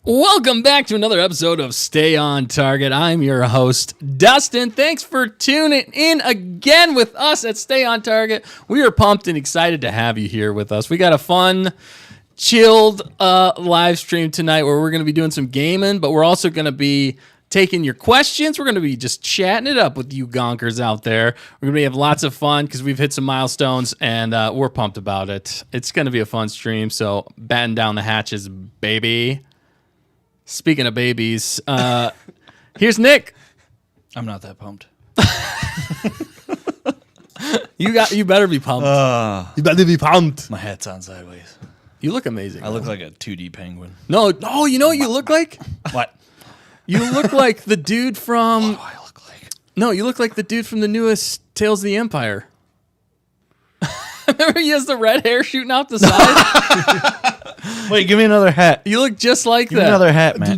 Welcome back to another episode of Stay on Target. I'm your host, Dustin. Thanks for tuning in again with us at Stay on Target. We are pumped and excited to have you here with us. We got a fun, chilled live stream tonight where we're going to be doing some gaming, but we're also going to be taking your questions. We're going to be just chatting it up with you gonkers out there. We're going to have lots of fun because we've hit some milestones, and we're pumped about it. It's going to be a fun stream, so batten down the hatches, baby. Speaking of babies, here's Nick. I'm not that pumped. You better be pumped. You better be pumped. My hat's on sideways. You look amazing. I look like a 2D penguin. No, you know what you look like? What? You look like the dude from... What do I look like? No, you look like the dude from the newest Tales of the Empire. Remember he has the red hair shooting out the side? Wait, give me another hat. You look just like Give that. me another hat, man.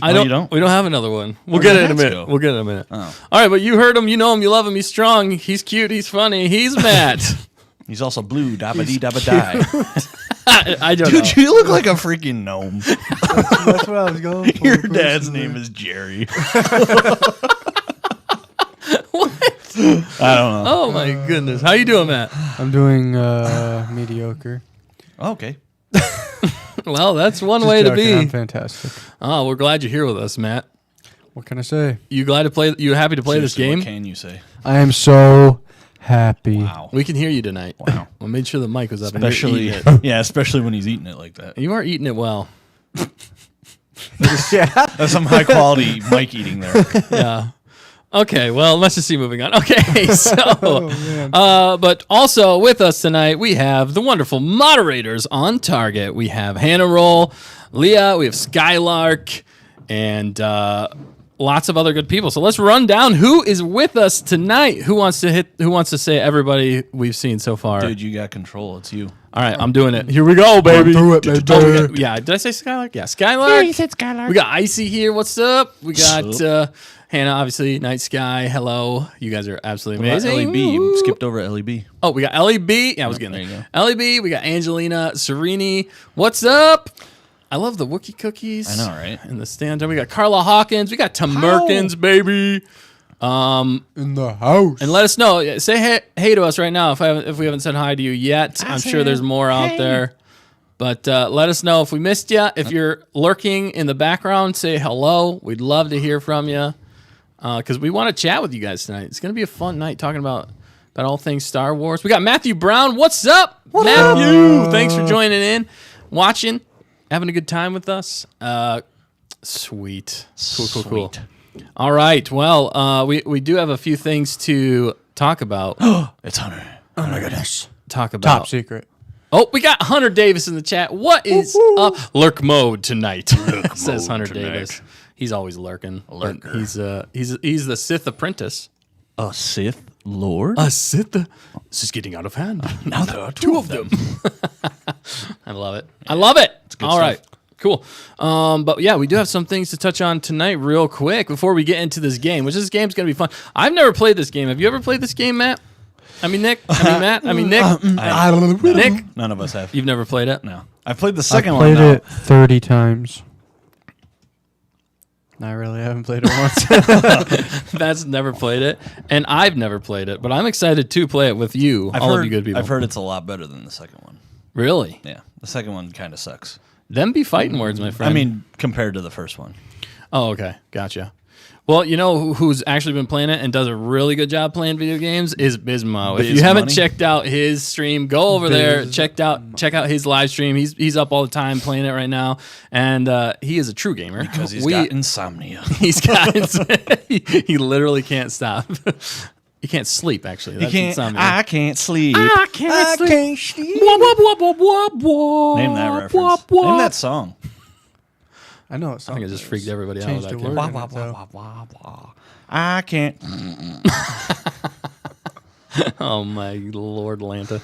I don't. You don't? We don't have another one. We'll get it in a minute. go? We'll get it in a minute. Oh. All right, but you heard him. You know him. You love him. He's strong. He's cute. He's funny. He's Matt. He's also blue. Dabba-dee-dabba-die. I don't know. Dude, you look like a freaking gnome. That's what I was going for. Your dad's name is Jerry. What? I don't know. Oh my goodness. How you doing, Matt? I'm doing mediocre. Okay. Well, that's one Just way to joking, I'm be. fantastic. Oh, we're glad you're here with us, Matt. What can I say? You glad to play? You happy to play this Seriously, game? What can you say? I am so happy. Wow. We can hear you tonight. Wow. I made sure the mic was up. Especially, and you're eating yeah, especially when he's eating it like that. it. You are eating it well. Yeah. That's some high quality mic eating there. Yeah. Okay, well, let's just see moving on. Okay, so, man. but also with us tonight, we have the wonderful moderators on Target. We have Hannah Roll, Leah, we have Skylark, and lots of other good people. So let's run down who is with us tonight. Who wants to say everybody we've seen so far? Dude, you got control. It's you. All right, I'm doing it. Here we go, baby. Through it, baby. Oh, yeah, did I say Skylark? Yeah, Skylark. Yeah, you said Skylark. We got Icy here. What's up? We got What's Hannah, obviously. Night Sky. Hello. You guys are absolutely What about amazing. LEB? You skipped over LEB. Oh, we got LEB. Yeah, I was getting there you there. LEB. We got Angelina Serini. What's up? I love the Wookie Cookies. I know, right? In the stand. We got Carla Hawkins. We got Tim Merkins, baby. In the house. And let us know. Say hey to us right now if we haven't said hi to you yet. I'm sure there's more out there. But let us know if we missed you. If you're lurking in the background, say hello. We'd love to hear from you because we want to chat with you guys tonight. It's going to be a fun night talking about all things Star Wars. We got Matthew Brown. What's up, Matthew? Thanks for joining in, watching, having a good time with us. Sweet. Cool. All right. Well, we do have a few things to talk about. It's Hunter. Oh my goodness. Talk about. Top secret. Oh, we got Hunter Davis in the chat. What is up? Lurk mode tonight, says Hunter Davis. He's always lurking. Lurker. He's the Sith apprentice. A Sith Lord? A Sith? This is getting out of hand. Now there are two of them. I love it. I love it. good All stuff. right. Cool. But yeah, we do have some things to touch on tonight real quick before we get into this game, which this game's going to be fun. I've never played this game. Have you ever played this game, Matt? I mean, Nick? I mean, Matt? I mean, Nick? Nick? None of us have. You've never played it? No. I've played the I've second played one. it 30 times. I really haven't played it once. That's never played it, and I've never played it, but I'm excited to play it with you, all of you good people. I've heard it's a lot better than the second one. Really? Yeah. The second one kind of sucks. Them be fighting words, my friend. I mean, compared to the first one. Oh, okay. Gotcha. Well, you know who's actually been playing it and does a really good job playing video games is Bismo. If you haven't checked out his stream, go over there, check out his live stream. He's up all the time playing it right now, and he is a true gamer Because he's got insomnia. He's got he literally can't stop. He can't sleep. Actually, that's insomnia. I can't sleep. I can't sleep. Name that reference. Name that song. I know it's I think I just freaked everybody out changed with the that. word in it, so. I can't. Oh my Lord, Lanta.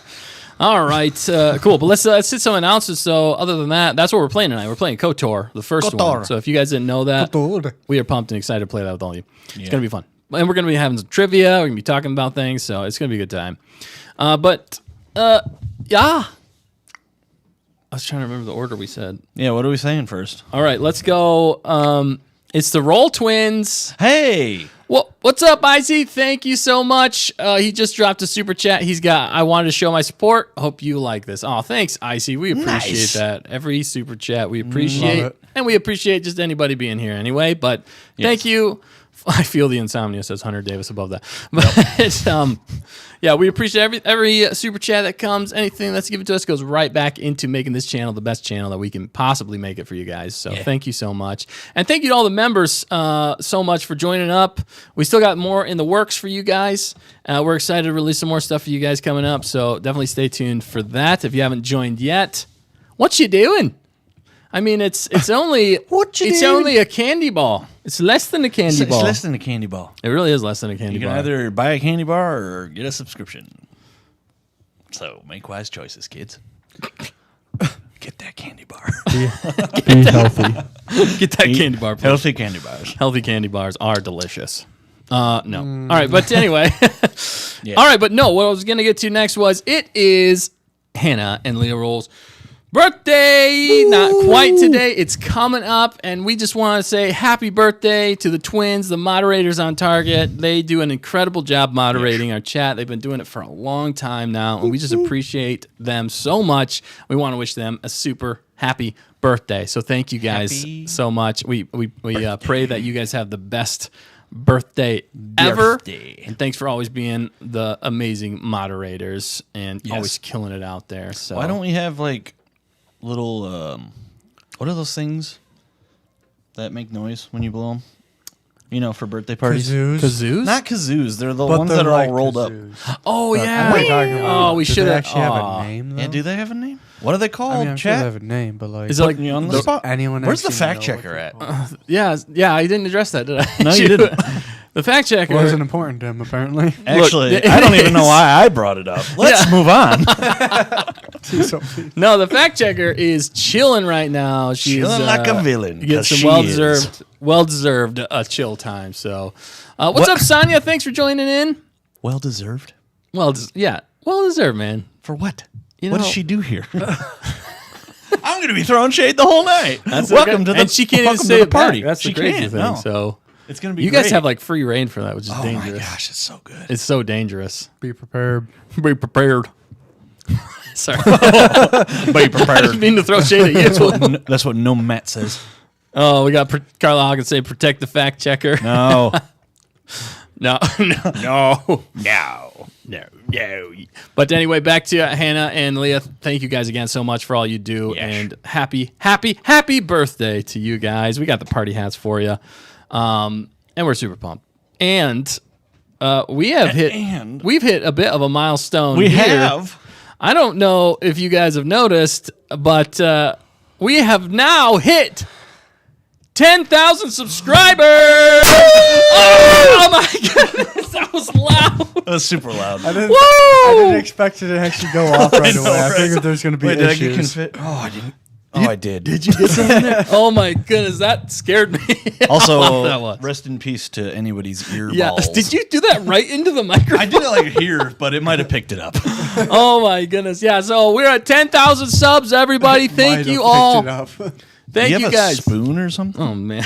All right, cool. But let's hit some announcements. So other than that, that's what we're playing tonight. We're playing KOTOR, the first one. So if you guys didn't know that, we are pumped and excited to play that with all of you. It's gonna be fun, and we're gonna be having some trivia. We're gonna be talking about things, so it's gonna be a good time. Yeah. I was trying to remember the order we said. Yeah, what are we saying first? All right, let's go. It's the Roll Twins. Hey! Well, what's up, IC? Thank you so much. He just dropped a super chat. I wanted to show my support. Hope you like this. Oh, thanks, IC. We appreciate that. Every super chat we appreciate. Love it. And we appreciate just anybody being here anyway. But thank you. I feel the insomnia, says Hunter Davis above that. But yeah, we appreciate every super chat that comes. Anything that's given to us goes right back into making this channel the best channel that we can possibly make it for you guys. So thank you so much. And thank you to all the members so much for joining up. We still got more in the works for you guys. We're excited to release some more stuff for you guys coming up. So definitely stay tuned for that. If you haven't joined yet, what you doing? I mean, it's only only a candy ball. It's less than a candy ball. It's less than a candy ball. It really is less than a candy You can bar. either buy a candy bar or get a subscription. So make wise choices, kids. Get that candy bar. Be healthy. Get that candy bar, please. Healthy candy bars. Healthy candy bars are delicious. No. All right, but anyway. Yeah. All right, but no, what I was going to get to next was it is Hannah and Leah Roll's birthday. Not quite today. It's coming up, and we just want to say happy birthday to the twins, the moderators on Target. They do an incredible job moderating our chat. They've been doing it for a long time now, and we just appreciate them so much. We want to wish them a super happy birthday. So thank you guys so much. We pray that you guys have the best birthday ever. And thanks for always being the amazing moderators and always killing it out there. So Why don't we have like little what are those things that make noise when you blow them? You know, for birthday parties. kazoos? Not kazoos. They're the But ones they're that are like all rolled kazoos. up. Oh But yeah. I'm not talking about- Oh, we do should they have actually have a name. Though? Yeah, do they have a name? What are they called? I mean, I'm sure chat? they have a name, but like, Is it like Putting you on the the- spot. anyone? Where's the actually fact know checker what at? they're called? Yeah, I didn't address that, did I? No, you didn't. The fact checker. It wasn't important to him, apparently. Actually, Look, I don't even know it's- why I brought it up. Let's move on. No, the fact checker is chilling right now. She's Chilling like a villain, Getting 'cause some she well-deserved chill time. So, what's up, Sonia? Thanks for joining in. Well deserved. Well-deserved, man. For what? You What know- does she do here? I'm going to be throwing shade the whole night. That's welcome okay. to the and she can't even welcome say to the it back. party. That's she the crazy can't, thing. no. So It's going to be you great. guys have like free reign for that, which is oh dangerous. my gosh, it's so good. It's so dangerous. Be prepared. Be prepared. Sorry, Be I didn't prepared. mean to throw shade at you. That's what no Matt says. Oh, we got Carla Hawkins say protect the fact checker. No. No. But anyway, back to Hannah and Leah. Thank you guys again so much for all you do, and happy birthday to you guys. We got the party hats for you, and we're super pumped. And we've hit a bit of a milestone. We here. have. I don't know if you guys have noticed, but we have now hit 10,000 subscribers! Oh my goodness, that was loud. That was super loud. I didn't, Woo! I didn't expect it to actually go off right know, away. I right? figured there's going to be Wait, issues. did I get confit? Oh, I didn't. Oh, I did. Did you get something there? Oh my goodness, that scared me. Also, that was. rest in peace to anybody's ear Yeah, balls. did you do that right into the microphone? I did it like here, but it might have picked it up. Oh my goodness, yeah. So we're at 10,000 subs, everybody. Might Thank have you picked all. it up. Thank you you have guys. a spoon or something? Oh man,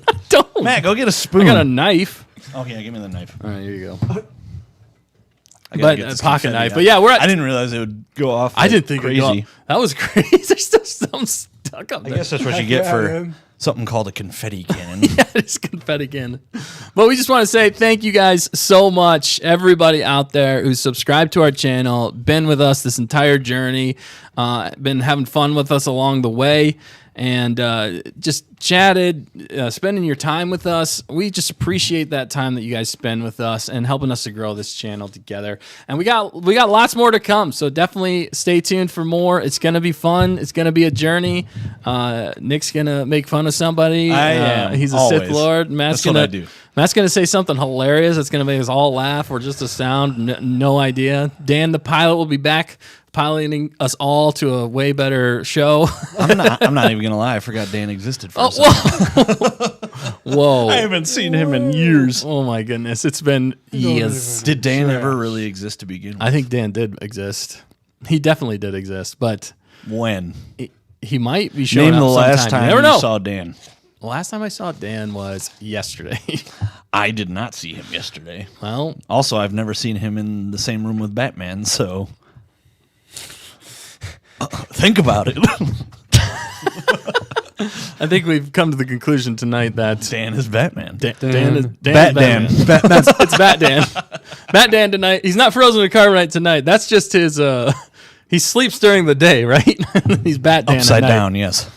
I don't. Matt, go get a spoon. I got a knife. Oh, yeah, give me the knife. All right, here you go. I gotta But get a this pocket confetti knife. out. But yeah, we're at. I didn't realize it would go off. I didn't think crazy. it would go up. That was crazy. There's still some stuck up I there. guess that's what you get Yeah, for man. something called a confetti cannon. Yeah, it's confetti cannon. But we just want to say thank you guys so much, everybody out there who's subscribed to our channel, been with us this entire journey, been having fun with us along the way, and just chatted, spending your time with us. We just appreciate that time that you guys spend with us and helping us to grow this channel together. And we got lots more to come, so definitely stay tuned for more. It's gonna be fun. It's gonna be a journey. Nick's gonna make fun of somebody. I am, He's a always. Sith Lord. Matt's That's what gonna I do. Matt's gonna say something hilarious. That's gonna make us all laugh, or just a sound. No idea. Dan, the pilot, will be back piloting us all to a way better show. I'm not even gonna lie. I forgot Dan existed for a second. Whoa! I haven't seen him in years. Oh my goodness, it's been years. Did Dan ever really exist to begin with? I think Dan did exist. He definitely did exist, but When? He might be showing Name up the last sometime. time You never know. you saw Dan. The last time I saw Dan was yesterday. I did not see him yesterday. Well, Also, I've never seen him in the same room with Batman, so think about it. I think we've come to the conclusion tonight that Dan is Batman. Dan is Bat Dan. Batman. It's Bat Dan. Bat Dan tonight. He's not frozen in carbonite tonight. That's just his. He sleeps during the day, right? He's Bat Dan. Upside at night. down, yes.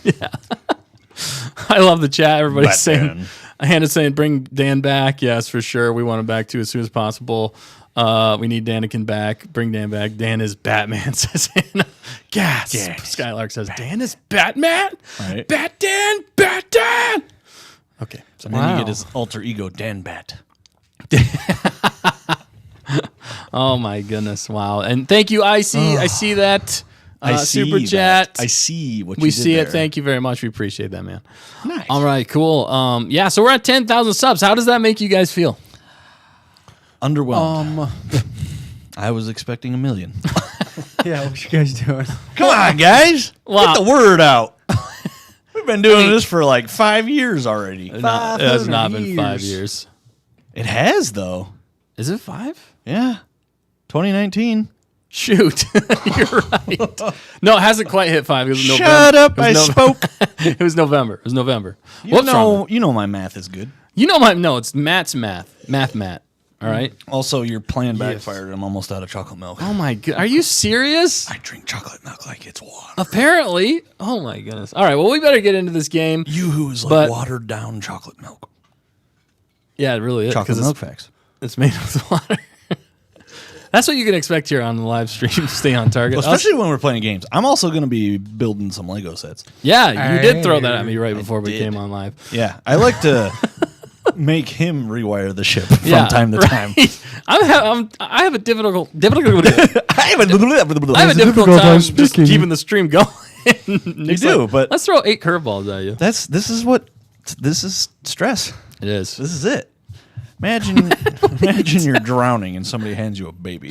I love the chat. Everybody's Bat saying. Dan. Hannah's saying, "Bring Dan back." Yes, for sure. We want him back too as soon as possible. We need Danikin back. Bring Dan back. Dan is Batman, says Hannah. Gas. Skylark says, Dan is Batman? Right. Bat Dan? Bat Dan! Okay. So And then you get his alter ego, Dan Bat. oh, my goodness. Wow. And thank you, I see that. I see super that. chat. I see what We you did see it. there. Thank you very much. We appreciate that, man. Nice. All right, cool. Yeah, so we're at 10,000 subs. How does that make you guys feel? Underwhelmed. I was expecting 1 million. Yeah, what you guys doing? Come on, guys. Wow. Get the word out. We've been doing this for like 5 years already. It has not been 5 years. years. It has, though. Is it 5? Yeah. 2019. Shoot, you're right. No, it hasn't quite hit 5. It was November. Shut up. It I was spoke. It was November. It was November. You know my math is good. No, it's Matt's math. Matt. All right. Also, your plan backfired. I'm almost out of chocolate milk. Oh my god, are you serious? I drink chocolate milk like it's water. Apparently. Oh my goodness. All right. Well, we better get into this game. Yoo-hoo is like But- watered down chocolate milk. Yeah, it really is. Chocolate 'cause milk facts. It's made with water. That's what you can expect here on the live stream. Stay on target. Well, especially when we're playing games. I'm also going to be building some Lego sets. Yeah, you did throw that at me right before we did. came on live. Yeah, I like to make him rewire the ship from time to time. I have a difficult I have a difficult difficult time time just speaking. keeping the stream going. You do, but let's throw 8 curveballs at you. This is stress. It is. This is it. Imagine you're drowning and somebody hands you a baby.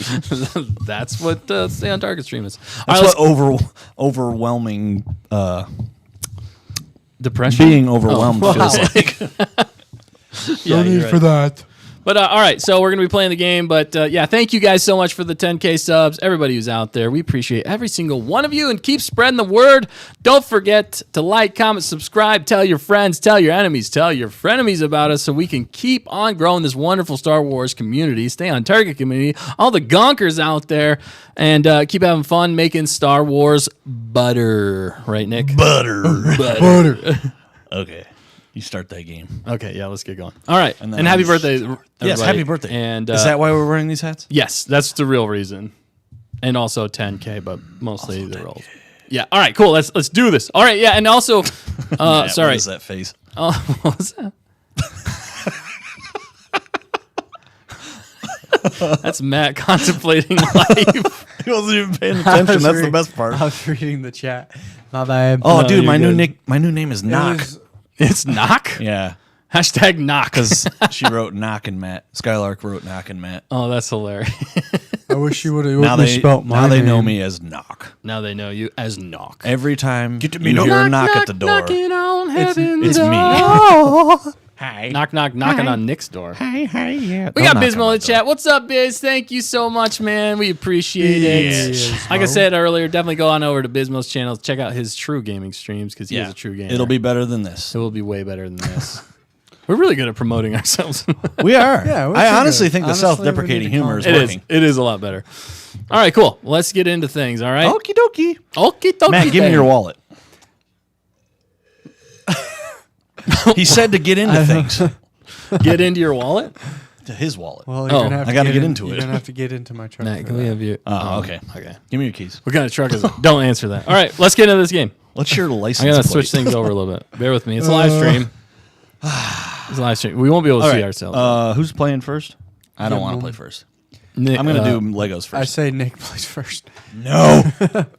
That's what Stay on Target stream is. That's what overwhelming depression. being overwhelmed feels like. No need for that. But all right, so we're going to be playing the game. But yeah, thank you guys so much for the 10K subs. Everybody who's out there, we appreciate every single one of you, and keep spreading the word. Don't forget to like, comment, subscribe, tell your friends, tell your enemies, tell your frenemies about us, so we can keep on growing this wonderful Star Wars community, Stay on Target community, all the gonkers out there, and keep having fun making Star Wars butter. Right, Nick? Butter. Okay. You start that game. Okay, yeah, let's get going. All right, And and, then happy I'm- birthday, Yes, everybody. happy birthday. And is that why we're wearing these hats? yes, that's the real reason, and also 10K, but mostly the rolls. Yeah. All right. Cool. Let's do this. All right. Yeah. And also, Matt, sorry. What is that face? Oh, what was that? That's Matt contemplating life. He wasn't even paying attention. That's the best part. I was reading the chat. My bad. Oh, No, dude, you're good. my new name is It Knock. was- It's knock. Yeah, Hashtag knock. because she wrote Knock and Matt. Skylark wrote Knock and Matt. Oh, that's hilarious. I wish you would have Now they misspelled my now they know name. me as Knock. Now they know you as knock. Every time Get to you hear a knock at the door, Knocking on heaven's it's me. door. Hi. Knock, knocking on Nick's door. Hi, yeah. We got Bismo in the chat. What's up, Biz? Thank you so much, man. We appreciate it. Yes, Like I bro. said earlier, definitely go on over to Bismo's channel. Check out his true gaming streams because he is a true gamer. It'll be better than this. It will be way better than this. We're really good at promoting ourselves. We are. Yeah, we're I too honestly good. think the Honestly, we self-deprecating need to humor is calm It working. is. It is a lot better. All right, cool. Let's get into things. All right. Okie dokie. Okie dokie. Matt, give me then. your wallet. He said to get into things. Get into your wallet. To his wallet. Well, Oh, you're gonna have I to gotta get in- into You're it. gonna have to get into my truck. Matt, for can we that. have you? Oh, okay. Okay. Give me your keys. What kind of truck is it? Don't answer that. All right, let's get into this game. What's your license I gotta plate? switch things over a little bit. Bear with me. It's a live stream. It's a live stream. We won't be able to All see right. ourselves. Who's playing first? I don't Yeah, want to Mom. play first. Nick, I'm going to do Legos I first. say Nick plays first. No.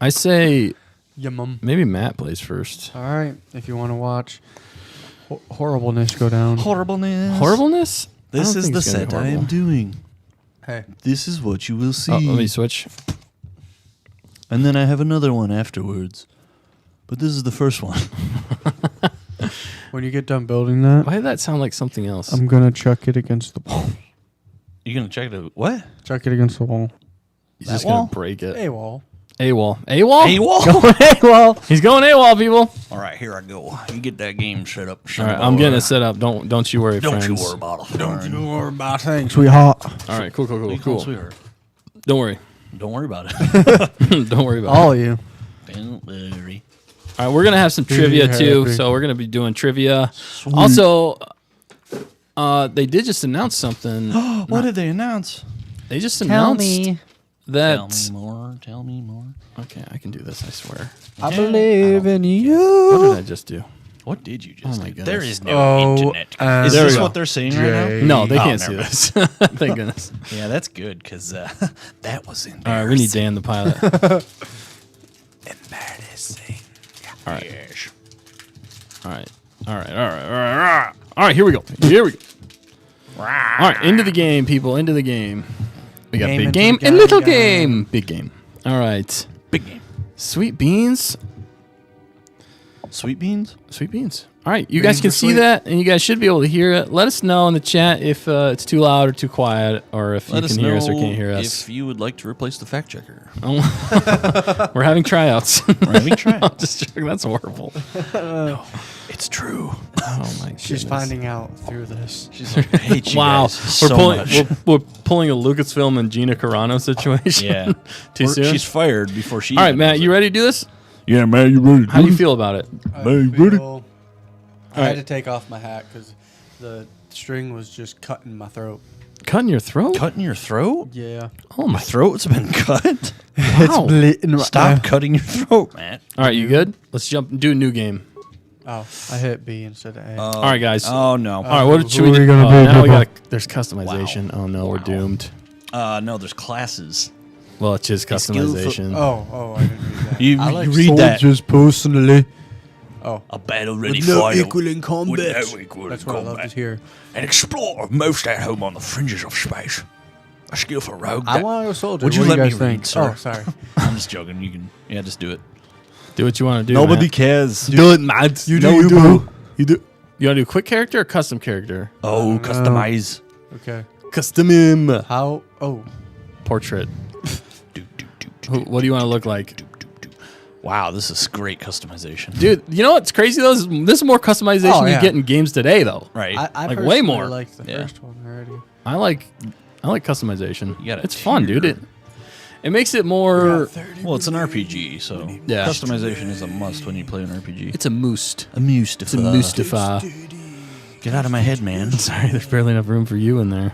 I say Yeah, mum. maybe Matt plays first. All right, if you want to watch horribleness go down. Horribleness. Horribleness? I This don't is think the it's gonna be set I am horrible. doing. Hey, This is what you will see. Oh, let me switch. And then I have another one afterwards. But this is the first one. When you get done building that, Why did that sound like something else? I'm gonna chuck it against the wall. You gonna check it? What? Chuck it against the wall. He's just wall? gonna break it. AWOL. AWOL. AWOL? AWOL. AWOL. He's going AWOL, people. All right, here I go. You get that game set up. All right, I'm getting it set up. Don't you worry, Don't friends. you worry about it. Don't you worry about things, sweetheart. All right, cool. Sweetheart. Don't worry. Don't worry about it. Don't worry about All of you. Don't worry. it. All right, we're gonna have some trivia too. happy. So we're gonna be doing trivia. Also, they did just announce something. What did they announce? They just announced that. Tell me more. Okay, I can do this. I swear. I believe in What you. did I just do? What did you just Oh my do? goodness. There is no Oh, internet. and Is There we this go. what they're saying right Jay. No, they Oh, can't see never this. Thank goodness. now? Yeah, that's good because that was embarrassing. All right, we need Dan the pilot. Embarrassing. All right. Yes. All right. Here we go. All right, into the game, people. Into the game. We got Game big into game the and little game. game. Big game. All right. Big game. Sweet beans. Sweet beans? Sweet beans. All right, you guys Beans can are see sweet. that, and you guys should be able to hear it. Let us know in the chat if it's too loud or too quiet, or if Let you us can hear know us or can't hear us. if you would like to replace the fact checker. We're having tryouts. We're having tryouts. I'm just joking. That's horrible. It's true. Oh my She's goodness. finding out through this. She's like, I hate you Wow, guys we're so pulling much. we're pulling a Lucasfilm and Gina Carano situation. Yeah. Too soon. She's fired before she All right, even Matt, does you it. ready to do this? Yeah, man, you ready? How do you feel about it? I had to take off my hat because the string was just cutting my throat. Cutting your throat? Cutting your throat? Yeah. Oh My my! throat's been cut. Wow. bleeding right Stop now. cutting your throat, man. All right, you good? Let's do a new game. Oh, I hit B instead of A. All right, guys. Oh, no. All right, what should who we are do? you gonna be, Now we people? got. There's customization. Wow. Oh no, we're doomed. No, there's classes. Well, it's just customization. Oh, I didn't read that. You, I like you read that. soldiers personally. Oh, A battle-ready with no fighter. equal in combat. With no equal That's in what I love combat. to hear. An explorer most at home on the fringes of space. A skillful rogue. I want to go soldier. Would you what do let you me guys read, think? sir? Oh, sorry. I'm just joking. You can, just do it. Do what you want to do. Matt. cares. Do it, Matt. You do, you do. You do. You want to do quick character or custom character? Oh, customize. Okay. Custom him. How? Oh, Portrait. Do, do, do, do, What do you want to look like? do, do, do. Wow, this is great customization. Dude, you know what's crazy though? This is more customization Oh, you yeah. get in games today though. Right. I Like, way personally more. like the Yeah. first one already. I like customization. You got a It's fun, tier. dude. It makes it more. Well, it's an RPG, so Yeah. customization is a must when you play an RPG. It's a moost. a Mustafa. It's a Mustafa. Get out of my head, man. Sorry, there's barely enough room for you in there.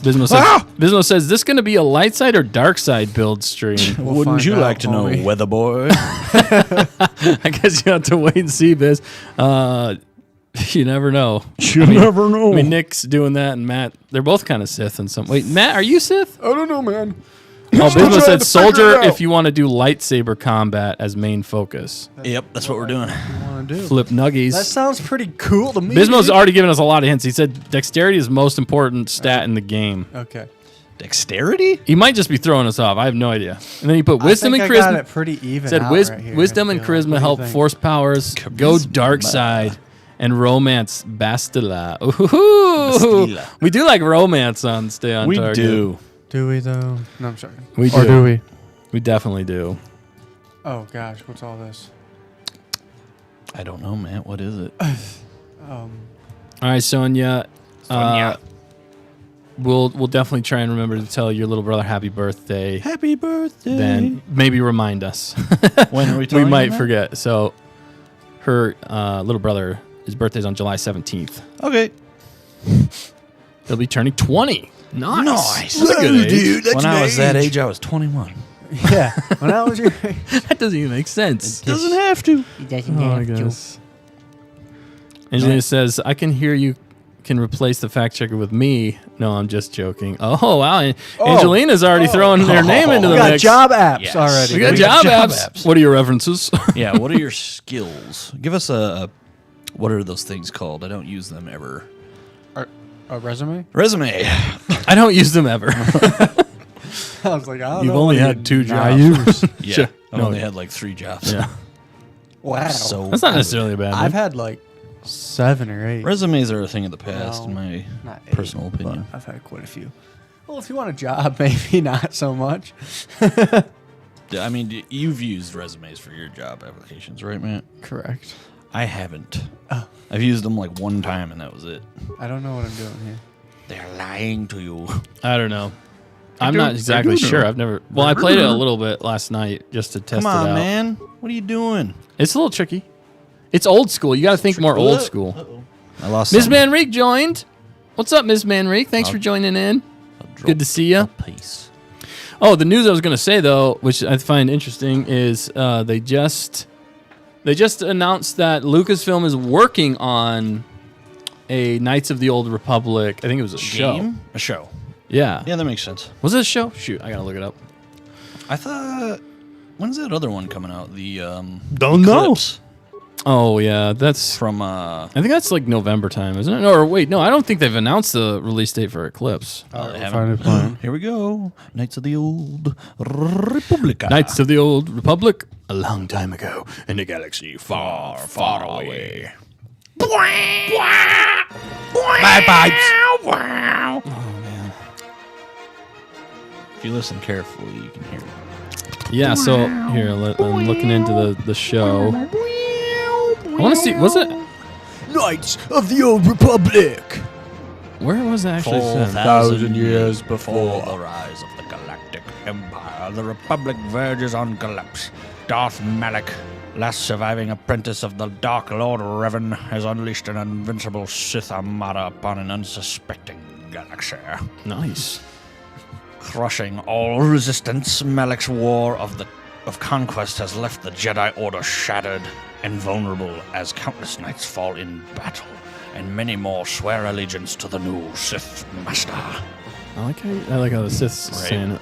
Bismo says, "This going to be a light side or dark side build stream?" We'll Wouldn't find you out, like to know, homie. weather boy? I guess you have to wait and see, Biz. You never know. You never know. I mean, Nick's doing that, and Matt, they're both kind of Sith in some. Wait, Matt, are you Sith? I don't know, man. Oh, Bismo trying said to soldier figure it out. if you want to do lightsaber combat as main focus. Yep, that's what we're doing. Want to do? Flip nuggies. That sounds pretty cool to me. Bismo's dude. already given us a lot of hints. He said dexterity is the most important stat in the game. Okay. Dexterity? He might just be throwing us off. I have no idea. And then he put wisdom I and think I got charisma. it pretty even. Said out right here, wisdom I and feel like. What do charisma you help think? force powers go Charisma. dark side and romance Bastila. Ooh, Bastila. we do like romance on Stay on We Target. do. Do we though? No, I'm sorry. We Or do. do we? We definitely do. Oh gosh, what's all this? I don't know, Matt. What is it? All right, Sonia. We'll definitely try and remember to tell your little brother happy birthday. Happy birthday. Then maybe remind us. When are we We telling might him that? forget. So her little brother, his birthday's on July 17th. Okay. He'll be turning 20. Nice. Nice. That's a good age. dude, that's When an I was that age. age, I was 21. Yeah. When I was your That doesn't even make sense. Doesn't have to. He doesn't Oh, I have to. guess. Angelina says, I can hear you can replace the fact checker with me. No, I'm just joking. Oh, wow. Angelina's already throwing their name into the we got mix. job apps Yes. already. We got We job, got job apps. apps. What are your references? Yeah, what are your skills? Give us a what are those things called? I don't use them ever. A resume? Resume. I don't use them ever. I was like, I don't You've know. only what had 2 I jobs. use. Yeah. Sure. I've No. only had like 3 jobs. Yeah. Wow. So That's not necessarily a bad I've thing. had like 7 or 8. resumes are a thing of the past, No, in my not 8, personal but opinion. I've had quite a few. Well, if you want a job, maybe not so much. Yeah, I mean, you've used resumes for your job applications, right, Matt? Correct. I haven't. Oh. I've used them like 1 time, and that was it. I don't know what I'm doing here. They're lying to you. I don't know. I'm not exactly sure. I've never. Well, I played it a little bit last night just to test Come on, it out. man. What are you doing? It's a little tricky. It's old school. You got to think more old school. Uh-oh. I lost Ms. some. Manrique joined. What's up, Ms. Manrique? Thanks for joining in. Good to see you. Peace. Oh, the news I was going to say though, which I find interesting, is they just announced that Lucasfilm is working on a Knights of the Old Republic. I think it was a show. Game? A show. Yeah. Yeah, that makes sense. Was it a show? Shoot, I gotta look it up. I thought. When's that other one coming out? The Don't know. Eclipse Oh yeah, that's. from I think that's like November time, isn't it? Or wait, no, I don't think they've announced the release date for Eclipse. they haven't. Find a plan. Here we go. Knights of the Old Republic. Knights of the Old Republic, a long time ago, in a galaxy far, far away. Bye, pipes. Oh man. If you listen carefully, you can hear it. Yeah, so here, I'm looking into the show. I want to see, was it? Knights of the Old Republic. Where was it actually said? 4,000 years before the rise of the Galactic Empire, the Republic verges on collapse. Darth Malak, last surviving apprentice of the Dark Lord Revan, has unleashed an invincible Sith armada upon an unsuspecting galaxy. Nice. Crushing all resistance, Malak's war of conquest has left the Jedi Order shattered and vulnerable as countless knights fall in battle, and many more swear allegiance to the new Sith Master. I like how the Sith's saying it.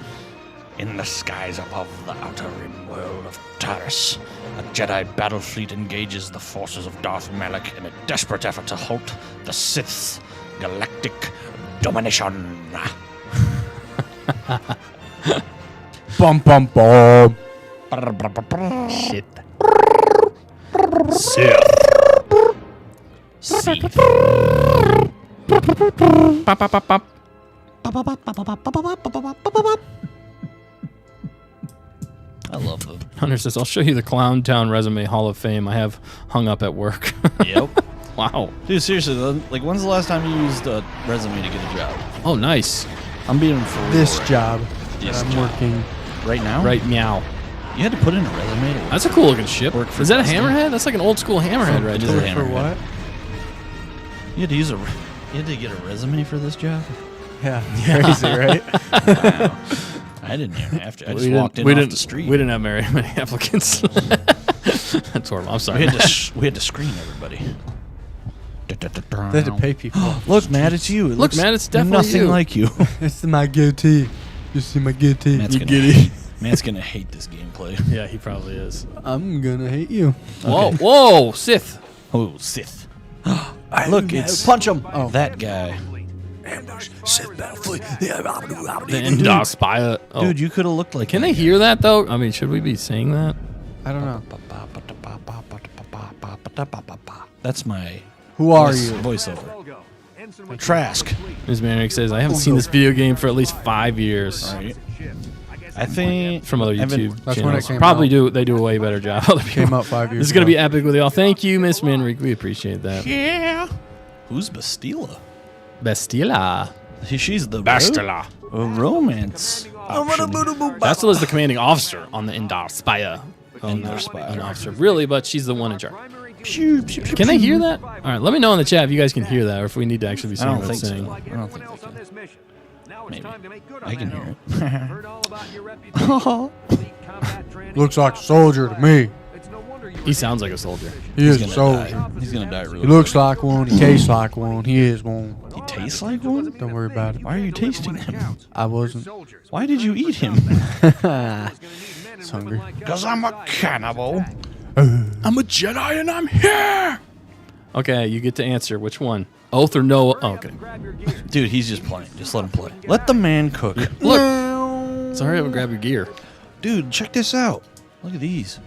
In the skies above the outer rim world of Taris, a Jedi battle fleet engages the forces of Darth Malak in a desperate effort to halt the Sith's galactic domination. Bum bum bum. Shit. Sith. Pop, pop, pop, pop. I love them. Hunter says, I'll show you the Clown Town Resume Hall of Fame I have hung up at work. Yep. Wow. Dude, seriously, like, when's the last time you used a resume to get a job? Oh, nice. I'm being for real This right job This that I'm job. working. Right now? Right, meow. You had to put in a resume to work. That's a cool looking ship. Work for Is that a Dustin. hammerhead? That's like an old school hammerhead right It is there. a For hammerhead. what? You had to use a. You had to get a resume for this job? Yeah, crazy, right? Wow. I didn't even have to. I just walked in off the street. We didn't have very many applicants. That's horrible. I'm sorry. We had to screen everybody. They had to pay people. Look, Matt, it's you. It Look, looks Matt, it's definitely nothing you. like you. It's my goatee. You see my goatee? Matt's You gonna, giddy? Matt's gonna hate this gameplay. Yeah, he probably is. I'm gonna hate you. Whoa, whoa, Sith. Oh, Sith. Look, it's punch him. Oh, that guy. Sith battle fleet. The Endar Spy. Oh. Dude, you could have looked like. Can they hear that though? I mean, should we be saying that? I don't know. That's my. Who are you? Voiceover. Trask. Ms. Manic says, I haven't seen this video game for at least 5 years. Right. I think From other I've been- YouTube That's when it channels. came Probably out. they do a way better job. Other people. Came out 5 years This is going to ago. be epic with y'all. Thank you, Miss Manrique. We appreciate that. Yeah. Who's Bastila? Bastila. She's the Bastila. romance. option. Bastila is the commanding officer on the Endar Spy. Endar Spy. An officer, really, but she's the one in charge. Can they hear that? All right, let me know in the chat if you guys can hear that or if we need to actually be I saying don't what think it's so. saying. I don't think they can. Maybe. I can hear it. Looks like a soldier to me. He sounds like a soldier. He is a He's soldier. gonna die. He's gonna die really He looks like one. He tastes like one. He is one. quick. He tastes like one? Don't worry about it. Why are you tasting him? I wasn't. Why did you eat him? It's hungry. Because I'm a cannibal. I'm a Jedi and I'm here. Okay, you get to answer. Which one? Oath or no? Oh, okay. Dude, he's just playing. Just let him play. Let the man cook. Look. Sorry, I haven't grabbed your gear. Dude, check this out. Look at these.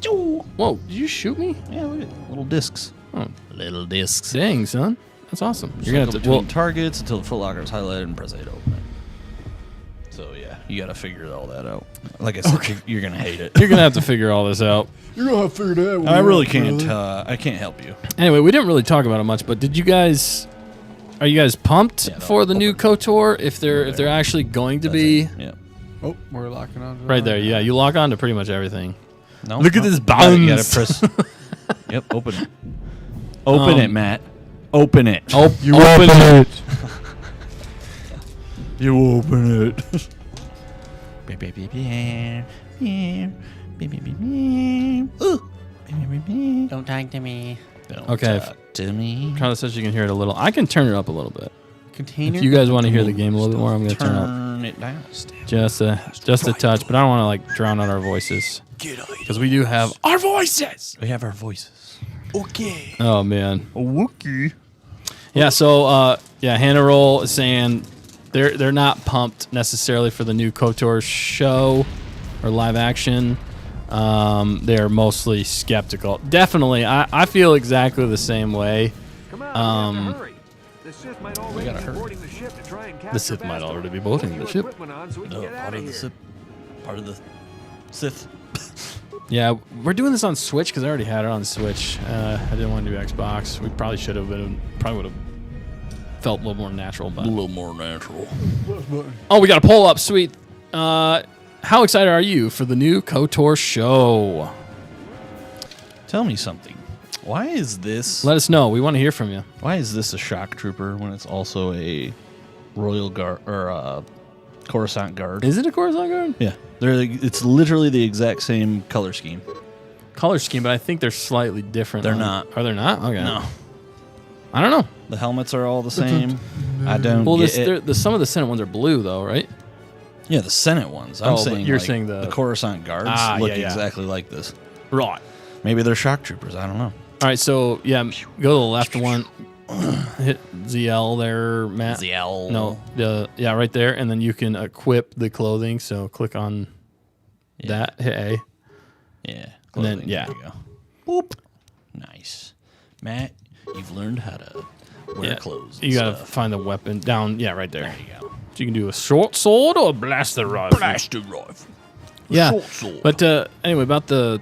Whoa, did you shoot me? Yeah, look at little discs. Oh, Little discs. dang, son. That's awesome. You're You're going to have to. between Well, targets until the footlocker is highlighted and press A to open it. So yeah, you got to figure all that out. Like I said, you're gonna hate it. you're going to have to figure all this out. You're gonna have to figure that out. I really can't. I can't help you. Anyway, we didn't really talk about it much, but did you guys? Are you guys pumped for the new KOTOR? If they're actually going to be Yeah. Oh, we're locking on. right there, yeah, you lock on to pretty much everything. No. Look at this You gotta buns. press. Yep. Open it. Open it, Matt. Open it. Oh, you open it. You open it. Don't talk to me. Okay. Talk to me. Kind of says you can hear it a little. I can turn it up a little bit. Container. If you guys want to hear the game a little bit more, I'm going to turn up Turn it down. just a touch, but I don't want to like drown out our voices because we do have our voices. We have our voices. Okay. Oh man. A Wookie. Yeah, so Hannah Roll is saying they're not pumped necessarily for the new KOTOR show or live action. They're mostly skeptical. Definitely, I feel exactly the same way. The Sith might already We gotta be hurry. boarding the ship to try and capture The Sith might Bastila. already be boarding the Put ship. equipment on so we can No, get part outta of the here. Sith. Part of the Sith. Yeah, we're doing this on Switch because I already had it on Switch. I didn't want to do Xbox. We probably should have been. Probably would have felt a little more natural, but A little more natural. oh, we got a poll up. Sweet. How excited are you for the new KOTOR show? Tell me something. Why is this? Let us know. We want to hear from you. Why is this a shock trooper when it's also a royal guard or a Coruscant guard? Is it a Coruscant guard? Yeah, it's literally the exact same color scheme. Color scheme, but I think they're slightly different. They're on- not. Are they not? Okay. No, I don't know. the helmets are all the same. I don't Well, get it. some of the Senate ones are blue, though, right? Yeah, the Senate ones. Oh, I'm but saying you're like, saying the- Coruscant guards Ah, look yeah, yeah. exactly like this. Right. Maybe they're shock troopers. I don't know. All right, so yeah, go to the left one, hit ZL there, Matt. ZL. No, right there, and then you can equip the clothing. So click on that, hit A. Yeah. And then, clothing, yeah. There you go. Boop. Nice, Matt. You've learned how to wear clothes. And You gotta stuff. find the weapon down. Yeah, right there. There you go. So you can do a short sword or a blaster rifle. Blaster rifle. Yeah, Short sword. but anyway, about the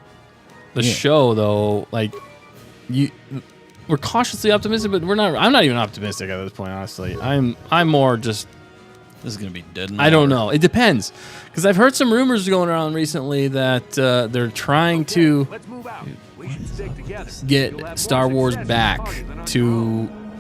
show though, like we're cautiously optimistic, but we're not. I'm not even optimistic at this point, honestly. I'm more just. This is gonna be dead. I don't know. It depends, because I've heard some rumors going around recently that they're trying to Let's move out. We should stick together. You'll get have Star more Wars success back in the party than on to your own.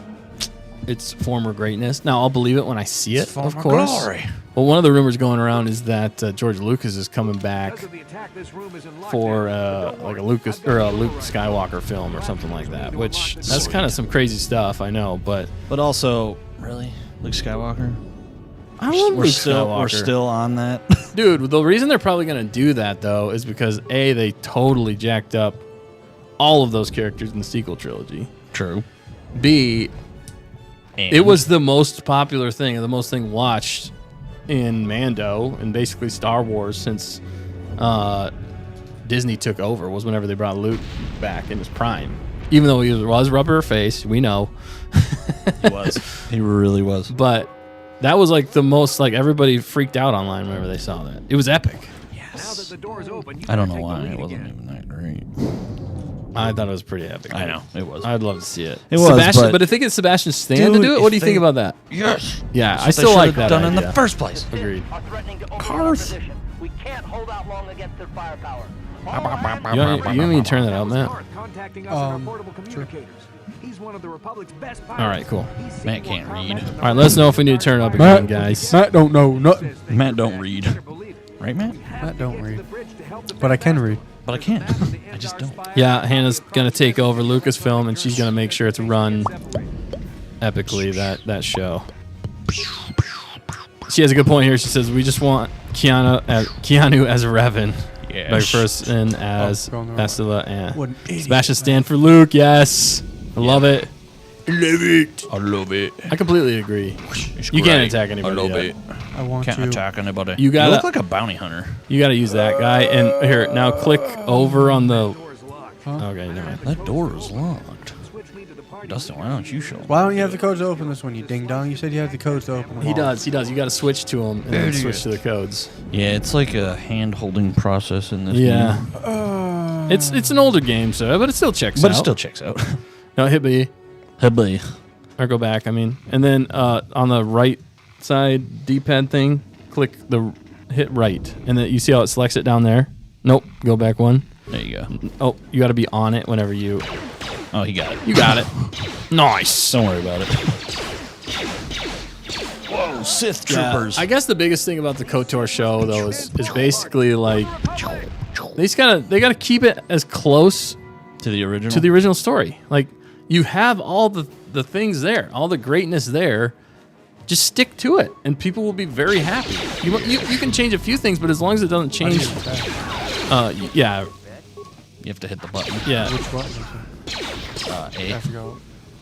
its former greatness. Now, I'll believe it when I see it, of former course. glory. Well, one of the rumors going around is that George Lucas is coming back Because of the attack, this room is in for lockdown. Don't like a worry. Lucas or a Luke Skywalker film or something like that. Which that's kind of some crazy stuff, I know. But But also, really, Luke Skywalker. I love We're Luke still Skywalker. on that. Dude, the reason they're probably going to do that, though, is because, A, they totally jacked up all of those characters in the sequel trilogy. True. B, it was the most popular thing and the most thing watched in Mando and basically Star Wars since Disney took over, was whenever they brought Luke back in his prime. Even though he was rubber face, we know. He was. He really was. But that was like the most, like, everybody freaked out online whenever they saw that. It was epic. Now that the door's open, you I don't gotta know take the why lead it wasn't again. even that great. I thought it was pretty epic. I know it was. I'd love to see it. It was, Sebastian, but- if they get Sebastian Stan to Dude, do it, what do you if think they- about that? Yes. Yeah, That's I what still they like should've that done in idea. the first place. Agreed. Are threatening to overrun our Cars. position. We can't hold out long against their firepower. You want me to turn that out, Matt? Mark contacting us on our portable sure. communicators. He's one of the Republic's best pilots. All right, cool. He's seen Matt more can't combat read. than All right, let us know if we need to turn it up again, guys. Matt don't know nothing. Matt don't read. Right, Matt? Matt don't read. But I can read. But I can't. I just don't. Yeah, Hannah's gonna take over Lucasfilm, and she's gonna make sure it's run epically. That show. She has a good point here. She says we just want Keanu as Revan, Yes. McPherson as going the wrong way. Bastila, and What an idiot, Sebastian Stan for Luke. Yes, I love it. Love it. I love it. I completely agree. It's You can't great. attack anybody I love yet. it. I want Can't to. attack anybody. You gotta- look like a bounty hunter. You got to use that guy. And here, now click over on the. Door's locked. Okay, never mind. That door is locked. Switch me to the party. Dustin, why don't you show him? Why don't you have the codes to open this one, you ding dong? You said you have the codes to open them. He all. does. He does. You got to switch to him and then switch to the codes. Yeah, it's like a hand-holding process in this Yeah. game. It's an older game, so but it still checks But out. it still checks out. No, hit B Hey, boy. or go back. I mean, and then on the right side D-pad thing, click the hit right, and then you see how it selects it down there. Nope. Go back one. There you go. Oh, you got to be on it whenever you. Oh, he got it. You got it. Nice. Don't worry about it. Whoa, Sith troopers. I guess the biggest thing about the KOTOR show though is basically like they gotta keep it as close to the original. to the original story. Like you have all the things there, all the greatness there. Just stick to it, and people will be very happy. You can change a few things, but as long as it doesn't change, yeah, You have to hit the button. yeah, Which button is A. it? I forgot.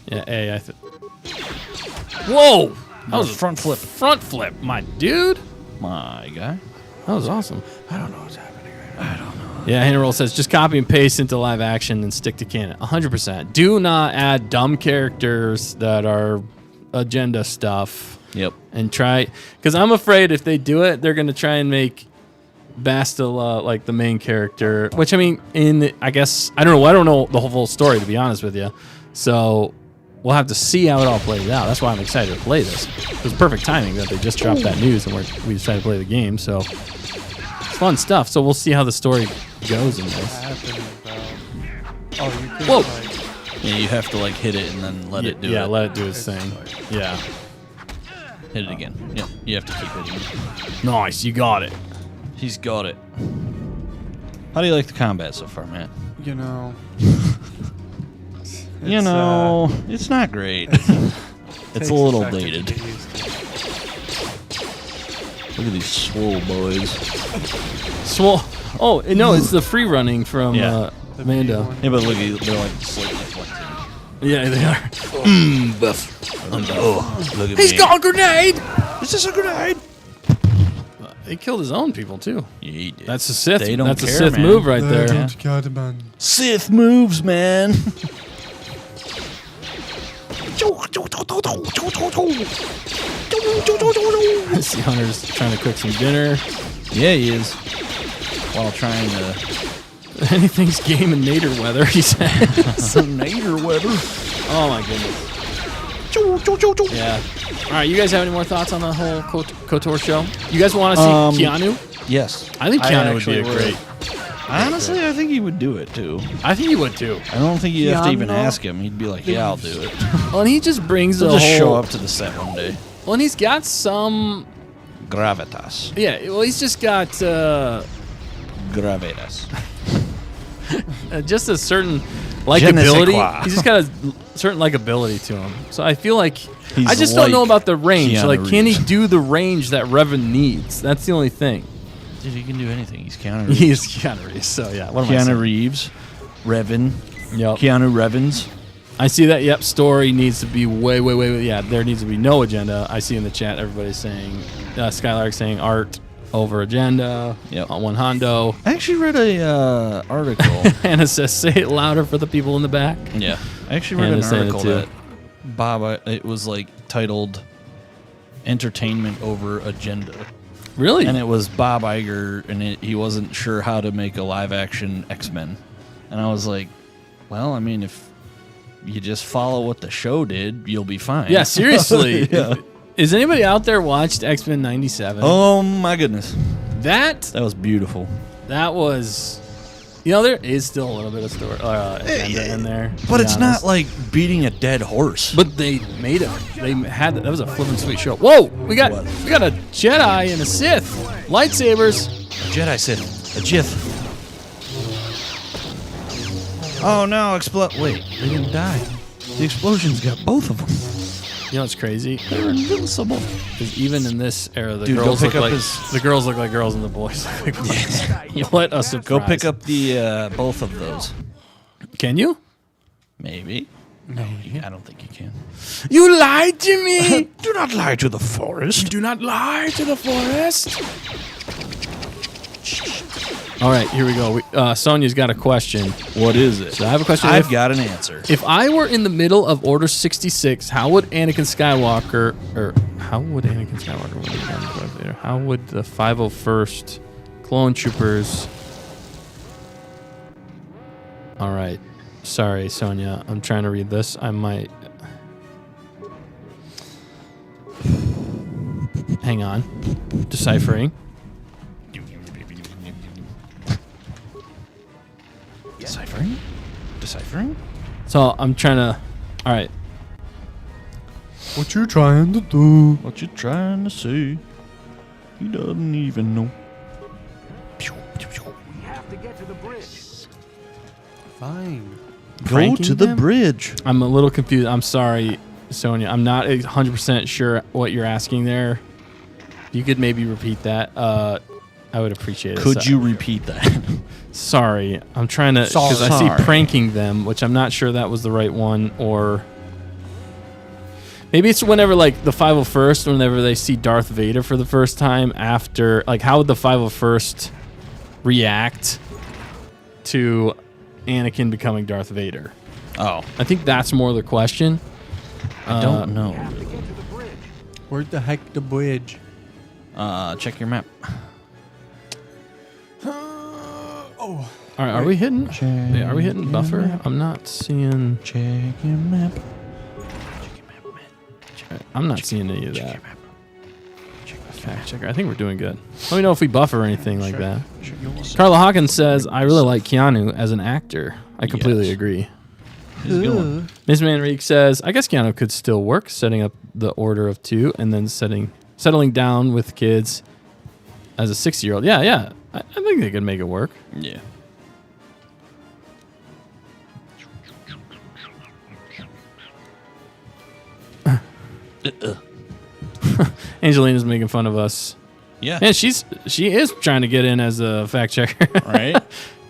yeah. A. Whoa, that was a front flip. front flip, my dude. My guy. That was awesome. I don't know what's happening right now. Yeah, Hannah Roll says just copy and paste into live action and stick to canon. 100%. Do not add dumb characters that are agenda stuff. Yep. And try, because I'm afraid if they do it, they're gonna try and make Bastila like the main character. Which I mean, I guess I don't know. I don't know the whole full story to be honest with you. So we'll have to see how it all plays out. That's why I'm excited to play this. It was perfect timing that they just dropped that news and we decided to play the game. So it's fun stuff. So we'll see how the story goes in this. Happening, bro. Oh, you could Whoa. like. Yeah, you have to like hit it and then let it do Yeah, it. let it do its thing. Yeah. Hit it again. Yep. You have to keep hitting it. Nice, you got it. He's got it. How do you like the combat so far, Matt? You know. It's not great. It's takes a little second to dated. get used to. Look at these swole boys. Swole. Oh no, it's the free running from Yeah. The Mando. B one. Yeah, but look, they're like slightly flexing. Yeah, they are. Buff. Oh, look at He's me. got a grenade. Is this a grenade? He killed his own people too. Yeah, he did. That's a Sith. They don't That's a care, Sith man. move right there. Don't got man. Sith moves, man. I see Hunter's trying to cook some dinner. Yeah, he is. While trying to Anything's game in nader weather, he says. nader weather. Oh my goodness. Yeah. All right, you guys have any more thoughts on the whole KOTOR show? You guys want to see Keanu? Yes. I think Keanu would actually be a great. Honestly, I think he would do it too. I think he would too. I don't think you have to even Keanu? ask him. He'd be like, "Yeah, I'll do it." Well, and he just brings He'll the just whole. show up to the set one day. Well, and he's got some. Gravitas. Yeah. Well, he's just got Gravitas. just a certain Je ne sais likability. quoi. He's just got a certain likability to him. So I feel like He's I just don't know like about the range. Keanu Like, can he Reeves. do the range that Revan needs? That's the only thing. Dude, he can do anything. He's Keanu Reeves. He's Keanu Reeves. So yeah, what am I Keanu saying? Reeves. Revan. Yep. Keanu Revans. I see that. Yep. Story needs to be way. Yeah, there needs to be no agenda. I see in the chat everybody's saying, Skylark saying art over agenda. Yep. On one Hondo. I actually read a article. Hannah says, say it louder for the people in the back. Yeah, I actually read And an they're saying it article too. that Bob. It was like titled "Entertainment Over Agenda," Really? and it was Bob Iger, and he wasn't sure how to make a live-action X-Men, and I was like, "Well, I mean, if you just follow what the show did, you'll be fine." Yeah, seriously. Yeah. Is anybody out there watched X-Men 97? Oh my goodness, That that was beautiful. was, there is still a little bit of story agenda in there. to But be it's honest. not like beating a dead horse. But they made it. They had that was a flippin' sweet show. Whoa, we got a Jedi and a Sith, lightsabers. Jedi Sith, a Jith. Oh no! Wait, they didn't die. The explosions got both of them. You know what's crazy? They're invincible. Because even in this era, the Dude, girls go look pick up like his- the girls look like girls and the boys look like boys. What a surprise! Go pick up the both of those. Can you? Maybe. No, I don't think you can. You lied to me. Do not lie to the forest. Do not lie to the forest. All right, here we go. Sonia's got a question. What is it? So I have a question. I've got an answer. If I were in the middle of Order 66, how would Anakin Skywalker how would the 501st Clone Troopers? All right. Sorry, Sonia. I'm trying to read this. I might. Hang on. Deciphering. Deciphering? So I'm trying to. All right. What you trying to do? What you trying to say? He doesn't even know. We have to get to the bridge. Fine. Go Pranking to the them? bridge. I'm a little confused. I'm sorry, Sonia. I'm not 100% sure what you're asking there. You could maybe repeat that. I would appreciate it. Could you repeat that? Sorry. I'm trying to, because I see Sorry. pranking them, which I'm not sure that was the right one, or maybe it's whenever like the 501st, whenever they see Darth Vader for the first time after, like how would the 501st react to Anakin becoming Darth Vader? Oh, I think that's more the question. I don't know. We have to get to the bridge. Where the heck the bridge? Check your map. Oh. All right, are we hitting? Check Yeah, are we hitting your buffer? map. I'm not seeing. Check your map. I'm not seeing any of Check that. your map. Fact checker. I think we're doing good. Let me know if we buffer or anything like that. Check your map. Carla Hawkins says, I really like Keanu as an actor. I completely Yes. agree. He's going. Ms. Manrique says, I guess Keanu could still work, setting up the order of 2 and then settling down with kids as a 6-year-old. Yeah. I think they could make it work. Yeah. Angelina's making fun of us. Yeah. Man, she is trying to get in as a fact checker. Right?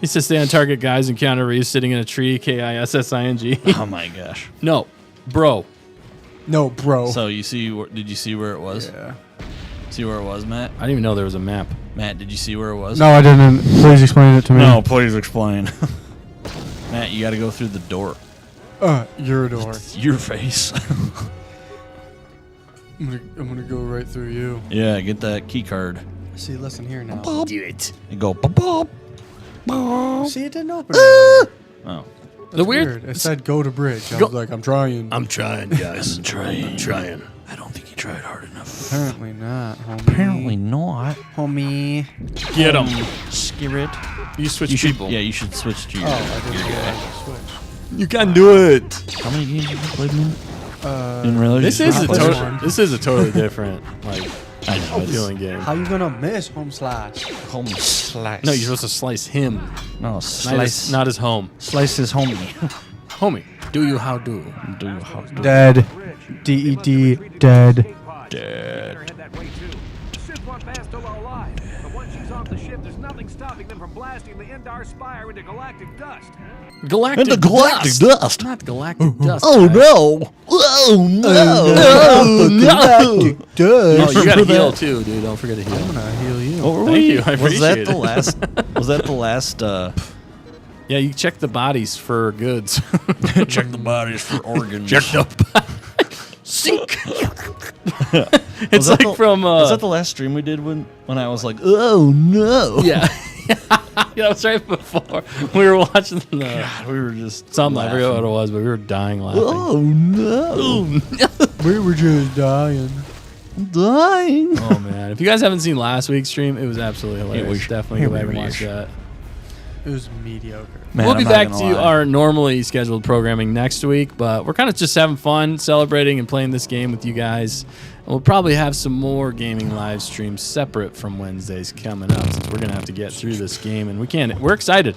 He says, stay on target, guys, and Keanu Reeves sitting in a tree, Kissing. Oh my gosh. No, bro. No, bro. So you see? Did you see where it was? Yeah. See where it was, Matt? I didn't even know there was a map. Matt, did you see where it was? No, I didn't. Please explain it to me. No, please explain. Matt, you got to go through the door. Your door. Your face. I'm gonna go right through you. Yeah, get that key card. See, listen here now. Do it. And go pop pop. Pop. See, it didn't open. earlier. Oh. The weird. It said go to bridge. I Go- was like, I'm trying. I'm trying, guys. I'm trying. trying. I don't think you tried hard enough. Apparently not, homie. Apparently not. Homie. Get him. Skirit. You switch You should, people. yeah, you should switch to your. Oh, I didn't your guy. realize I switched. You can do it. How many games have you played, man? Didn't realize This you is a played Which this one? this is a totally different I know. It's feeling game. How you gonna miss home slash? home slice. No, you're supposed to slice him, No, slice. not his home. Slice his homie. Homie, do you how do? Do how to Dead. D-E-D. Dead. Dead. Head that way too. Sith want Bastila alive, but once she's off the ship, there's nothing stopping them from blasting the Endar Spire into galactic dust. Galactic Into galactic dust. Not galactic dust. Oh guys. no! Oh no! Oh, no. Dead. Oh, you gotta Remember heal that? too, dude. Don't forget to heal. I'm gonna heal you. What were Thank we? you, I Was that appreciate the it. last? Was that the last? Yeah, you check the bodies for goods. Check the bodies for organs. Sink. Was It's that like the- from. Was that the last stream we did when I was like, oh no? Yeah. Yeah, that was right before we were watching the. God, we were just Something, I forget what laughing. it was, but we were dying laughing. Oh no! We were just dying. Dying. Oh man! If you guys haven't seen last week's stream, it was absolutely hilarious. we should- Definitely go we back and really watch should. that. It was mediocre. Man, We'll be I'm not back gonna to lie. our normally scheduled programming next week, but we're kind of just having fun, celebrating, and playing this game with you guys. And we'll probably have some more gaming live streams separate from Wednesdays coming up, since we're gonna have to get through this game, and we can't. We're excited.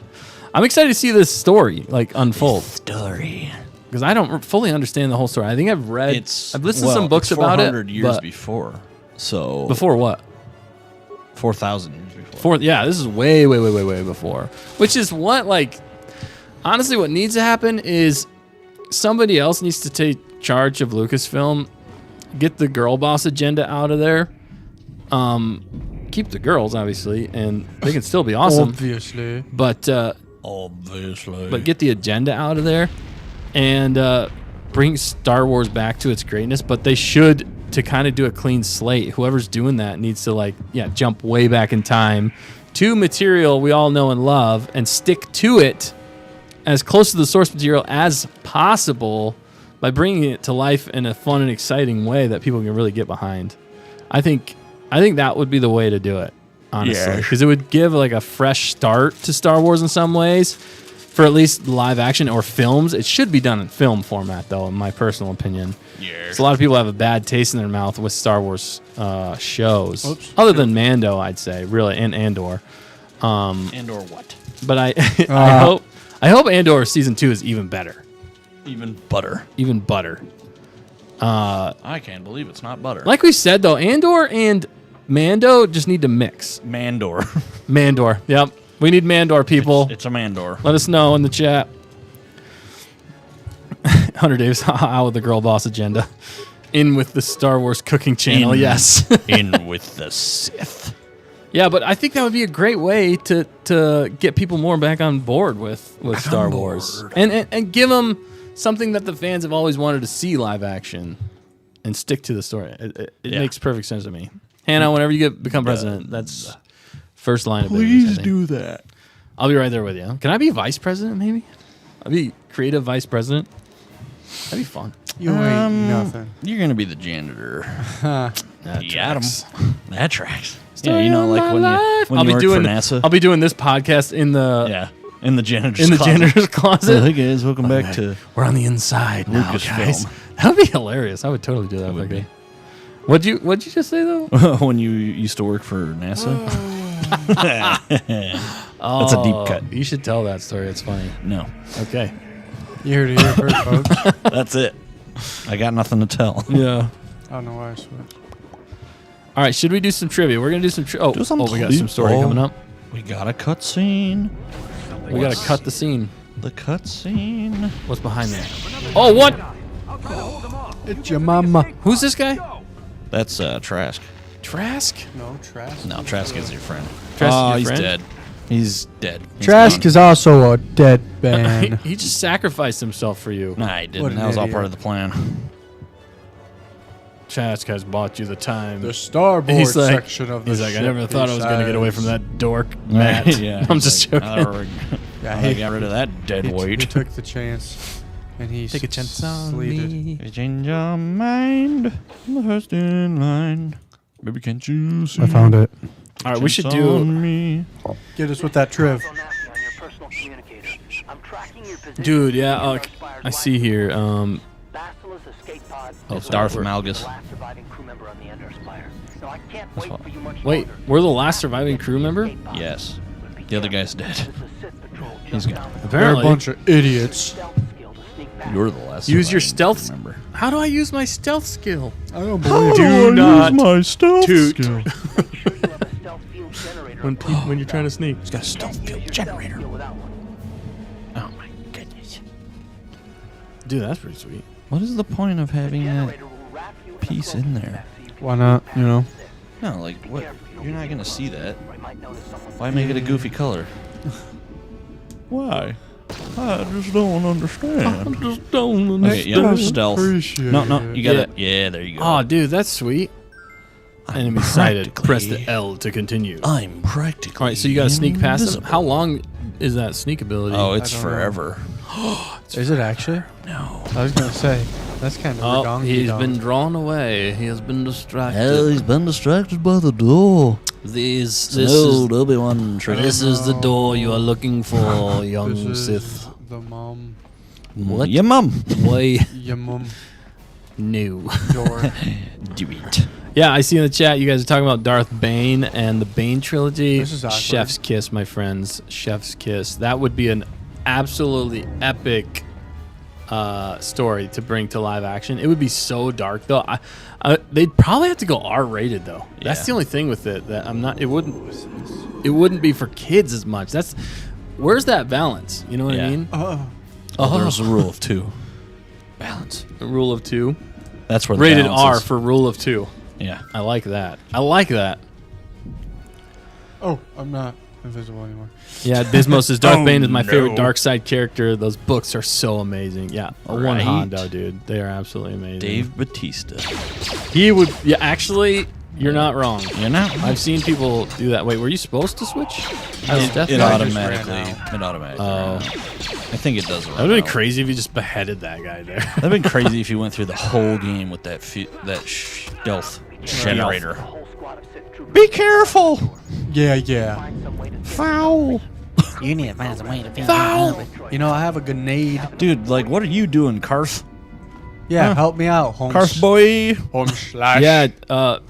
I'm excited to see this story unfold, story. because I don't fully understand the whole story. I think I've read, I've listened to some books it's about it. 400 years but before. So before what? 4,000 years before. Yeah, this is way before. Which is what, honestly, what needs to happen is somebody else needs to take charge of Lucasfilm. Get the girl boss agenda out of there. Keep the girls, obviously, and they can still be awesome. Obviously. But get the agenda out of there and bring Star Wars back to its greatness. But they should, to kind of do a clean slate, whoever's doing that needs to jump way back in time to material we all know and love and stick to it as close to the source material as possible by bringing it to life in a fun and exciting way that people can really get behind. I think that would be the way to do it, honestly, because it would give a fresh start to Star Wars in some ways, for at least live action or films. It should be done in film format, though, in my personal opinion. Yeah. So a lot of people have a bad taste in their mouth with Star Wars shows, other than Mando, I'd say, really, and Andor. Andor what? But I hope Andor season 2 is even better. Even butter. Even butter. I can't believe it's not butter. Like we said, though, Andor and Mando just need to mix. Mandor. Mandor. Yep. We need Mandor, people. It's a Mandor. Let us know in the chat. Hunter Davis, out with the girl boss agenda. In with the Star Wars cooking channel, yes. In with the Sith. Yeah, but I think that would be a great way to get people more back on board with Star Wars. And give them something that the fans have always wanted to see live action and stick to the story. It makes perfect sense to me. Hannah, whenever you become president, that's first line of business. Please do that. I'll be right there with you. Can I be vice president, maybe? I'll be creative vice president. That'd be fun. You ain't nothing. You're going to be the janitor. That tracks. That tracks. Story Yeah, of like my when life. you work for NASA. I'll be doing this podcast in the in the janitor's closet. So, hey guys, welcome back to We're on the inside now, Lucasfilm. guys. That would be hilarious. I would totally do that. would be. What'd you just say though? when you used to work for NASA. That's a deep cut. You should tell that story. It's funny. No, Okay. You heard it here first, folks. that's it. I got nothing to tell. Yeah. I don't know why I switched. All right. Should we do some trivia? We're gonna do some. We got some story coming up. We got a cutscene. We gotta cut the scene. The cutscene. What's behind there? Oh, what? I'll try to hold them off. It's your mama. Who's this guy? That's Trask. Trask. No, Trask. No, Trask is your friend. Trask is your he's friend? dead. He's dead. He's Trask gone. is also a dead man. He just sacrificed himself for you. Nah, he didn't. What an That was all idiot. part of the plan. Trask has bought you the time. The starboard He's like, section of the I ship never thought I was going to get away from decides- that dork, Matt. Yeah, I'm he's just like, joking. Yeah, I got rid of that dead he weight. took the chance, and he Take a chance on sleeted. me. You change your mind. The first in line. Baby, can't you see? I found it. All right, we should Chance do. on me. Get us with that triv. On your personal communicator. I'm tracking your position. Dude, yeah, I see here. Basila's escape pod. Oh, is Darth the Malgus. last surviving crew member on the Ender Spire. No, I can't wait for you much Wait, longer. we're the last surviving crew member? Yes. The other guy's dead. There's a Sith patrol He's just gone. down the They're a Apparently. bunch of idiots. stealth skill to sneak past. You're the last. Use your surviving stealth. member. How do I use my stealth skill? I don't believe Do not my stealth toot. skill. Make sure you have a stealth field generator when you're trying to sneak. He's got a stealth field generator. without one. Oh my goodness. Dude, that's pretty sweet. What is the point of having that Generator will wrap you in a piece cloak in so there? you can Why not? You know. No, like what? You're not gonna see that. or you might notice someone Why make it a goofy color? Why? I just don't understand. Just don't Okay, yeah, stealth. Appreciate No, you got Yeah. it. Yeah, there you go. Oh, dude, that's sweet. Enemy sighted. practically- Press the L to continue. All I'm practically. right, so you got to sneak past him. invisible. How long is that sneak ability? Oh, it's I don't know. forever. Is it actually? No. I was gonna say that's kind of Oh, redonky. he's dong. been drawn away. He has been distracted. he's been distracted by the door. This Obi-Wan trick. This is the door you are looking for, young This is Sith. the mom. What? Your mum. Way Your mom new. door. Do it. Yeah, I see in the chat you guys are talking about Darth Bane and the Bane trilogy. This is awkward. Chef's kiss, my friends. Chef's kiss. That would be an absolutely epic story to bring to live action. It would be so dark though. They'd probably have to go R-rated though. That's Yeah. the only thing with it that I'm not. It wouldn't be for kids as much. Where's that balance? You know what I Yeah. mean? Oh, Oh, there's a rule of two. Rule of 2. That's where the Rated balance R is. for Rule of 2. Yeah. I like that. I like that. Oh, I'm not invisible anymore. Yeah, Dismo says Darth Oh, Bane is my favorite no. dark side character. Those books are so amazing. Yeah, one Right. Hondo, dude. They are absolutely amazing. Dave Bautista. He would. Yeah, actually, you're not wrong. You know? I've seen people do that. Wait, were you supposed to switch? It just automatically. ran It automatically. Oh. I think it does. That would have been crazy if you just beheaded that guy there. That'd been crazy if you went through the whole game with that stealth generator. The whole squad of Sith troopers. Be careful! Yeah. Find some way to Foul! You need to find some way to figure Foul! You know, I have a grenade. Dude, like, what are you doing, Karth? Yeah, help me out, Holmes. Karth boy! Holmes/. Yeah,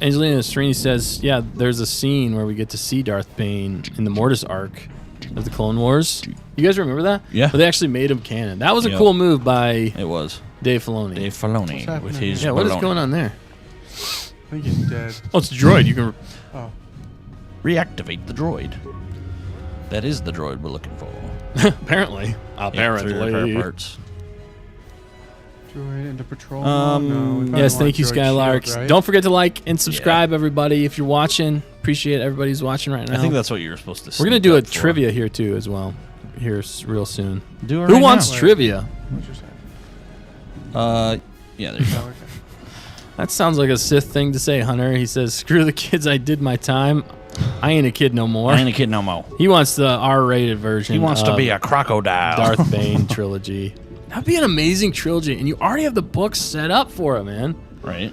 Angelina Srini says, yeah, there's a scene where we get to see Darth Bane in the Mortis arc of the Clone Wars. You guys remember that? Yeah. But they actually made him canon. That was a Yep. cool move by It was. Dave Filoni. Dave Filoni happening with his Yeah, what is baloney. going on there? I think he's dead. Oh, it's a droid. You can. Oh. Reactivate the droid. That is the droid we're looking for. Apparently. Through repair parts. Droid into patrol. Yes, thank you, Skylarks. Right? Don't forget to like and subscribe, everybody, if you're watching. Appreciate everybody who's watching right now. I think that's what you were supposed to say. We're going to do a trivia here, too, as well. Here real soon. Do it Who right wants now. trivia? What'd you say? Yeah, there you go. Oh, okay. That sounds like a Sith thing to say, Hunter. He says, screw the kids, I did my time. I ain't a kid no more. I ain't a kid no more. He wants the R-rated version. He wants to of be a crocodile. Darth Bane trilogy. That'd be an amazing trilogy, and you already have the books set up for it, man. Right?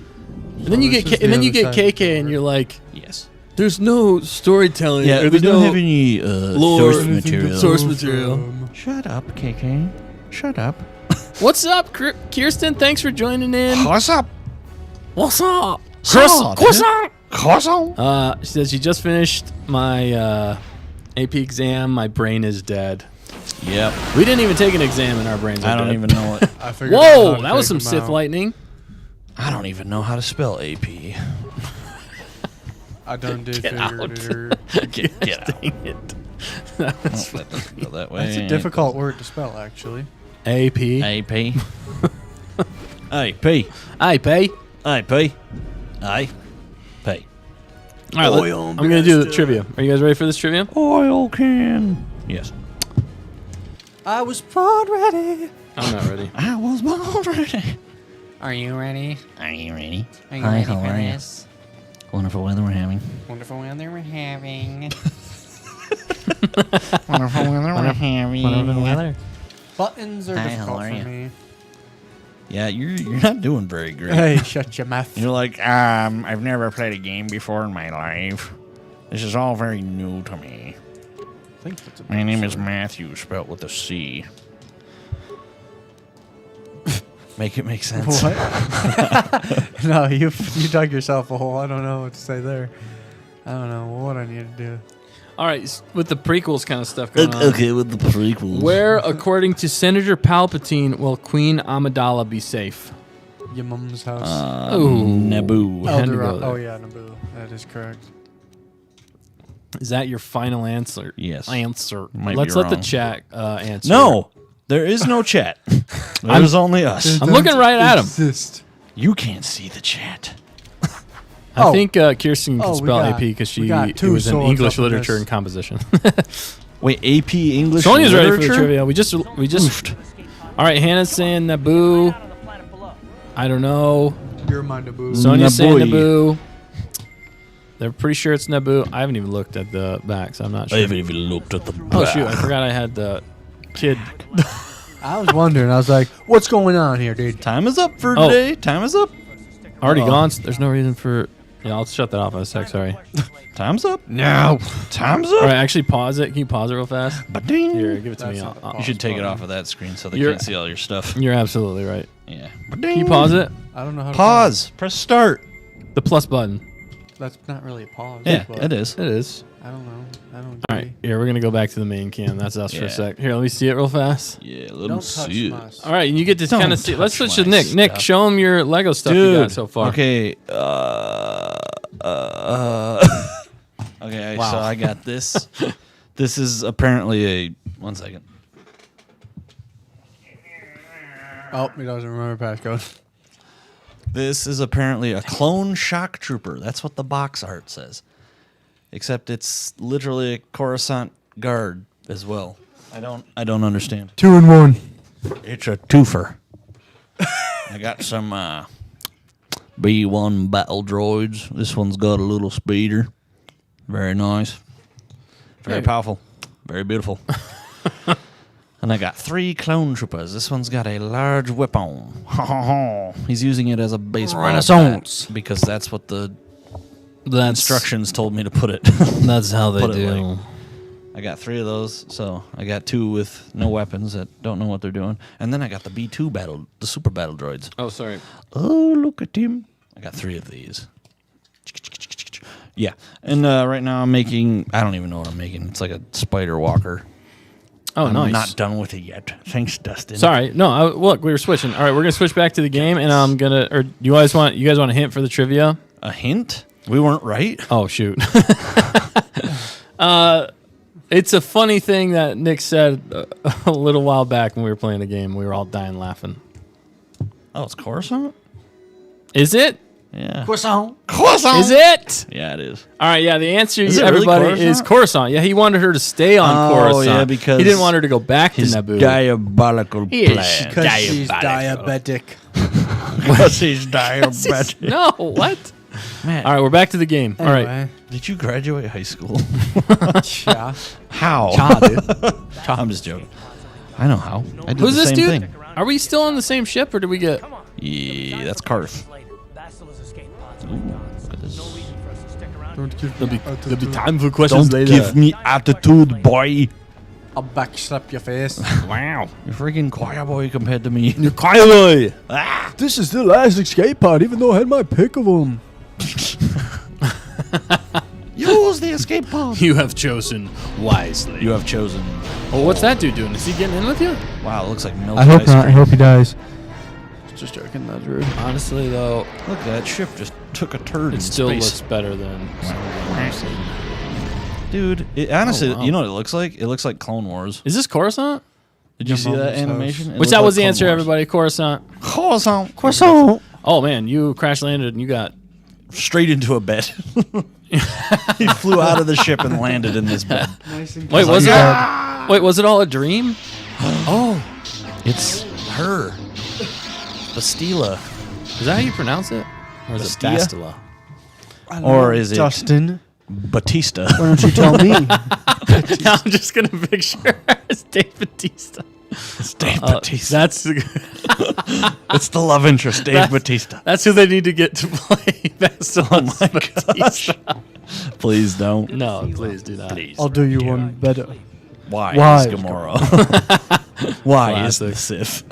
And then you this get is the and then you other get side of the KK, and you're like, Yes. there's no storytelling. Yeah, or we there's don't no have any lore, source material. source material. Shut up, KK. Shut up. What's up, Kirsten? Thanks for joining in. What's up? What's up? Croissant. Croissant. Croissant. She says she just finished my AP exam. My brain is dead. Yep. We didn't even take an exam, and our brains are I don't dead. even know it. I figured out how Whoa, to that was take some them Sith out. lightning. I don't even know how to spell AP. I done did Get figure out. it. Get out. Dang it. That was That doesn't go that way. That's a difficult word to spell, actually. AP. AP. AP. I pay. AP. I pay. All right, I'm going to do the trivia. Are you guys ready for this trivia? Oil can. Yes. I was born ready. I'm not ready. I was born ready. Are you ready? Are you ready? Are you Hi, ready how for are you? this? Wonderful weather we're having. Wonderful weather we're having. Wonderful weather we're having. Buttons are Hi, difficult how are for you? me. Yeah, you're not doing very great. Hey, shut your mouth. You're like, I've never played a game before in my life. This is all very new to me. I think that's a My name is dinosaur. Matthew, spelled with a C. Make it make sense. What? No, you dug yourself a hole. I don't know what to say there. I don't know what I need to do. All right, with the prequels kind of stuff going on. Okay, with the prequels. Where, according to Senator Palpatine, will Queen Amidala be safe? Your mom's house. Ooh. Naboo. had to go Eldorado. there. Oh, yeah, Naboo. That is correct. Is that your final answer? Yes. Answer. Might be Let's let the wrong. chat answer. No, there is no chat. There's only us. I'm looking right at him. Exist. You can't see the chat. I Oh. think Kirsten can Oh, we spell got- AP because we got it two was in swords English up in literature this. and composition. Wait, AP English Sonya's ready for the literature? trivia. We just. All right, Hannah's saying Naboo. Out on the planet below. I don't know. You're my Naboo. Sonya's saying Naboo. Naboo. They're pretty sure it's Naboo. I haven't even looked at the back, so I'm not I sure. haven't even looked at the Oh shoot! I forgot I had the kid. I was wondering. I was like, what's going on here, dude? Time is up for Oh. today. Time is up. Already Uh-oh. gone. So there's no reason for. Yeah, I'll shut that off in a sec. Sorry. Time's up. No. Time's up. All right, actually pause it. Can you pause it real fast? Ba-ding. Here, give it to me. That's not the You should take it off of that screen so they You're- can't see all your stuff. You're absolutely right. Yeah. Can you pause it? I don't know how to Pause. Press start. The plus button. That's not really a pause. Yeah, but it is. It is. I don't know. I don't All right, here we're gonna go back to the main cam. That's us for Yeah. a sec. Here, let me see it real fast. Yeah, let them Don't touch see it. my All right, and you get to Don't kind of see. Let's touch switch to my Nick. Nick, stuff. show him your Lego stuff you got so far. Okay. Okay, Wow. so I got this. This is apparently a. 1 second. Oh, he doesn't remember passcode. This is apparently a clone shock trooper. That's what the box art says. Except it's literally a Coruscant guard as well. I don't understand. 2 in 1. It's a twofer. I got some B1 battle droids. This one's got a little speeder. Very nice. Very powerful. Very beautiful. And I got 3 clone troopers. This one's got a large weapon. He's using it as a baseball Renaissance. bat because that's what the instructions told me to put it. That's how they Put it do. like- I got 3 of those, so I got 2 with no weapons that don't know what they're doing. And then I got the B2 the super battle droids. Oh, sorry. Oh, look at him. I got 3 of these. Yeah. And right now I'm making, I don't even know what I'm making. It's like a spider walker. Oh, I'm nice. not done with it yet. Thanks, Dustin. Sorry. No, look, we were switching. All right, we're going to switch back to the game, and I'm going to, or you guys want a hint for the trivia? A hint? We weren't right? Oh, shoot. It's a funny thing that Nick said a little while back when we were playing the game. We were all dying laughing. Oh, it's Coruscant? Is it? Yeah. Croissant. Is it? Yeah, it is. All right, yeah, the answer, Is it really everybody, is Coruscant? Coruscant. Yeah, he wanted her to stay on Coruscant. yeah, because he didn't want her to go back to His Naboo. diabolical He is plan. Because she's Diabolical. diabetic. Because he's diabetic. No, what? Man, All right, we're back to the game. All right. Anyway. did you graduate high school? Yeah. How? dude. I'm just joking. I know how. I did Who's the this same dude? thing. Are we still on the same ship, or did we get... Yeah, that's Karth. There'll be time for questions Don't give me attitude, boy. I'll backslap your face. Wow. You're freaking choir boy compared to me. You're Kylo. This is the last escape pod, even though I had my pick of them. Use the escape pod. You have chosen wisely. You have chosen. Oh, what's that dude doing? Is he getting in with you? Wow, it looks like milk I hope ice not. I cream. hope he dies. Just joking. That's rude. Honestly, though, Look, that ship just took a turd in it still space. looks better than... Dude, it, honestly, Oh, wow. you know what it looks like? It looks like Clone Wars. Is this Coruscant? Did you see that animation? It Which looked that like was the Clone answer, Wars. everybody. Coruscant. Croissant. Croissant. Oh, man, you crash landed and you got... Straight into a bed. He flew out of the ship and landed in this bed. Wait, was it? Wait, was it all a dream? Oh, It's her. Bastila. is that how you pronounce it? Or is it Bastia? Bastila? Or is it Dustin? Batista? Why don't you tell me? Now I'm just gonna picture it's Dave Bautista. It's Dave Batista. That's It's the love interest, Dave Batista. that's who they need to get to play Bastila. Oh my gosh. Please don't. No, please do not. Please. I'll do you one better. Why Why is is Gamora? Why is Classic. the Sith?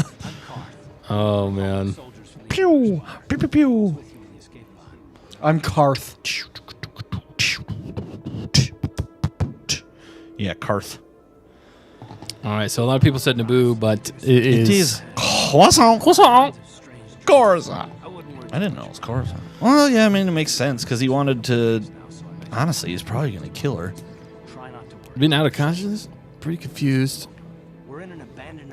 Oh man. Pew! Pew pew pew! I'm Karth. Yeah, Karth. All right, so a lot of people said Naboo, but it is Croissant. Croissant. Coruscant. I didn't know it was Coruscant. Well, yeah, I mean, it makes sense because he wanted to. Honestly, he's probably going to kill her. Been out of consciousness? Pretty confused.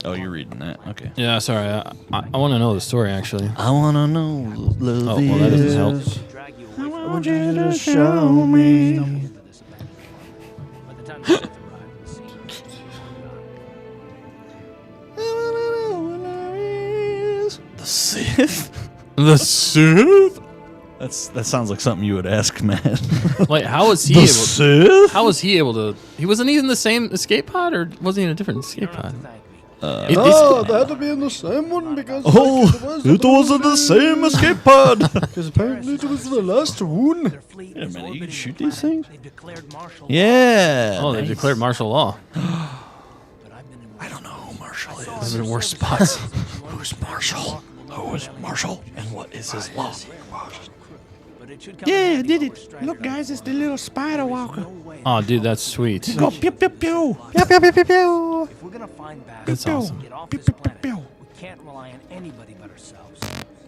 Oh, you're reading that. Okay. Yeah, sorry. I want to know the story actually. I want to know. Love Oh, well, that doesn't help. I want you to show me. The Sith? The Sith? That sounds like something you would ask, man. Wait, how was he The able? Sith? How was he able to? He wasn't he in the same escape pod, or was he in a different escape pod? No, they had to be in the same one because Oh, it wasn't the same escape pod. because apparently it was the last one. Wait a minute, you can shoot these things? Yeah. Oh, they declared martial law. I don't know who Marshall Those is. are the worst spots. Who's Marshall? Who is Marshall? And what is his law? Yeah, I did it. Look, guys, it's the little spider walker. Oh, dude, that's sweet. Go pew pew pew. Pew, pew, pew, pew, pew. If we're gonna find back, That's awesome. get off Pew, this pew, pew, planet. pew. We can't rely on anybody but ourselves.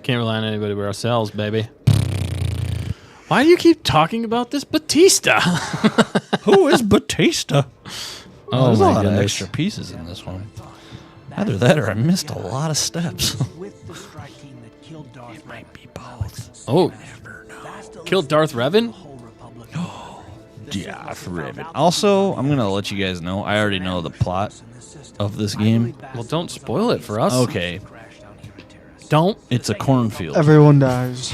Can't rely on anybody but ourselves, baby. Why do you keep talking about this Batista? Who is Batista? Oh There's a my lot of goodness. extra pieces in this one. Either that or I missed a lot of steps. With the strike team that killed Darth Vader. Might be Oh, killed Darth Revan? Yeah, for Ribbit. Also, I'm gonna let you guys know. I already know the plot of this game. Well, don't spoil it for us. Okay, Don't. it's a cornfield. Everyone dies.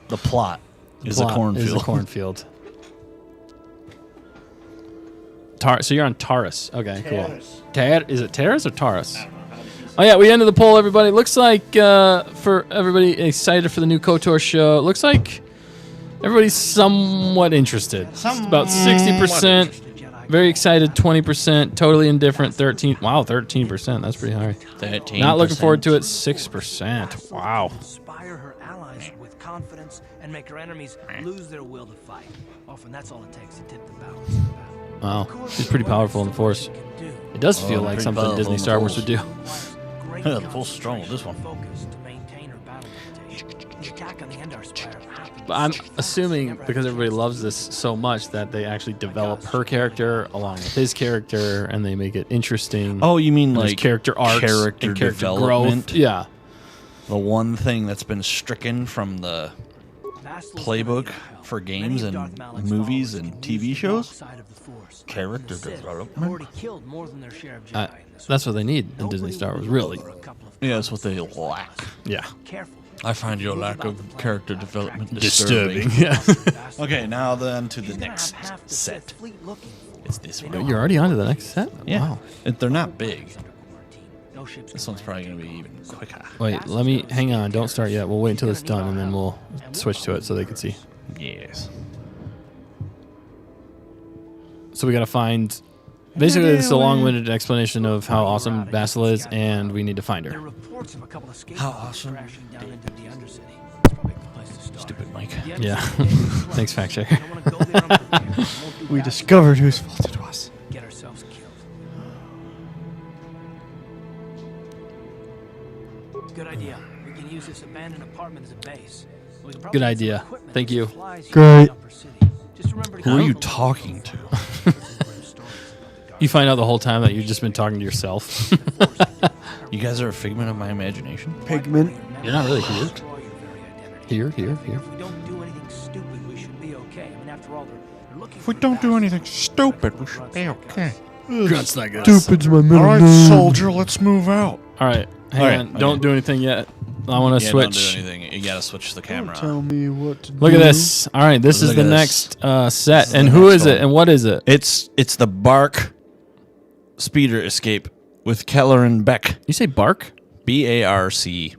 The plot is Plot a cornfield. Is a cornfield. So you're on Taurus. Okay, cool. Is it Taurus or Taurus? Oh yeah, we ended the poll, everybody. Looks like for everybody excited for the new KOTOR show, it looks like everybody's somewhat interested. It's about 60%. Very excited, 20%. Totally indifferent, 13. Wow, 13%. That's pretty high. 13%. Not looking forward to it, 6%. Wow. Inspire her allies with confidence and make her enemies lose their will to fight. Often that's all it takes to tip the balance. Wow. She's pretty powerful in the Force. It does feel like pretty something powerful Disney in the Star Wars Force. would do. The Force is strong with this one. Focus to maintain her battle reputation. The attack on the Endar Spire happened. But I'm assuming because everybody loves this so much that they actually develop her character along with his character and they make it interesting. Oh, you mean There's like character arcs character and character development? growth. Yeah. The one thing that's been stricken from the playbook for games and movies and TV shows? Character development. That's what they need in Disney Star Wars, really. Yeah, that's what they lack. Yeah. I find your lack of character development Disturbing. disturbing. Yeah. Okay, now then to the next set. It's this one. You're already on to the next set? Yeah, Wow. they're not big. This one's probably going to be even quicker. Wait, let me hang on. Don't start yet. We'll wait until it's done and then we'll switch to it so they can see. Yes. So we got to find. Basically, it's a long-winded explanation of how awesome Basil is, and we need to find her. How awesome. Stupid Mike. Yeah. Thanks, fact checker. We discovered whose fault it was. Get ourselves killed. Good idea. We can use this abandoned apartment as a base. We can probably Good get some idea. equipment Thank and you. supplies Great. in the upper city. Just remember to Who are keep you them talking to? You find out the whole time that you've just been talking to yourself. You guys are a figment of my imagination. Pigment. You're not really here. destroy your very identity. Here. If we don't do anything stupid, we should be okay. I mean, after all, they're looking If we don't do anything stupid, we should be okay. Grunts like this. Stupid's my middle All right, name. soldier, let's move out. All right. Hang All right, on. okay. Don't do anything yet. I want to Yeah, switch. don't do anything. You gotta switch the camera. Tell me what to do. Look at this. All right. This is Look the at next this. set. is And the who next is it? one. And what is it? It's the Bark Speeder Escape with Keller and Beck. You say Bark? BARC.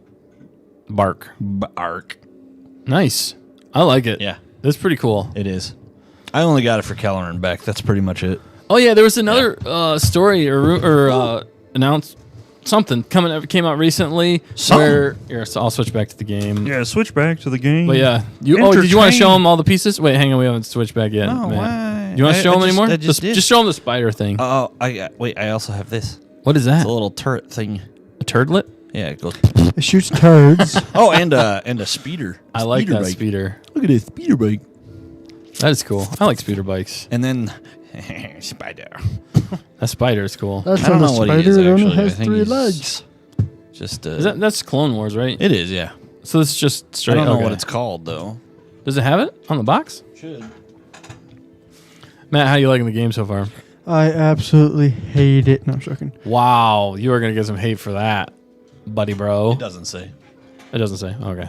Bark. Bark. Nice. I like it. Yeah, That's pretty cool. it is. I only got it for Keller and Beck. That's pretty much it. Oh yeah, there was another story or announced something came out recently where here, so I'll switch back to the game. Yeah, switch back to the game. But yeah, did you want to show them all the pieces? Wait, hang on, we haven't switched back yet. No, man. why? You want to show them anymore? I just did. Just show them the spider thing. Oh, wait. I also have this. What is that? It's a little turret thing. A turdlet? Yeah, it goes. It shoots turds. Oh, and a speeder. I like Speeder that bike. speeder. Look at this speeder bike. That is cool. I like speeder bikes. And then spider. That spider is cool. That's I don't not a know what he spider. is, It only actually. I has think 3 he's- legs. Just That's Clone Wars, right? it is, yeah. So it's just I straight. don't know okay. what it's called though. Does it have it on the box? Should. Matt, how you liking the game so far? I absolutely hate it. No, I'm joking. Wow, you are gonna get some hate for that, buddy, bro. It doesn't say. It doesn't say. Okay.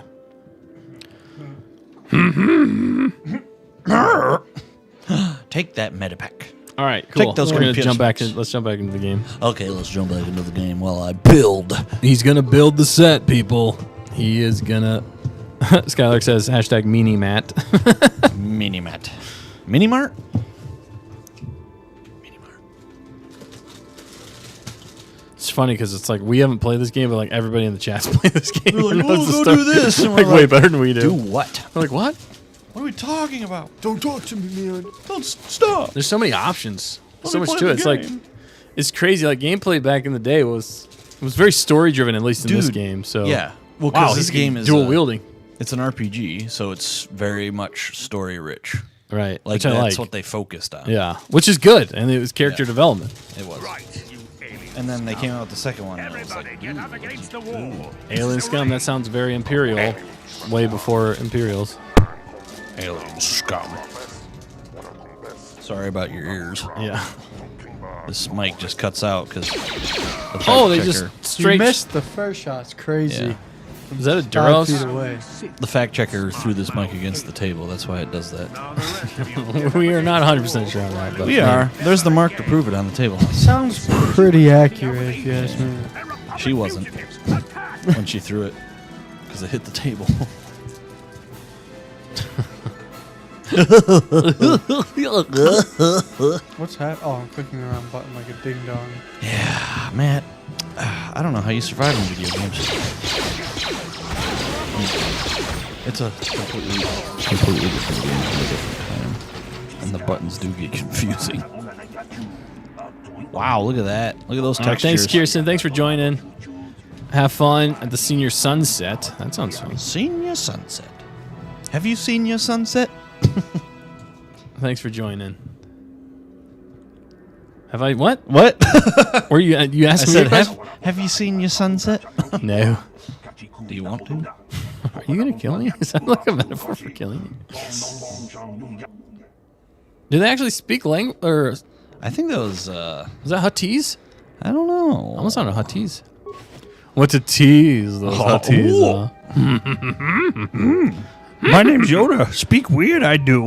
Take that Medipack. All right, cool. Take those We're gonna computer jump back. specs. Let's jump back into the game. Okay, let's jump back into the game while I build. He's gonna build the set, people. He is gonna. Skylark says hashtag meanie Matt. Minimat. Minimart? It's funny because it's like we haven't played this game, but like everybody in the chat's played this game. We're like, and knows "Oh, the go do story." this, and we're like way like, better than we do. Do what? We're like what? What are we talking about? Don't talk to me, man. Don't stop. There's so many options. Let So me much play to the it. It's like game. it's crazy. Like gameplay back in the day was very story driven, at least in this Dude, game. So Yeah. Well, wow, because this game is dual wielding, It's an RPG, so it's very much story rich. right? Like Which I that's like. what they focused on. Yeah, which is good, and it was character development. It was. And then they came out with the second one, and it was like, Get up against the wall. Alien scum. That sounds very Imperial. Way before Imperials. alien scum. Sorry about your ears. Yeah. This mic just cuts out because. Oh, they just You straight. missed the first shot. It's crazy. Yeah. Is that a 5 Duros? feet away. The fact checker threw this mic against the table. That's why it does that. We are not 100% sure on that. But We are. There's the mark to prove it on the table. Sounds pretty accurate, if you ask me. She wasn't when she threw it because it hit the table. What's happening? Oh, I'm clicking around button like a ding dong. Yeah, Matt. I don't know how you survive in video games. It's a completely different game at a different time. And the buttons do get confusing. Wow, look at that. Look at those textures. Thanks, Kirsten. Thanks for joining. Have fun at the senior sunset. That sounds fun. Senior sunset. Have you seen your sunset? Thanks for joining. Have I what? What? Were you I asking me said, a question? have you seen your sunset? No. Do you want to? Are you gonna kill me? Is that like a metaphor for killing me? Do they actually speak language, or is I think that was, that Huttese? I don't know. Almost sounded Huttese. What to tease those Huttese? My name's Yoda. Speak weird, I do.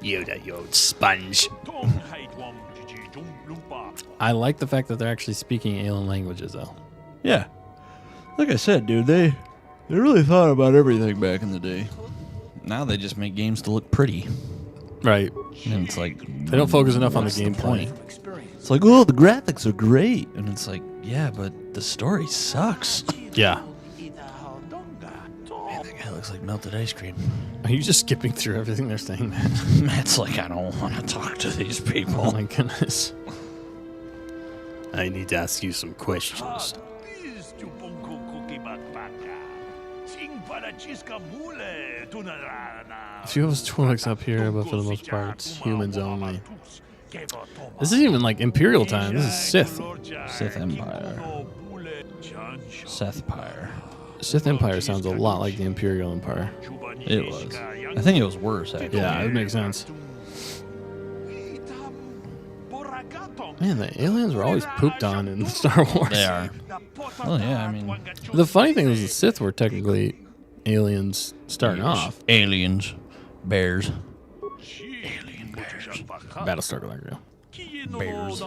Yoda, you old sponge. I like the fact that they're actually speaking alien languages, though. Yeah. Like I said, dude, they really thought about everything back in the day. Now they just make games to look pretty. Right. And it's like... They don't focus enough on the what's the gameplay. point? It's like, oh, the graphics are great. And it's like, yeah, but the story sucks. Yeah. Man, that guy looks like melted ice cream. Are you just skipping through everything they're saying, man? Matt's like, I don't want to talk to these Oh people. my goodness. I need to ask you some questions. A few of us Twi'leks up here, but for the most part, it's humans only. This isn't even like Imperial time. This is Sith. Sith Empire. Sethpire. Sith Empire sounds a lot like the Imperial Empire. It was. I think it was worse, actually. Yeah, it makes sense. Man, the aliens were always pooped on in Star Wars. They are. Well, yeah, I mean... The funny thing is the Sith were technically aliens starting off. Aliens. Bears. Alien bears. Battlestar Galactica. Bears.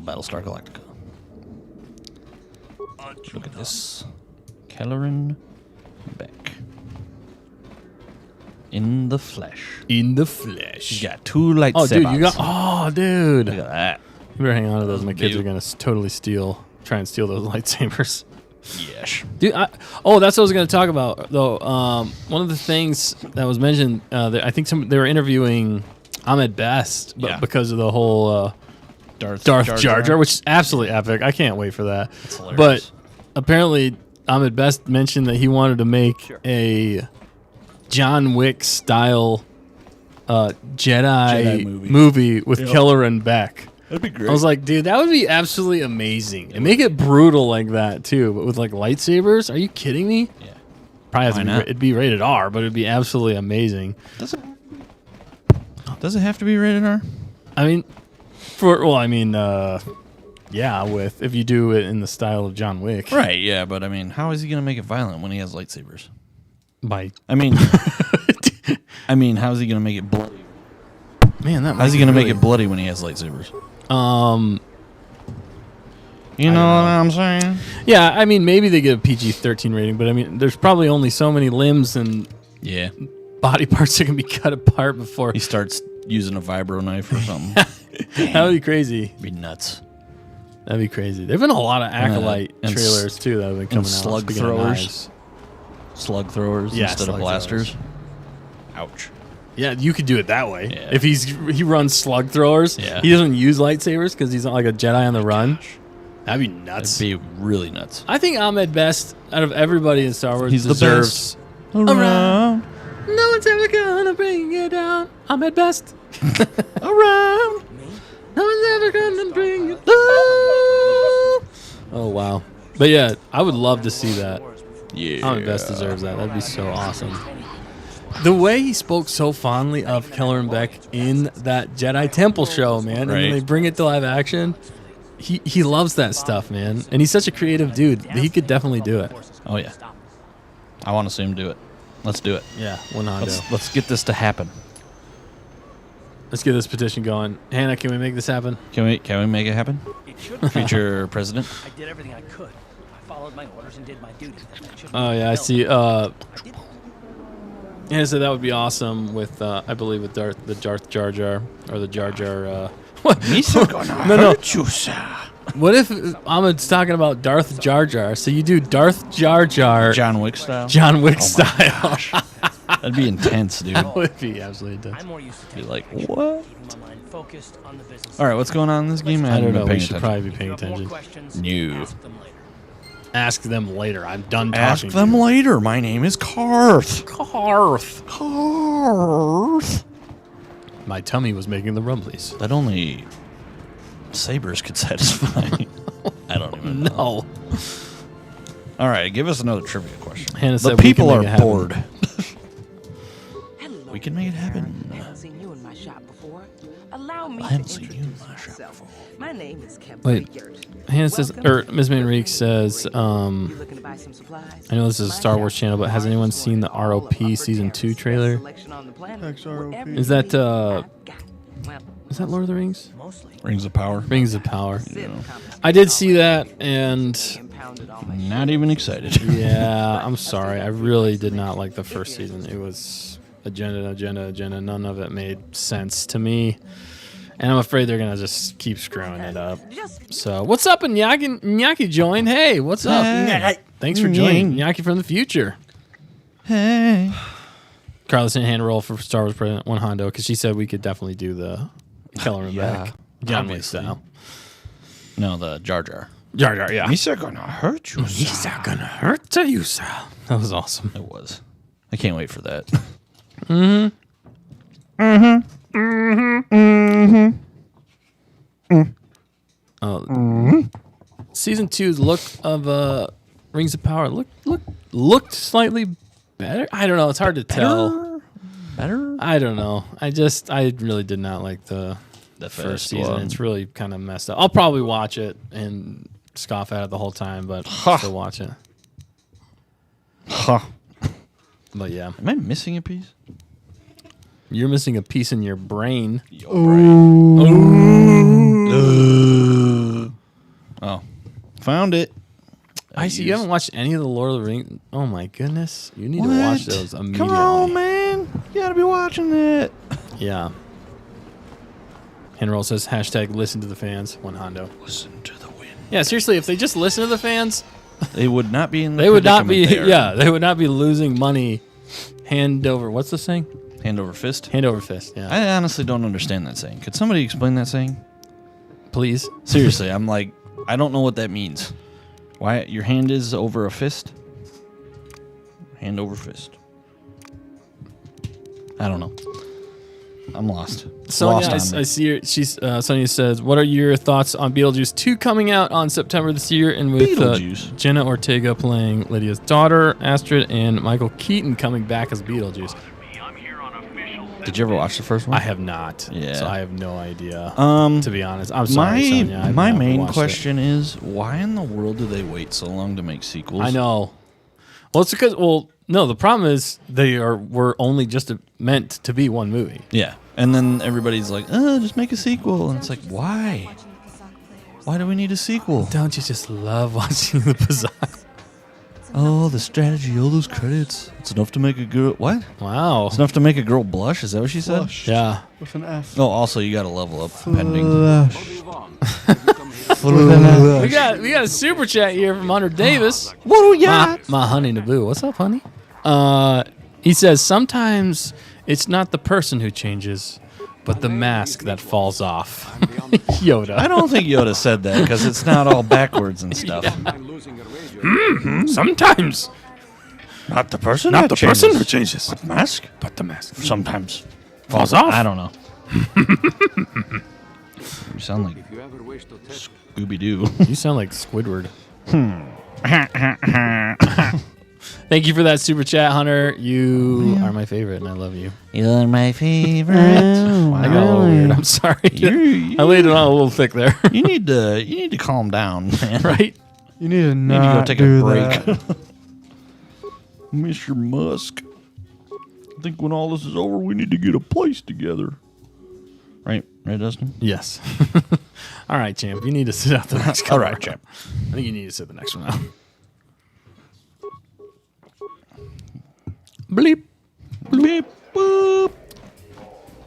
Battlestar Galactica. Look at this. Kelleran Beck. In the flesh. In the flesh. She's got 2 lightsabers. Oh, dude, you got... Oh, dude. Look at that. You better hang on to those. My kids Dude. are going to totally try and steal those lightsabers. Yes. Dude, that's what I was going to talk about, though. One of the things that was mentioned, I think they were interviewing Ahmed Best, but Yeah. because of the whole Darth Jar Jar, which is absolutely epic. I can't wait for that. That's hilarious. But apparently, Ahmed Best mentioned that he wanted to make a John Wick style Jedi movie with Kelleran Beck. That'd be great. I was like, dude, that would be absolutely amazing. And make it brutal like that too, but with like lightsabers. Are you kidding me? Yeah. Probably has Why to be, not? it'd be rated R, but it'd be absolutely amazing. Does it have to be rated R? I mean, yeah, with if you do it in the style of John Wick, Right, yeah, but I mean, how is he going to make it violent when he has lightsabers? By I mean, how is he going to make it bloody? man, that How's he going to make it bloody when he has lightsabers? You know what I'm saying? Yeah, I mean, maybe they get a PG-13 rating, but I mean, there's probably only so many limbs and Yeah. body parts that can be cut apart before. He starts using a vibro knife or something. That would be crazy. Be nuts. That'd be crazy. There've been a lot of Acolyte and trailers too that have been coming out. slug Speaking of throwers. knives. Slug throwers Yeah, instead slug of blasters. throwers. Ouch. Yeah, you could do it that way. Yeah. If he runs slug throwers, Yeah. he doesn't use lightsabers because he's not like a Jedi on the run. That'd be nuts. That'd be really nuts. I think Ahmed Best, out of everybody in Star Wars, He's the deserves. Around. No one's ever gonna bring you down. Ahmed Best. Around. No one's never gonna bring you love. Oh, wow. But yeah, I would love to see that. Yeah. Ahmed Best deserves that. That'd be so awesome. The way he spoke so fondly of Kelleran Beck in that Jedi Temple show, man, and then Right. they bring it to live action. He loves that stuff, man, and he's such a creative dude. He could definitely do it. Oh yeah. I want to see him do it. Let's do it. Yeah, one Hondo. Let's get this to happen. Let's get this petition going. Hannah, can we make this happen? Can we make it happen? It should be. Future president. I did everything I could. I followed my orders and did my duty. That shouldn't Oh be yeah, I held. see. I did. Hannah said that would be awesome with, I believe, with the Darth Jar Jar or the Jar Jar. What? No. What if Ahmed's talking about Darth Jar Jar? So you do Darth Jar Jar, John Wick style. John Wick style. That'd be intense, dude. That would be absolutely intense. I'm more used to Be taking like, my patience, what? keeping my mind focused on the business. All right, what's going on in this game? I haven't don't know. been We paying should attention. probably be If paying you have more attention. questions, No. ask them later. Ask them later. I'm done talking. Ask to them you. later. My name is Karth. Karth. Karth. My tummy was making the rumblies. That only sabers could satisfy. I don't even know. No. All right, give us another trivia question. Hannah The said we people can are make it happen. bored. Hello We can make it happen. I haven't seen you in my shop before. Allow me I haven't to seen you in introduce my shop myself. before. My name is Kevin Wait. Richard. Hannah says, or Ms. Manrique says, You looking to buy some supplies? I know this is a My Star shop Wars channel, but has anyone seen the all of ROP Upper Season Terrace. 2 Best trailer? selection on the planet. XROP. Whatever Is that, you need, I've got. Well, Is that Lord of the Rings? Mostly. Rings of power. Rings of Power. zip compass. I did see that, and Impounded all my Not even excited. yeah, I'm sorry. I really did not like the first season. It was agenda. None of it made sense to me. And I'm afraid they're going to just keep screwing it up. So, what's up, Iñaki? Iñaki joined. Hey, what's up? Hey. Thanks for joining. Iñaki from the future. Hey. Carla sent a hand roll for Star Wars President 1 Hondo because she said we could definitely do the Kelleran Yeah, back. John Wick obviously. style. No, the Jar Jar. Jar Jar, yeah. He's not gonna hurt you. He's not going to hurt you, Sal. That was awesome. It was. I can't wait for that. Season 2's look of Rings of Power looked slightly better. I don't know. It's hard to tell. Better? I don't know. I really did not like the first season. one. It's really kind of messed up. I'll probably watch it and scoff at it the whole time, but Ha. still watch it. Huh. But yeah, Am I missing a piece? you're missing a piece in your brain. Oh. Found it. I see. You haven't watched any of the Lord of the Rings. Oh my goodness, you need to watch those immediately. Come on, man. You gotta be watching it. Yeah. Henroll says hashtag listen to the fans. 1 Hondo. Listen to the wind. Yeah, seriously, if they just listen to the fans, They would not be in the they would not be. predicament they are Yeah, in. they would not be losing money. Hand over. What's the saying? Hand over fist. Hand over fist. Yeah. I honestly don't understand that saying. Could somebody explain that saying? Please. Seriously, I'm like, I don't know what that means. Why your hand is over a fist? Hand over fist. I don't know. I'm lost. Sonia, Lost on I me. see her. Sonia says, "What are your thoughts on Beetlejuice 2 coming out on September this year, and with Beetlejuice. Jenna Ortega playing Lydia's daughter, Astrid, and Michael Keaton coming back as Beetlejuice?" Did you ever watch the first one? I have not. Yeah. So I have no idea. Um, to be honest, I'm sorry, Sonia. I've my never main watched it. question is, why in the world do they wait so long to make sequels? I know. Well, it's because no. The problem is were only just meant to be one movie. Yeah, and then everybody's like, "Oh, just make a sequel," and it's like, why? Why do we need a sequel? Don't you just love watching the Pizarro? Oh, the strategy, all those credits. It's enough to make a girl. What? Wow. It's enough to make a girl blush. Is that what she said? Flush. Yeah. With an F. Oh, also you got to level up pending. We got a super chat here from Hunter Davis. What do you got? My honey Naboo. What's up, honey? He says sometimes it's not the person who changes, but the mask that falls off. Yoda. I don't think Yoda said that because it's not all backwards and stuff. Sometimes Not the person. not the person who changes, But mask but the mask sometimes falls off. I don't know. You sound like Scooby-Doo. You sound like Squidward. Thank you for that super chat, Hunter. You are my favorite, and I love you. You're my favorite. I got a little weird. I'm sorry. I laid it on a little thick there. You need to calm down, man. Right? You need to You not need to go take do a break. that. Mr. Musk. I think when all this is over, we need to get a place together. Right, Dustin? Yes. All right, champ. You need to sit out the next All cover. right, champ. I think you need to sit the next one out. Bleep. Beep, boop.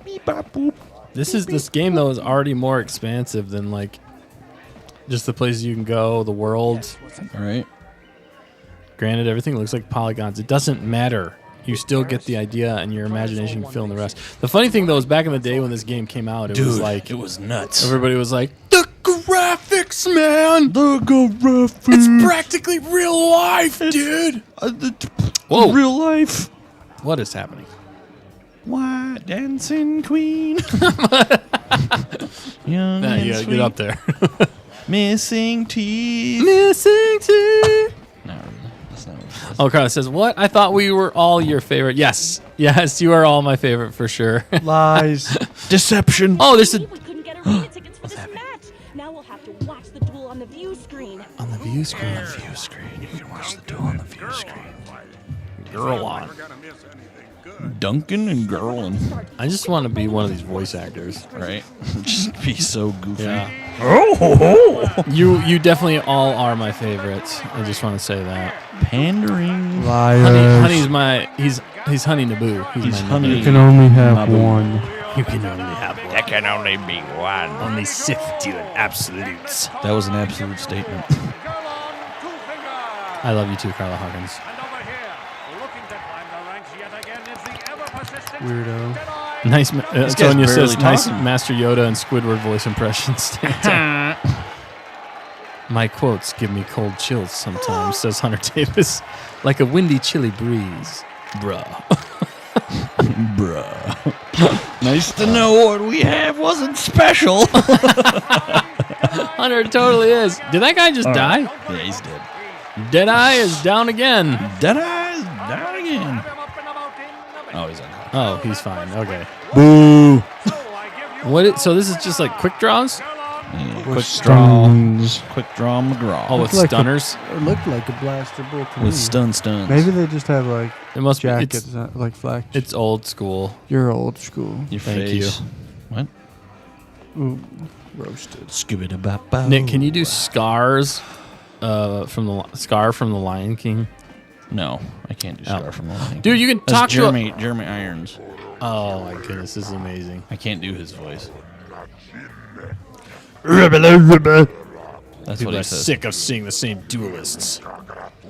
Beep, bop, boop. This game though is already more expansive than like just the places you can go, the world. All right. Granted, everything looks like polygons. It doesn't matter. You still get the idea, and your imagination can fill in the rest. The funny thing though is back in the day when this game came out, it was like it was nuts. everybody was like, the graphics, man. The graphics. It's practically real life, dude. Whoa. Real life. What is happening? White dancing queen. Young Nah, and you gotta sweet. get up there. Missing teeth. Missing teeth. No, that's not what Oh, Carla says, what? I thought we were all your favorite. Yes. Yes, you are all my favorite for sure. Lies. Deception. Oh, there's a... We couldn't get arena tickets for this match. Now we'll have to watch the duel on the view screen. On the view screen. You can watch the duel on the view screen. Girl on. Duncan and Gerlin. I just want to be one of these voice actors. Right? Just be so goofy. Yeah. Oh, You definitely all are my favorites. I just want to say that. Pandering. Liars. He's Honey Naboo. He's my Honey. You can only have Naboo. one. You can only have one. there can only be one. Only sift to an absolutes. That was an absolute statement. I love you too, Carla Hawkins. Weirdo. Nice. guy's Sonia barely says, nice talking. Master Yoda and Squidward voice impressions. My quotes give me cold chills sometimes, says Hunter Davis. Like a windy, chilly breeze. Bruh. Bruh. Nice to know what we have wasn't special. Hunter totally is. Did that guy just die? Yeah, he's dead. Deadeye is down again. Deadeye's down again. Oh, he's on. Oh, he's fine. Okay. Boo. So this is just like quick draws? Quick Stuns. Quick draw McGraw. Oh, with Like stunners? It looked like a blaster bolt to me. with stuns. Maybe they just have like It must be. jackets, like flak. It's old school. You're old school. Your Thank face. What? Ooh, roasted. Scooby-Doo-Bop-Bow. Nick, can you do scars from the Lion King? No, I can't do Scar from the Lion. Dude, you can That's talk Jeremy Irons. Oh my goodness, this is amazing. I can't do his voice. That's People what he are says. sick of seeing the same duelists.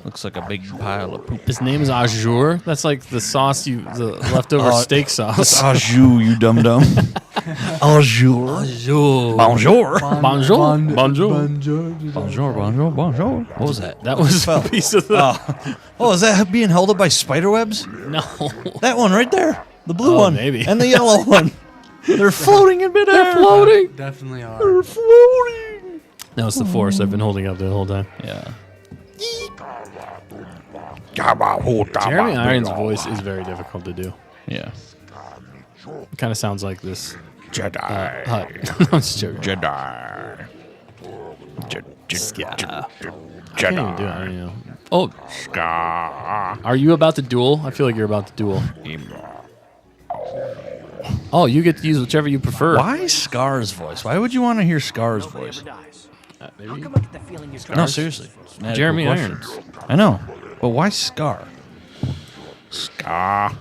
Looks like a big pile of poop. His name is Azure. That's like the sauce the leftover steak sauce. Au jus, you dum dum. Au jus. Azure. Bonjour. Bonjour. Bonjour. Bonjour, bonjour, bonjour. What was that? That was a piece of the. Oh, is that being held up by spider webs? No. That one right there. The blue Oh, one. maybe. And the yellow one. They're floating in midair. They're floating. Definitely are. They're floating. That was the force I've been holding up the whole time. Yeah. Jeremy Irons' voice is very difficult to do. Yeah. It kind of sounds like this. Jedi. Hut. I'm just joking. Jedi. I can't even do it. I don't even know. Oh, Scar. are you about to duel? I feel like you're about to duel. Oh, you get to use whichever you prefer. Why Scar's voice? Why would you want to hear Scar's voice? How come I get the feeling you're No, seriously. It's an adequate Jeremy question. Irons. I know. But why Scar? Scar.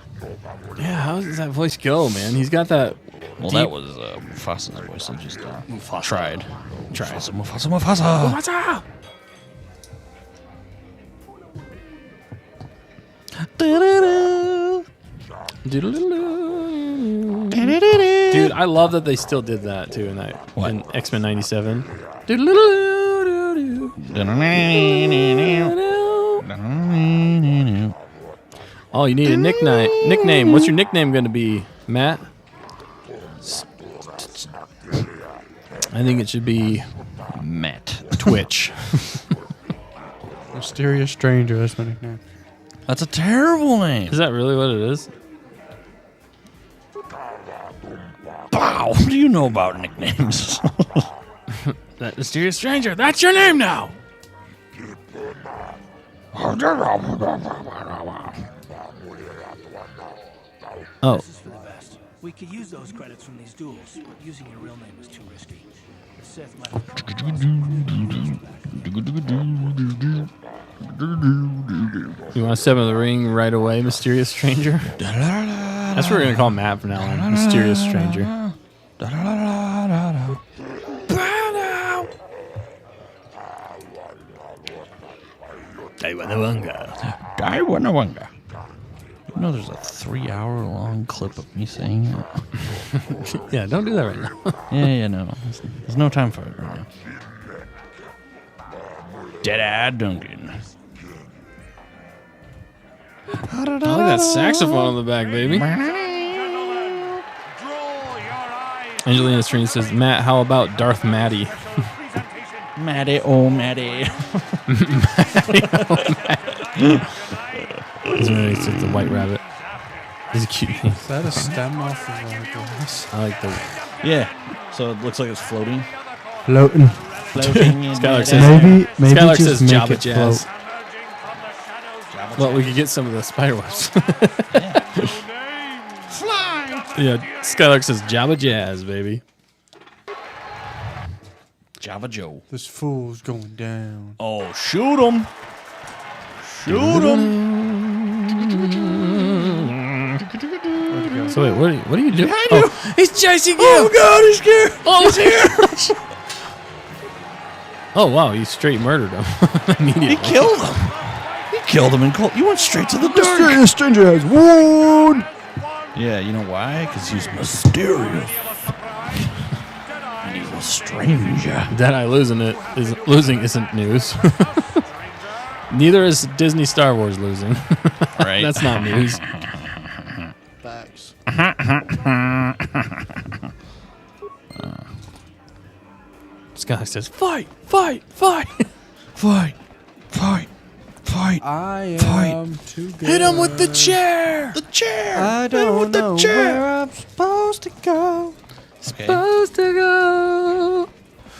Yeah, how does that voice go, man? He's got that. Well, deep- that was Mufasa's voice. I just tried. Mufasa. Mufasa. Mufasa! Dude, I love that they still did that too in What? in X-Men '97. Oh, you need a nickname. Nickname. What's your nickname going to be, Matt? I think it should be Matt. Twitch. Mysterious stranger. That's my nickname. That's a terrible name. Is that really what it is? Wow. What do you know about nicknames? That mysterious stranger. That's your name now. Oh. This is for the best. We could use those credits from these duels, but using your real name is too risky. The Sith might have You want to step in the ring right away, mysterious stranger? That's what we're going to call Matt from now on. Mysterious stranger. Daiwanawanga. You know there's a 3-hour-long clip of me saying it? Yeah, don't do that right now. Yeah, no. There's no time for it right now. Dead-Eye Duncan. I like that saxophone on the back, baby. Angelina Stream says, Matt, how about Darth Matty? Maddie, oh Maddie. He's really it's the white rabbit. He's a cute name. Is that a stem off of a glass? I like the... Yeah. So it looks like it's floating. Floating. Floating in Skylar the says, Maybe Skylar just says make Jabba it Jazz. float. Well, we could get some of the spider webs. Yeah, Skylark says Jabba Jazz, baby. Java Joe. This fool's going down. Oh, shoot him. Shoot him. Where'd he go? So wait, what are you doing? Oh, he's chasing you! Oh, God, he's here. Oh, he's here! Oh, wow, you straight murdered him immediately. He killed him. He killed him in cold. You went straight to the dark. Mysterious stranger has won! Yeah, you know why? Because he's mysterious. And he's a stranger. Deadeye losing isn't news. Neither is Disney Star Wars losing. Right. That's not news. Facts. Sky says, fight, fight, fight. Fight. Fight. Fight. I Fight. am too good. Hit him with the chair. The chair. I don't know where I'm supposed to go. Okay. Supposed to go.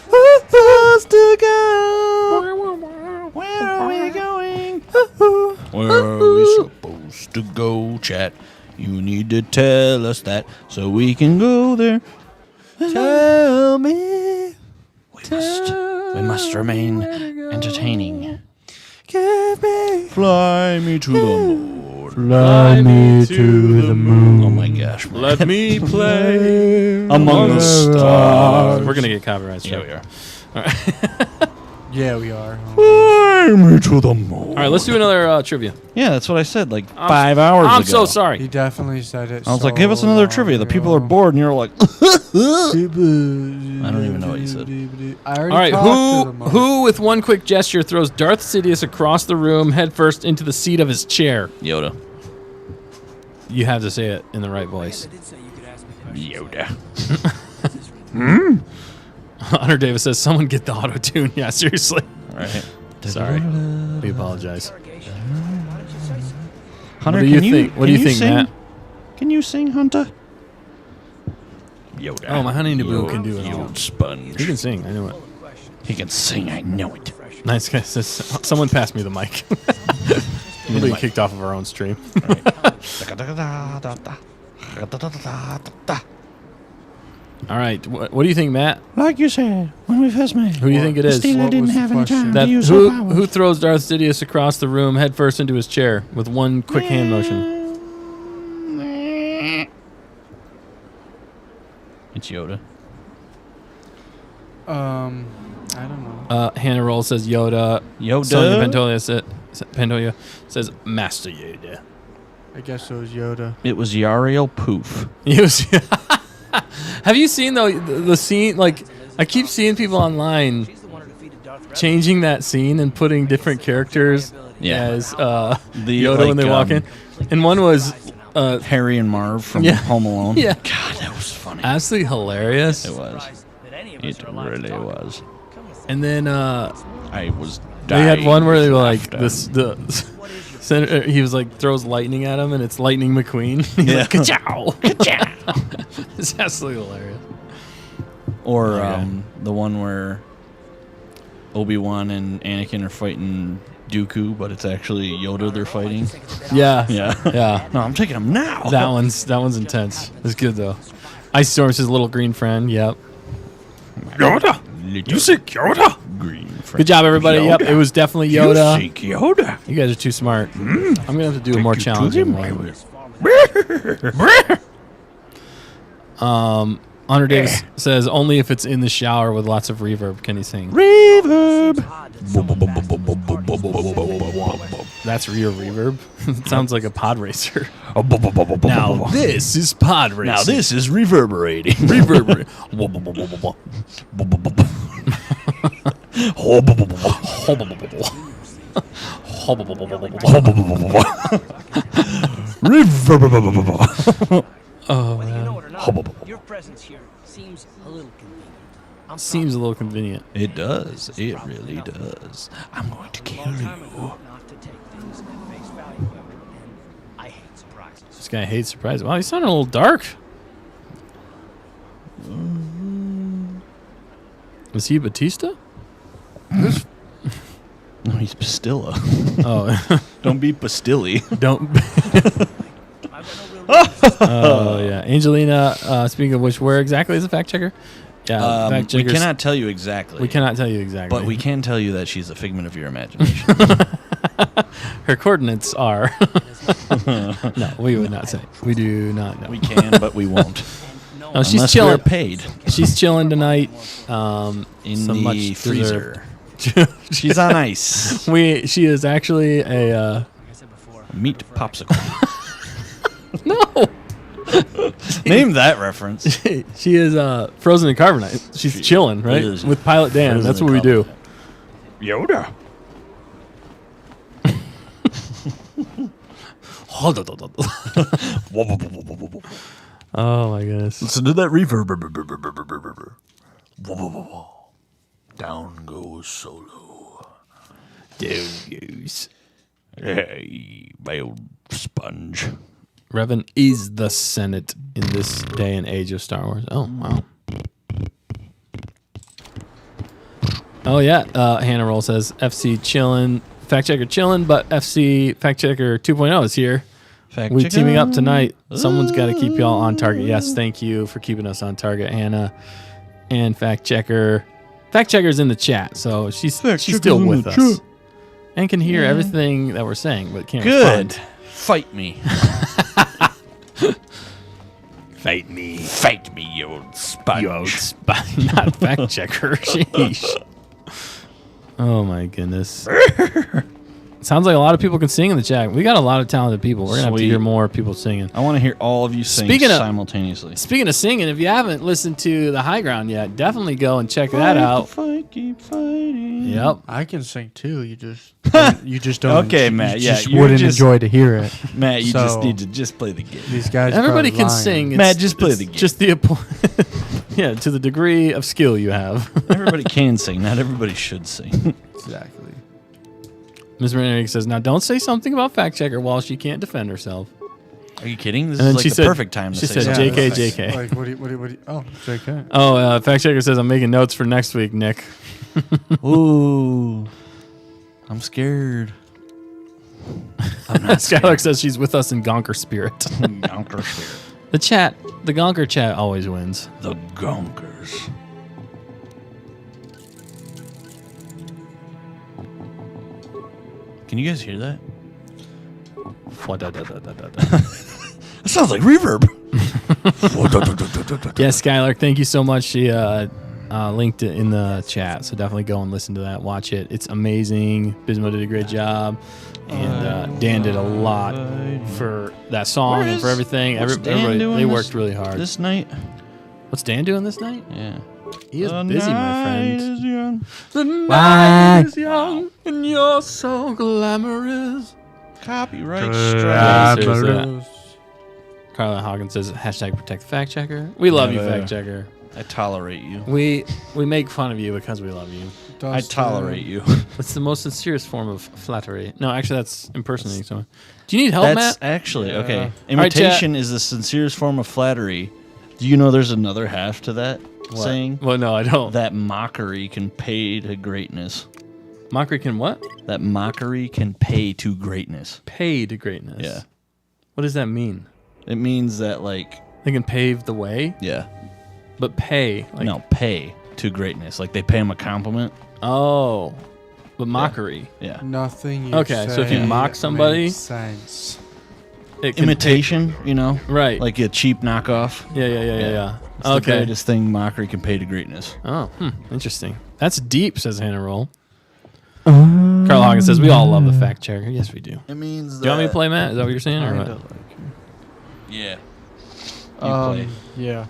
Supposed to go. Where are we going? Where are we supposed to go, chat? You need to tell us that so we can go there. Tell me. We must remain entertaining. Give me. Fly me to the moon. Fly me to the moon. Oh my gosh. Man. Let me play Among the stars. We're going to get copyright Yeah, strike. we are. All right. Yeah, we are. Fly me to the moon. All right, let's do another trivia. Yeah, that's what I said like 5 hours ago. I'm so sorry. He definitely said it. I was like, give us another trivia. The people are bored, and you're like, I don't even know what you said. All All right, who with one quick gesture throws Darth Sidious across the room headfirst into the seat of his chair? Yoda. You have to say it in the right voice. Yoda. Hunter Davis says, someone get the auto-tune. Yeah, seriously. All right. Sorry. We apologize. Hunter, What do you think? What do you think, sing? Matt? Can you sing, Hunter? Yoda. Oh, my honey Naboo can do it all. Sponge. He can sing. I know it. He can sing. I know it. Nice guy says, someone pass me the mic. We'll be kicked off of our own stream. All right. What do you think, Matt? Like you said, when we first met, Who do you think it is? What was the question? That who throws Darth Sidious across the room headfirst into his chair with one quick hand motion? It's Yoda. I don't know. Hannah Roll says Yoda. Yoda. Sonia Pantoja says Master Yoda. I guess it was Yoda. It was Yariel Poof. He was. Have you seen the scene? Like, I keep seeing people online changing that scene and putting different characters as Yoda when they walk in. And one was Harry and Marv from Home Alone. Yeah. God, that was funny. Absolutely hilarious. It was. of us It are alive to really talk was. about it. Come with And then I was they had one where they were like laughter. this the senator, he was like throws lightning at him and it's Lightning McQueen. He's like ka-chow. Ka-chow. It's absolutely hilarious. Or Okay. the one where Obi-Wan and Anakin are fighting Dooku, but it's actually Yoda they're fighting. Yeah. Yeah. Yeah. No, I'm taking him now. That one's intense. It's good though. Ice Storm's his little green friend. Yep. Yoda. You say Yoda? Green friend. Good job, everybody. Yep, Yoda. it was definitely Yoda. You say Yoda. You guys are too smart. I'm gonna have to do a more challenging one. Hunter Davis says only if it's in the shower with lots of reverb can he sing. Reverb. That's real reverb. It sounds like a pod racer. Now this is pod racing. Now this is reverberating. reverb. Oh Whether you man. know it or not, your presence here seems a little convenient. I'm Seems a little convenient. It does. It really does. I'm going to kill you. not to take things at face value, and I hate surprises. This guy hates surprises. Wow, he's sounding a little dark. Is he Batista? No, he's Pastilla. Oh, Don't be Pastilli. don't. Oh yeah, Angelina. Speaking of which, where exactly is the fact checker? Yeah, fact We checkers. cannot tell you exactly. We cannot tell you exactly. But we can tell you that she's a figment of your imagination. Her coordinates are. No, we would not say. We do not know. We can, but we won't. No, she's Unless chilling. we're paid. She's chilling tonight. In so the much freezer. dessert. She's on ice. She is actually a. Meat popsicle. No. Name that reference. She is frozen in carbonite. She's chilling, right? is With Pilot Dan. frozen That's in what we do. Yoda. Oh my goodness. Listen to that reverb. Down goes Solo. Down goes. Hey, my old sponge. Revan is the Senate in this day and age of Star Wars. Oh, wow. Oh, yeah. Hannah Roll says FC chillin', fact checker chillin', but FC fact checker 2.0 is here. We teaming up tonight. Someone's got to keep y'all on target. Yes, thank you for keeping us on target, Hannah. And fact checker. Fact checker's in the chat, so she's still with us. And can hear everything that we're saying, but can't Good. respond. Fight me. Fight me. Fight me, you old sponge. You old not fact checker. Sheesh. Oh my goodness. Sounds like a lot of people can sing in the chat. We got a lot of talented people. We're gonna have to Sweet. hear more people singing. I want to hear all of you sing Speaking of- simultaneously. Speaking of singing, if you haven't listened to The High Ground yet, definitely go and check that out. Fight, keep fighting. Yep. I can sing too. You just don't. Okay, you Matt, just yeah, wouldn't you're just- enjoy to hear it. Matt, you just So, need to just play the game. These guys. are Everybody probably can lying. sing. It's- Matt, just play it's the game. Just yeah, to the degree of skill you have. Everybody can sing. Not everybody should sing. Exactly. Ms. Renerick says, now don't say something about fact checker while she can't defend herself. Are you kidding? This And is then like she the said- perfect time to she say said, something. JK, that's JK. Like, what do you? Oh, JK. Oh, fact checker says, I'm making notes for next week, Nick. Ooh. I'm scared. I'm not Skylar says she's with us in Gonker spirit. Gonker spirit. The Gonker chat always wins. The Gonkers. Can you guys hear that? That sounds like reverb. Yes, Skylar, thank you so much. She linked it in the chat, so definitely go and listen to that. Watch it. It's amazing. Bismo did a great job, and Dan did a lot for that song Where and for is- everything. what's Dan Everybody, doing they this- worked really hard. This night? What's Dan doing this night? Yeah. He is busy, my friend. Young. The night is young, and you're so glamorous. Copyright strike. strike. Carla Hawkins says, hashtag protect the fact checker. We love you, Yeah. fact checker. I tolerate you. We make fun of you because we love you. I tolerate you. It's the most sincerest form of flattery. No, actually, that's impersonating someone. Do you need help, That's Matt? actually okay. right, Imitation is the sincerest form of flattery. Do you know there's another half to that saying? Well, no, I don't. That mockery can pay to greatness. Mockery can what? That mockery can pay to greatness. Pay to greatness. Yeah. What does that mean? It means that like they can pave the way. Yeah. But pay. Like, no, pay to greatness. Like they pay him a compliment. Oh. But mockery. Yeah. Nothing. Okay, so if you mock somebody, makes sense. Imitation, you know, right? Like a cheap knockoff. Yeah. It's the greatest thing mockery can pay to greatness. Oh, interesting. That's deep, says Hannah Roll. Carl Hawkins says we all love the fact checker. Yes, we do. It means Do you want me to play, Matt? Is that what you're saying, or what? Yeah. You play. Yeah.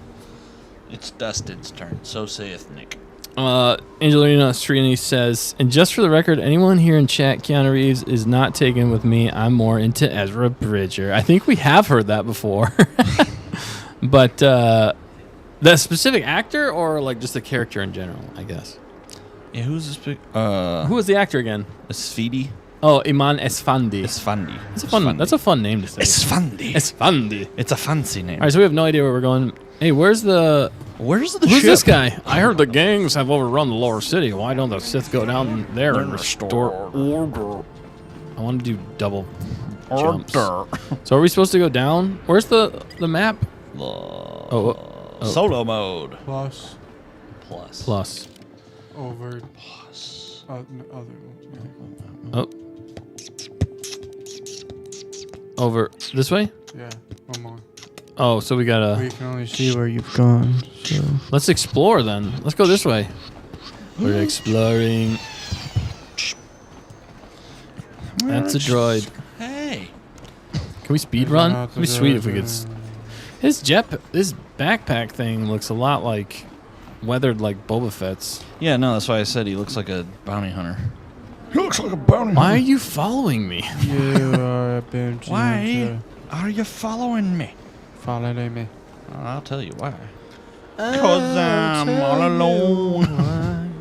It's Dustin's turn. So saith Nick. Angelina Srini says, and just for the record, anyone here in chat, Keanu Reeves is not taken with me. I'm more into Ezra Bridger. I think we have heard that before. But the specific actor or like just the character in general, I guess. Yeah, who's this big? Who was the actor again? Esfidi. Oh, Iman Esfandi. Esfandi. That's a fun name to say. Esfandi. Esfandi. It's a fancy name. All right, so we have no idea where we're going. Hey, who's the Who's ship? this guy? I heard the gangs have overrun the lower city. Why don't the Sith go down there and restore order? I want to do double jumps. So are we supposed to go down? Where's the map? Solo mode. Plus. Over. Plus. Other. Over this way? Yeah. One more. Oh, so we gotta. We can only see where you've gone. So. Let's explore then. Let's go this way. We're exploring. That's a droid. Hey. Can we speed run? It'd be sweet if we could. His backpack thing looks a lot like weathered like Boba Fett's. Yeah, no, that's why I said he looks like a bounty hunter. He looks like a bounty hunter. Why are you following me? You are a bounty Why are you following me? Following me. I'll tell you why. Because I'm all alone.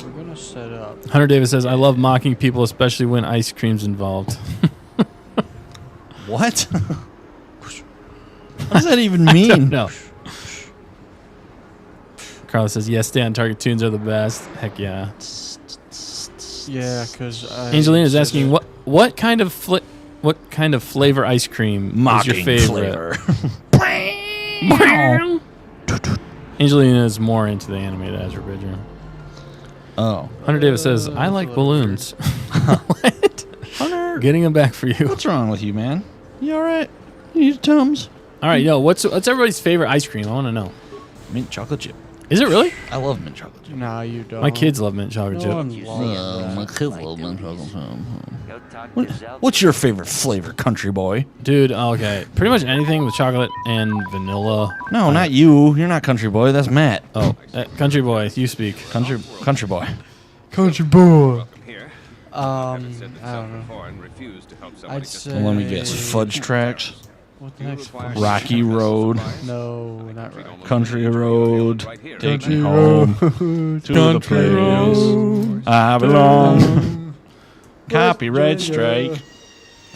We're gonna set up. Hunter Davis says, I love mocking people, especially when ice cream's involved. What? What does that even mean? No. Carlos says, yes, stay on target tunes are the best. Heck yeah. Yeah, because Angelina's asking, what kind of flavor ice cream is your favorite? Angelina is more into the animated Ezra Bridger. Oh. Hunter Davis says, I like balloons. What? Hunter. Getting them back for you. What's wrong with you, man? You all right? You need Tums? All right, what's everybody's favorite ice cream? I want to know. Mint chocolate chip. Is it really? I love mint chocolate chip. Nah, you don't. My kids love mint chocolate chip. My kids love mint chocolate chip. What's your favorite flavor, country boy? Dude, okay. Pretty much anything with chocolate and vanilla. No, not you. You're not country boy. That's Matt. Oh, country boy, you speak. Country boy. Country boy. I don't know. I'd say. Let me guess. Fudge Tracks. What the heck's Rocky Road. No, not Rocky. Country Road. Take Country me home Road. to the place I belong. Copyright strike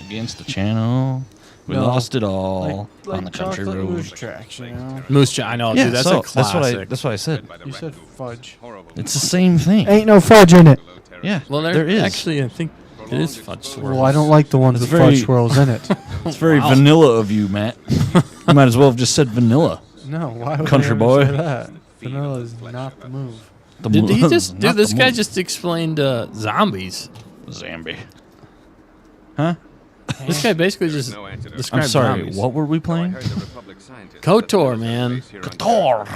against the channel. We lost it all on the country road. Moose tracks, you know? I know, dude. That's a classic. That's what I said. You said fudge. It's the same thing. Ain't no fudge in it. Yeah, well, there is. Actually, I think it is fudge swirls. Well, I don't like the ones with fudge swirls in it. It's very vanilla of you, Matt. You might as well have just said vanilla. No, why would Country I boy. say that? Vanilla is not the move. Did he just, dude, this guy just explained zombies. Zombie. Huh? This guy basically just described I'm sorry, zombies. what were we playing? KOTOR, man. KOTOR.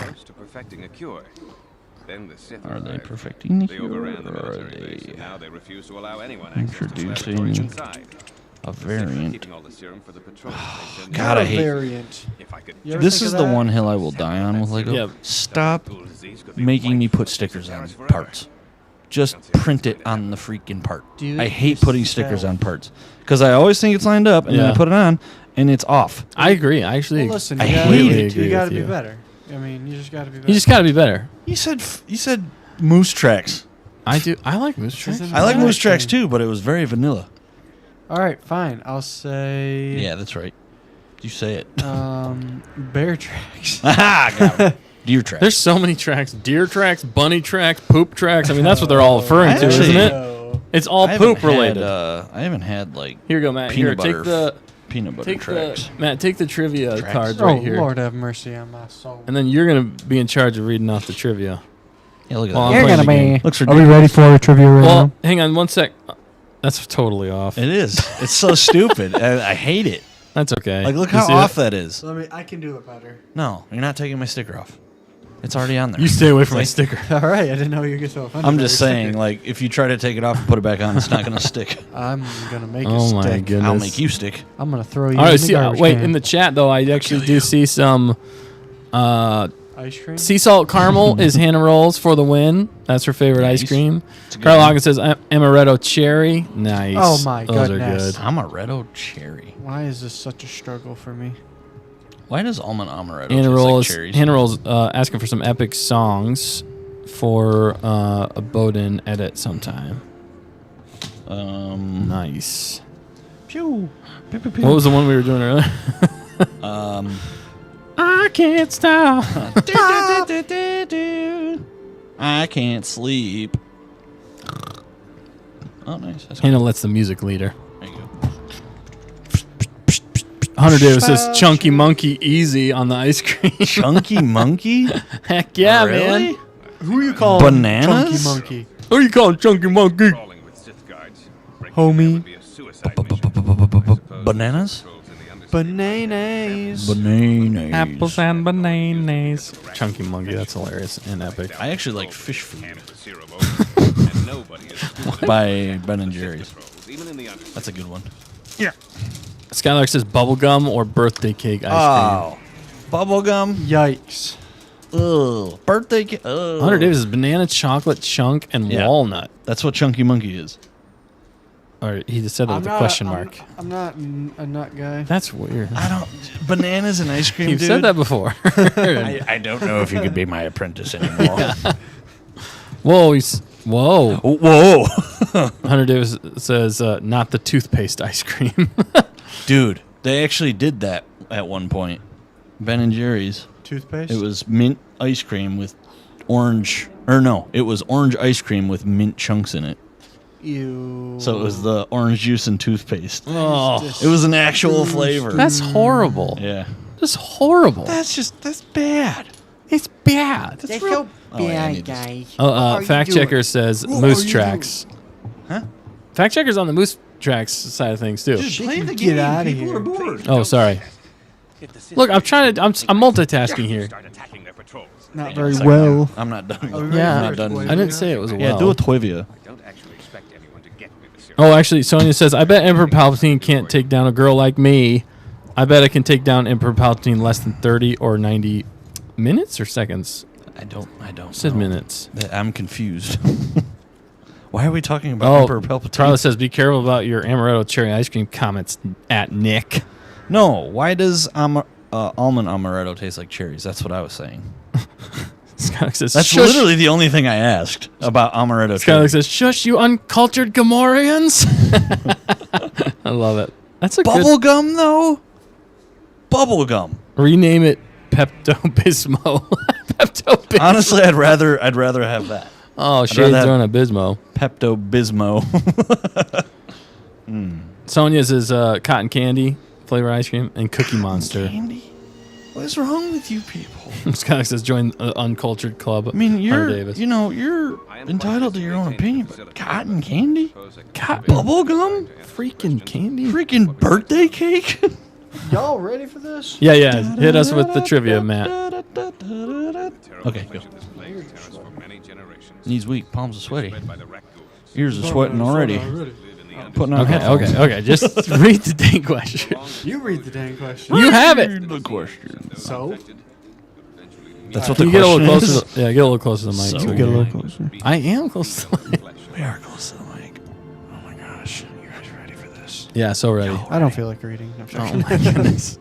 Then the Sith Are they perfecting the They cure, overran the or are military base, they and now they refuse to allow anyone access to introducing laboratories inside. a The Sith are variant? keeping all the serum for the patrol station. God, I hate. Variant. If I could You ever This think is of the that? one hill I will die on with Lego. Yep. Stop making me put stickers on parts. Just print it on the freaking part. Do I it hate putting stickers yourself. on parts because I always think it's lined up and then I Yeah. put it on and it's off. I agree. I actually, Well, listen, I you gotta, hate completely it. agree You gotta with be you. better. I mean, you just got to be better. You just got to be better. You said moose tracks. I do. I like moose tracks. Isn't I like it moose ice tracks cream? too, but it was very vanilla. All right, fine. I'll say. Yeah, that's right. You say it. Bear tracks. Aha, got it. Deer tracks. There's so many tracks: deer tracks, bunny tracks, poop tracks. I mean, that's what they're all referring to, Actually- isn't it? It's all I haven't poop related. I haven't had like Here you go, Matt. Here, peanut butter. Peanut butter take tracks. the Matt. Take the trivia Tracks. cards Oh, right here, Lord have mercy on my soul. and then you're gonna be in charge of reading off the trivia. Yeah, look at Well, that. I'm You're playing gonna the game. be. Looks Are we ridiculous. ready for a trivia right Well, now? hang on one sec. That's totally off. It is. It's so stupid. I hate it. That's okay. Like, look You how see off it? that is. I can do it better. No, you're not taking my sticker off. It's already on there. You stay away from my sticker. All right, I didn't know you get so offended. I'm by just your saying, sticker. like, if you try to take it off and put it back on, it's not going to stick. I'm gonna make Oh a my stick. goodness. I'll make you stick. I'm gonna throw you. All in right, the see. garbage Wait, can. in the chat though, I actually do see some. ice cream. Sea salt caramel is Hannah Rolls for the win. That's her favorite ice Nice. cream. It's a good Carl one. Hawkins says amaretto cherry. Nice. Oh my Those goodness. are good. Amaretto cherry. Why is this such a struggle for me? Why does almond amaretto Hannah taste Rolls. like cherries? Hannah Rolls asking for some epic songs for a Bowden edit sometime. Nice. Pew. Pew, pew, pew. What was the one we were doing earlier? I can't stop. I can't sleep. Oh, nice. That's Hannah lets the music lead her. There you go. Hunter Davis says Chunky Monkey easy on the ice cream. Chunky monkey? Heck yeah, Really? man. Who are you calling? Bananas? Chunky monkey. Who are you calling Chunky Monkey? Homie. Bananas? Bananas. Bananas. Apples and bananas. Chunky Monkey, that's hilarious and epic. I actually like fish food. By Ben and Jerry's. That's a good one. Skylar says bubblegum or birthday cake ice Oh. Bubblegum. Yikes. Ugh. Birthday cake. cream. Hunter Davis is banana, chocolate, chunk, and Yeah. walnut. That's what Chunky Monkey is. Or he just said that with a question mark. I'm not a nut guy. That's weird. I don't. Bananas and ice cream, You've dude. said that before. I don't know if you could be my apprentice anymore. Whoa, whoa. Whoa. Hunter Davis says not the toothpaste ice cream. Dude, they actually did that at one point. Ben and Jerry's. Toothpaste? It was mint ice cream with orange. Or no, it was orange ice cream with mint chunks in it. Ew. So it was the orange juice and toothpaste. Oh, It was an actual flavor. that's horrible. Yeah. Just horrible. That's bad. It's bad. They're so Oh, yeah, I bad, need this. guys. Oh, What are you fact doing? checker says What moose are you tracks. Huh? Fact checker's on the moose tracks side of things too. Play the Get outta here. Oh, sorry. Look, I'm trying to. I'm multitasking here. Not very well. I'm not done. Are we yet. ready Yeah, I'm for not a done. toy? I didn't say it was well. Yeah, do a Twivia. Oh, actually, Sonia says, I bet Emperor Palpatine can't take down a girl like me. I bet I can take down Emperor Palpatine less than 30 or 90 minutes or seconds. I don't Said know. minutes. I'm confused. Why are we talking about Emperor Palpatine? Charlie says, be careful about your amaretto cherry ice cream comments at Nick. No, why does almond amaretto taste like cherries? That's what I was saying. Skylar says, That's shush. literally the only thing I asked about amaretto Skylar cherries. says, shush, you uncultured Gamorreans. I love it. That's a good... Bubblegum, though? Bubblegum. Rename it Pepto-Bismol. Pepto-Bismol. Honestly, I'd rather have that. Oh, I'd shades rather on a Bismo. Pepto-Bismo. Sonia's is cotton candy flavor ice cream and Cookie Monster. Candy? What is wrong with you people? Skylar says join uncultured club. I mean, Hunter Davis. you're entitled to your own opinion, but cotton candy? Cotton Bubblegum? freaking candy. Freaking birthday cake? Y'all ready for this? Yeah, yeah. Hit us with the trivia, Matt. Okay, go. Knees weak, palms are sweaty. Ears are sweating already. Putting on Okay, headphones. okay. Just read the dang question. You read the dang question. You have it. The question. So? That's what Can the you get a little question closer? is. Yeah, get a little closer to the mic. So so we Get a can- little closer. I am close to the mic. We are close to the mic. Oh my gosh. You guys ready for this? Yeah, so ready. I don't feel like reading. I'm Oh joking. my goodness.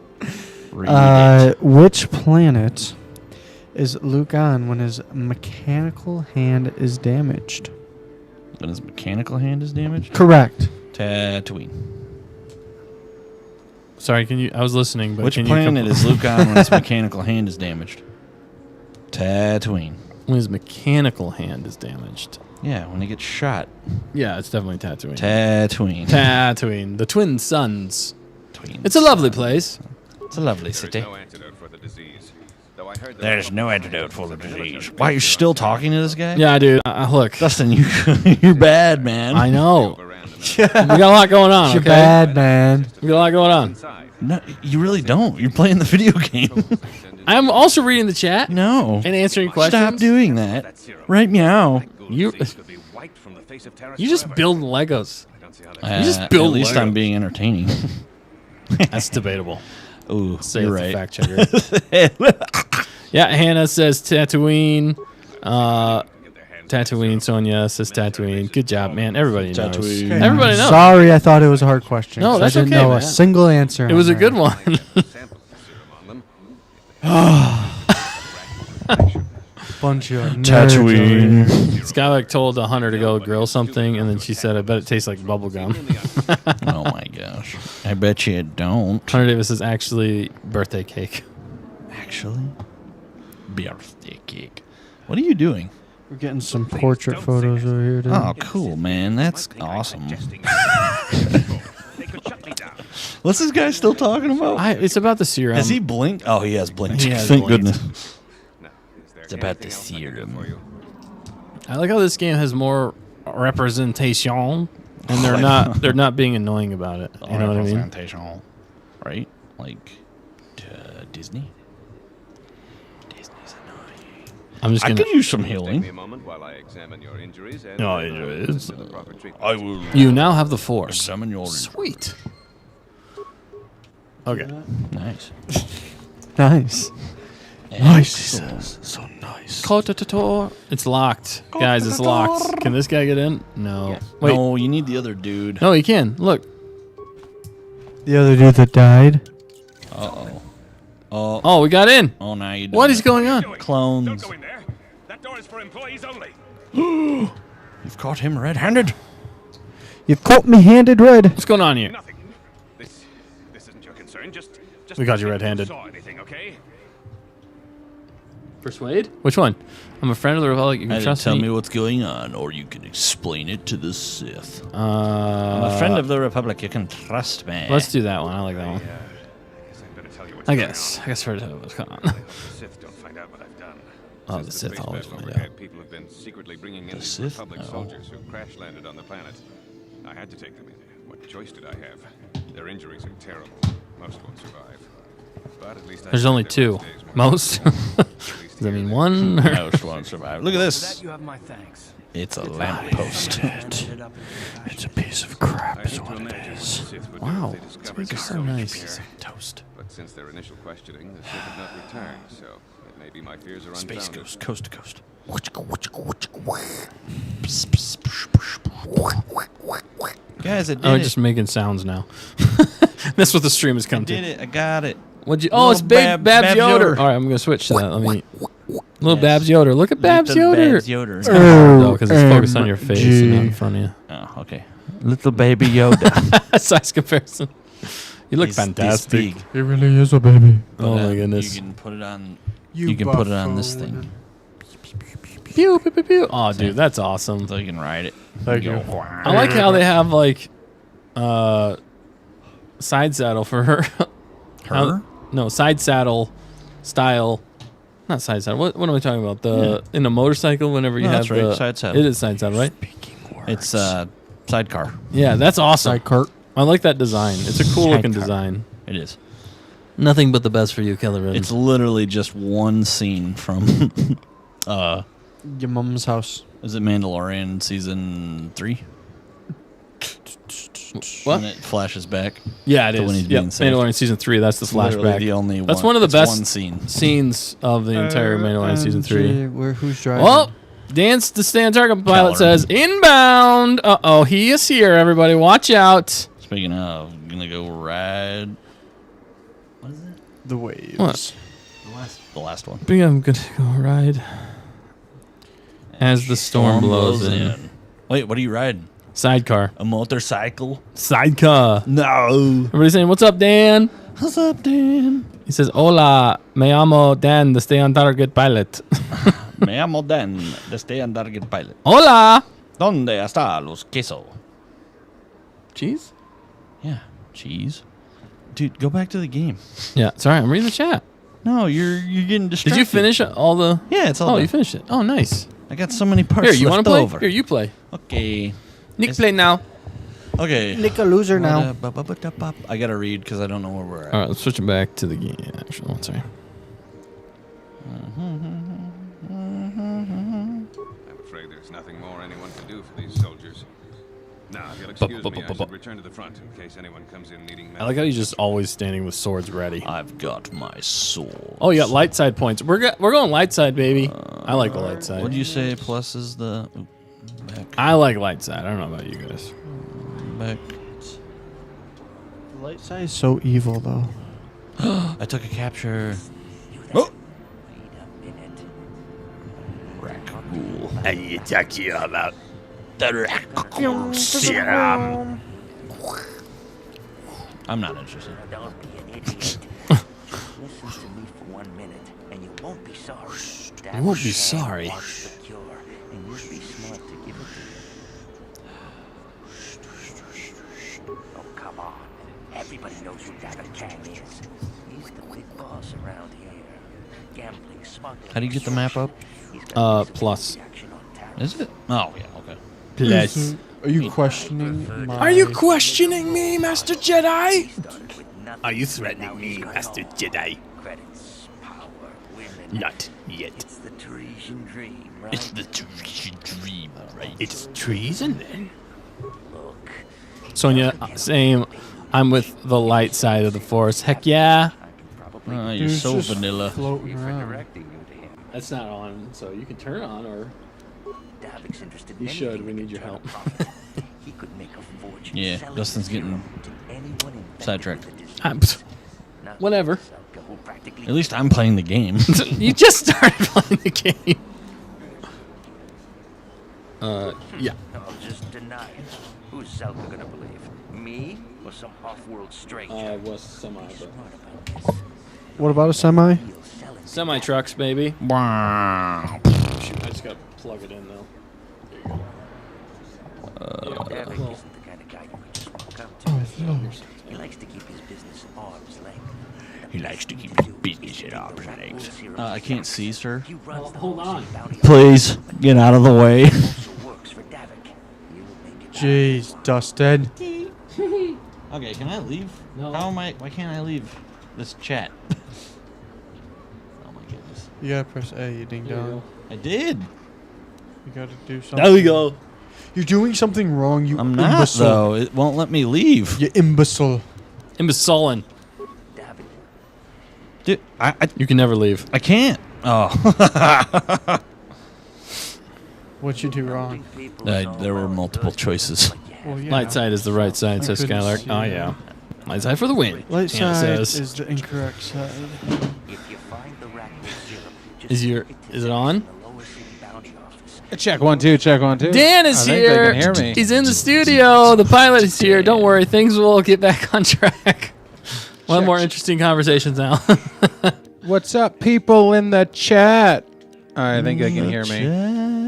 Read it. Which planet is Luke on when his mechanical hand is damaged? When his mechanical hand is damaged? Correct. Tatooine. Sorry, can you? I was listening, but Which can planet is Luke on when his mechanical hand is damaged? Tatooine. When his mechanical hand is damaged. Yeah, when he gets shot. Yeah, it's definitely Tatooine. Tatooine. Tatooine, the twin suns. Twin It's a lovely suns. place. It's a lovely city. No antidote for the disease. Though I heard There's no antidote for the disease. Why, you're still talking to this guy? Yeah, dude. Look, Dustin, you're bad, man. I know. We got a lot going on. You're Okay, bad, man. we got a lot going on. No, you really don't. You're playing the video game. I'm also reading the chat No. and answering questions. Stop doing that. Right meow. You just build Legos. You just At build least Legos. I'm being entertaining. That's debatable. Ooh, Say you're it's the right. fact checker. Yeah, Hannah says Tatooine. Tatooine. Sonia says Tatooine. Good job, man. Everybody knows. Tatooine. Okay. Everybody knows. Sorry, I thought it was a hard question. No, 'cause that's I didn't okay, know man. a single answer. It was on a good that. one. Bunch of nerds Tatooine. over here. Skylark told the hunter to go grill something, and then she said, I bet it tastes like bubble gum. Oh my gosh. I bet you it don't. Hunter Davis is actually birthday cake. Actually, birthday cake. What are you doing? We're getting some portrait photos over here, dude. Oh, cool, man. That's awesome. What's this guy still talking about? It's about the serum. Has he blinked? Oh, he has blinked. He has Thank blinked. goodness. It's about the serum. I like how this game has more representation, and they're not being annoying about it. You know what I mean? Representation. Right? Like Disney. Disney's annoying. I'm just I gonna. could use some Take me healing. a moment while I examine your injuries and No, injuries. The proper treatment. I will You now have the Force. examine your Sweet. Okay. Nice. Nice. Excellent. So nice. Kotototor. It's locked, guys. It's locked. Can this guy get in? No. Wait. No, you need the other dude. No, he can. Look. The other dude that died. Uh-oh. Oh, Oh, we got in. oh, now you What is going on? Clones. in there. That door is for employees only. You've caught him red-handed. You've caught me handed red. What's going on here? Nothing. This isn't your concern. Just We got you pretend red-handed. Saw anything, okay? Persuade? Which one? I'm a friend of the Republic. You can trust Tell me. me what's going on, or you can explain it to the Sith. I'm I'm a friend of the Republic. You can trust me. Let's do that one. I like that one. Guess I better tell you what's I going guess. on. I guess for what's going on. The Sith don't find out what I've done. Oh, Since the Sith space always battle find overhead, out. people have been secretly bringing in these Sith? Republic No. soldiers who crash landed on the planet. I had to take them in. What choice did I have? Their injuries are terrible. Most won't survive. But at least There's only two. Most? Does that mean one? Or- Most won't survive. Look at For this. that, you have my thanks. It's a lamppost. It's a piece of crap. I hate to imagine what the Sith would do Wow. if they It's discovered making this so soldier nice. pair. Toast. But since their initial questioning, the Sith have not returned, so it may be my fears are Space unfounded. Ghost, coast to coast. Guys, I did Oh, it. just making sounds now. That's what the stream has I come did to. it. I got it. What'd you? Oh, it's Little Babs Babs Yoder. Yoder. All right, I'm gonna switch to that. Let me. Little Yes. Babs Yoder. Look at Babs Little Yoder. Babs Yoder. It's kind of hard though because it's focused on your face and not in front of you. Oh, okay. Little baby Yoda. Size comparison. You look He's fantastic. big. It really is a baby. Oh my goodness. You can put it on. You can put it on this thing, Pew, pew, pew, pew. Oh, dude, that's awesome. so you can ride it. Thank Go, you. "Wah." I like how they have like side saddle for her. Her? No, side saddle style. Not side saddle. What am I talking about? The in a motorcycle whenever you No, have that's right, the side saddle. It is side saddle, right? It's sidecar. Yeah, that's awesome. Side cart. I like that design. It's a cool looking Sidecar. design. It is. Nothing but the best for you, Kelly It's literally just one scene from. Your mom's house. Is it Mandalorian season 3? What? When it flashes back. Yeah, it to when is. he's Yep. being saved. Mandalorian season 3. That's the It's literally flashback. the only That's one. one of the It's best one scene. scenes of the entire Mandalorian season 3. Who's driving? Well, Dance the Stand Target pilot Keller. says inbound. Uh-oh, he is here, everybody. Watch out. Speaking of, gonna go ride. What is it? The waves. What? The last one. I think I'm gonna go ride as the storm blows in. Wait, what are you riding? Sidecar. A motorcycle? Sidecar. No. Everybody's saying, "What's up, Dan?" What's up, Dan? He says, "Hola, me llamo Dan, the Stay on Target pilot." Me llamo Dan, the Stay on Target pilot. Hola. ¿Dónde está los queso? Cheese? Yeah, cheese. Dude, go back to the game. Yeah, sorry, I'm reading the chat. No, you're getting distracted. Did you finish all the? Yeah, it's all Oh, done. you finished it. Oh, nice. I got so many parts Here, you left want to play? over. Here, you play. Okay. Nick, play now. Okay. Nick a loser now. I gotta read because I don't know where we're at. All right, let's switch it back to the game. Actually, one second. I'm afraid there's nothing more anyone can do for these soldiers. Now, if you'll excuse me, I should return to the front in case anyone comes in needing I like how he's just always standing with swords ready. I've got my sword. Oh, you got light side points. We're going light side, baby. I like the light side. What'd you say? Plus is the back. I like light side. I don't know about you guys. Back. Light side is so evil, though. I took a capture. Raccoon. I attack you about the raccoon serum. I'm not interested. Don't be an idiot. Listen to me for 1 minute, and you won't be sorry. You won't be sorry. Wants the cure, and you'd be smart to give it to him. Oh, come on. Everybody knows who David Kang is. He's the big boss around here. Gambling, smuggling. How do you get the map up? Plus. Is it? Oh, yeah, okay. Plus. Are you questioning my... Are you questioning me, Master Jedi? Are you threatening me, Master Jedi? Credits, power, women. Not yet. It's the Teresian dream, right? It's the Teresian dream, right? It's treason then. Look. Sonia saying, I'm with the light side of the force. Heck yeah. You're Dude's so just vanilla. floating around. That's not on, so you can turn it on or Davik's interested you in should. anything We that need your can turn help. a profit. He could make a fortune Yeah, selling Dustin's the getting serum to anyone infected sidetracked. with the disease. Now, Whatever. Selka will practically At least I'm playing the game. You just started playing the game. Yeah. I'll just deny it. Who's Selka gonna believe? Me or some off-world stranger? I was semi, Be but smart about this. What about a semi? He'll sell it. semi trucks, baby. Wow. Shoot, I just gotta plug it in though. Davik isn't the kind of guy you could just walk up to. Oh, it's yours. He likes to keep his business at arm's length. He likes to keep his business at arm's length. I can't see, sir. He runs the hold whole on. bounty Please, get out of the way. also works for Davik. He will make it Jeez, Dustin. Okay, can I leave? No. How am I? Why can't I leave this chat? Oh my goodness. You gotta press A, you ding There you dong. I did. You gotta do something. There we go. You're doing something wrong, you I'm not imbecile. though. It won't let me leave. You imbecile. Imbecilein. Davik. Dude, I You can never leave. I can't. Oh. What'd you do wrong? There were multiple choices. Well, yeah. Light side is the right side, I says couldn't Skylark. see Oh that. yeah. Light side for the win. Light Hannah side says. is the incorrect side. If you find the Raccoon serum, just Is your- take it to is it Davik on? in the lower city bounty office. Check 1 2. Check 1 2. Dan is I think here. They can hear me. He's in the studio. The pilot is here. Don't worry. Things will get back on track. We'll have more interesting conversations now. What's up, people in the chat? I think they can hear me.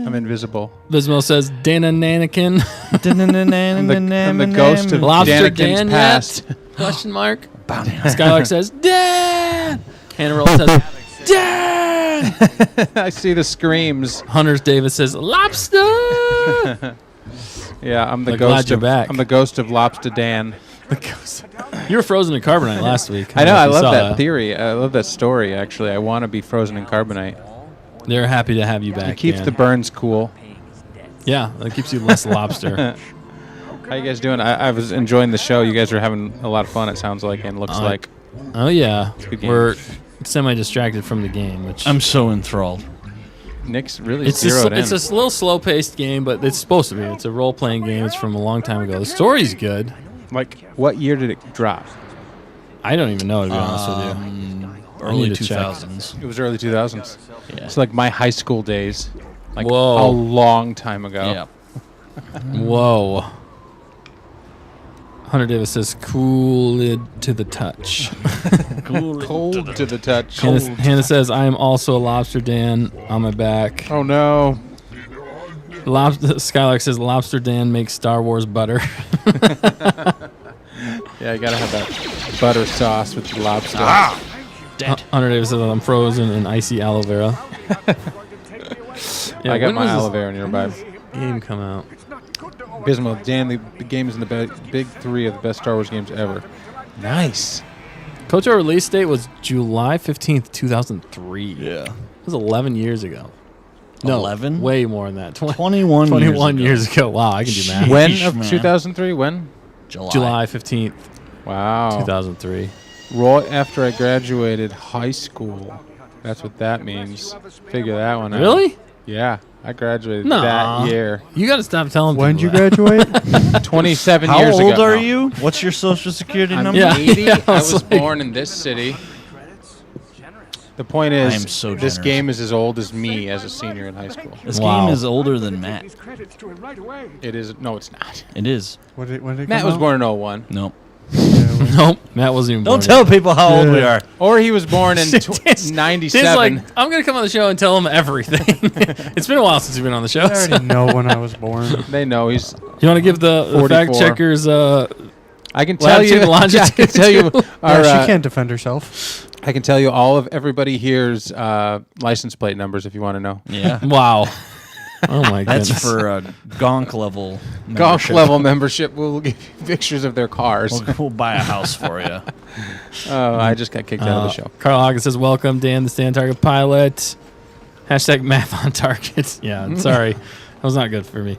I'm invisible. Bismo says, Dana Nanakin. I'm the ghost of Lobster Danikin's Dan past. yet? Question mark. Skylark says, Dan. Hannah Roll says, Dan. I see the screams. Hunters Davis says, Lobster. Yeah, I'm the Like, glad ghost you're of back. I'm the ghost of Lobster Dan. You were frozen in carbonite last week. I know. I if you love saw that theory. I love that story. Actually, I want to be frozen in carbonite. They're happy to have you back. It keeps Dan. the burns cool. Yeah, it keeps you less lobster. How you guys doing? I was enjoying the show. You guys are having a lot of fun. It sounds like and looks like. Oh yeah, good game. we're semi-distracted from the game, which I'm so enthralled. Nick's really it's zeroed in. it's a little slow-paced game, but it's supposed to be. It's a role-playing game. It's from a long time ago. The story's good. Like, what year did it drop? I don't even know, to be honest with you. early need to check. 2000s. It was early 2000s. Yeah. It's like my high school days. Like Whoa. a long time ago. Yeah. Whoa. Hunter Davis says, cool it to the touch. Cold to the touch. Hannah says, I am also a lobster, Dan, on my back. Oh, no. Skylark says, Lobster Dan makes Star Wars butter. Yeah, you got to have that butter sauce with the lobster. Hunter Davis says, I'm frozen in icy aloe vera. I got when my was aloe this vera nearby. game come out? Bismo, Dan, the game is in the big 3 of the best Star Wars games ever. Nice. KOTOR release date was July 15th, 2003. Yeah. It was 11 years ago. No, 11? way more than that. 21 years ago. Wow, I can do math. When Sheesh, of man. 2003? When? July 15th, Wow. 2003. Right after I graduated high school. That's what that means. Figure that one out. Really? Yeah. I graduated Nah. that year. You got to stop telling When'd you people that. graduate? 27 How years ago. old are No. you? What's your social security I'm number? Yeah. 80. Yeah, I I was was like- born in this city. The point is, I am so this generous. game is as old as me as a senior in high school. This Wow. game is older than Matt. It is. No, it's not. It is. when did it Matt come was out? born in 01. Nope. Nope, Matt wasn't even born Don't tell yet. people how old we are. Or he was born in Dan's 97. like, I'm going to come on the show and tell him everything. It's been a while since you've been on the show. I already know when I was born. They know he's. You want to give the 44. fact checkers I can tell you. latitude, I can tell you. Our, Yeah, she can't defend herself. I can tell you all of everybody here's license plate numbers if you want to know. Yeah. Wow. Oh, my That's goodness. for a gonk level. Golf membership. level membership. We'll give you pictures of their cars. We'll buy a house for you. Oh, I just got kicked out of the show. Carl Hawkins says, welcome, Dan, the Stand Target pilot. Hashtag math on target. Yeah, sorry. That was not good for me.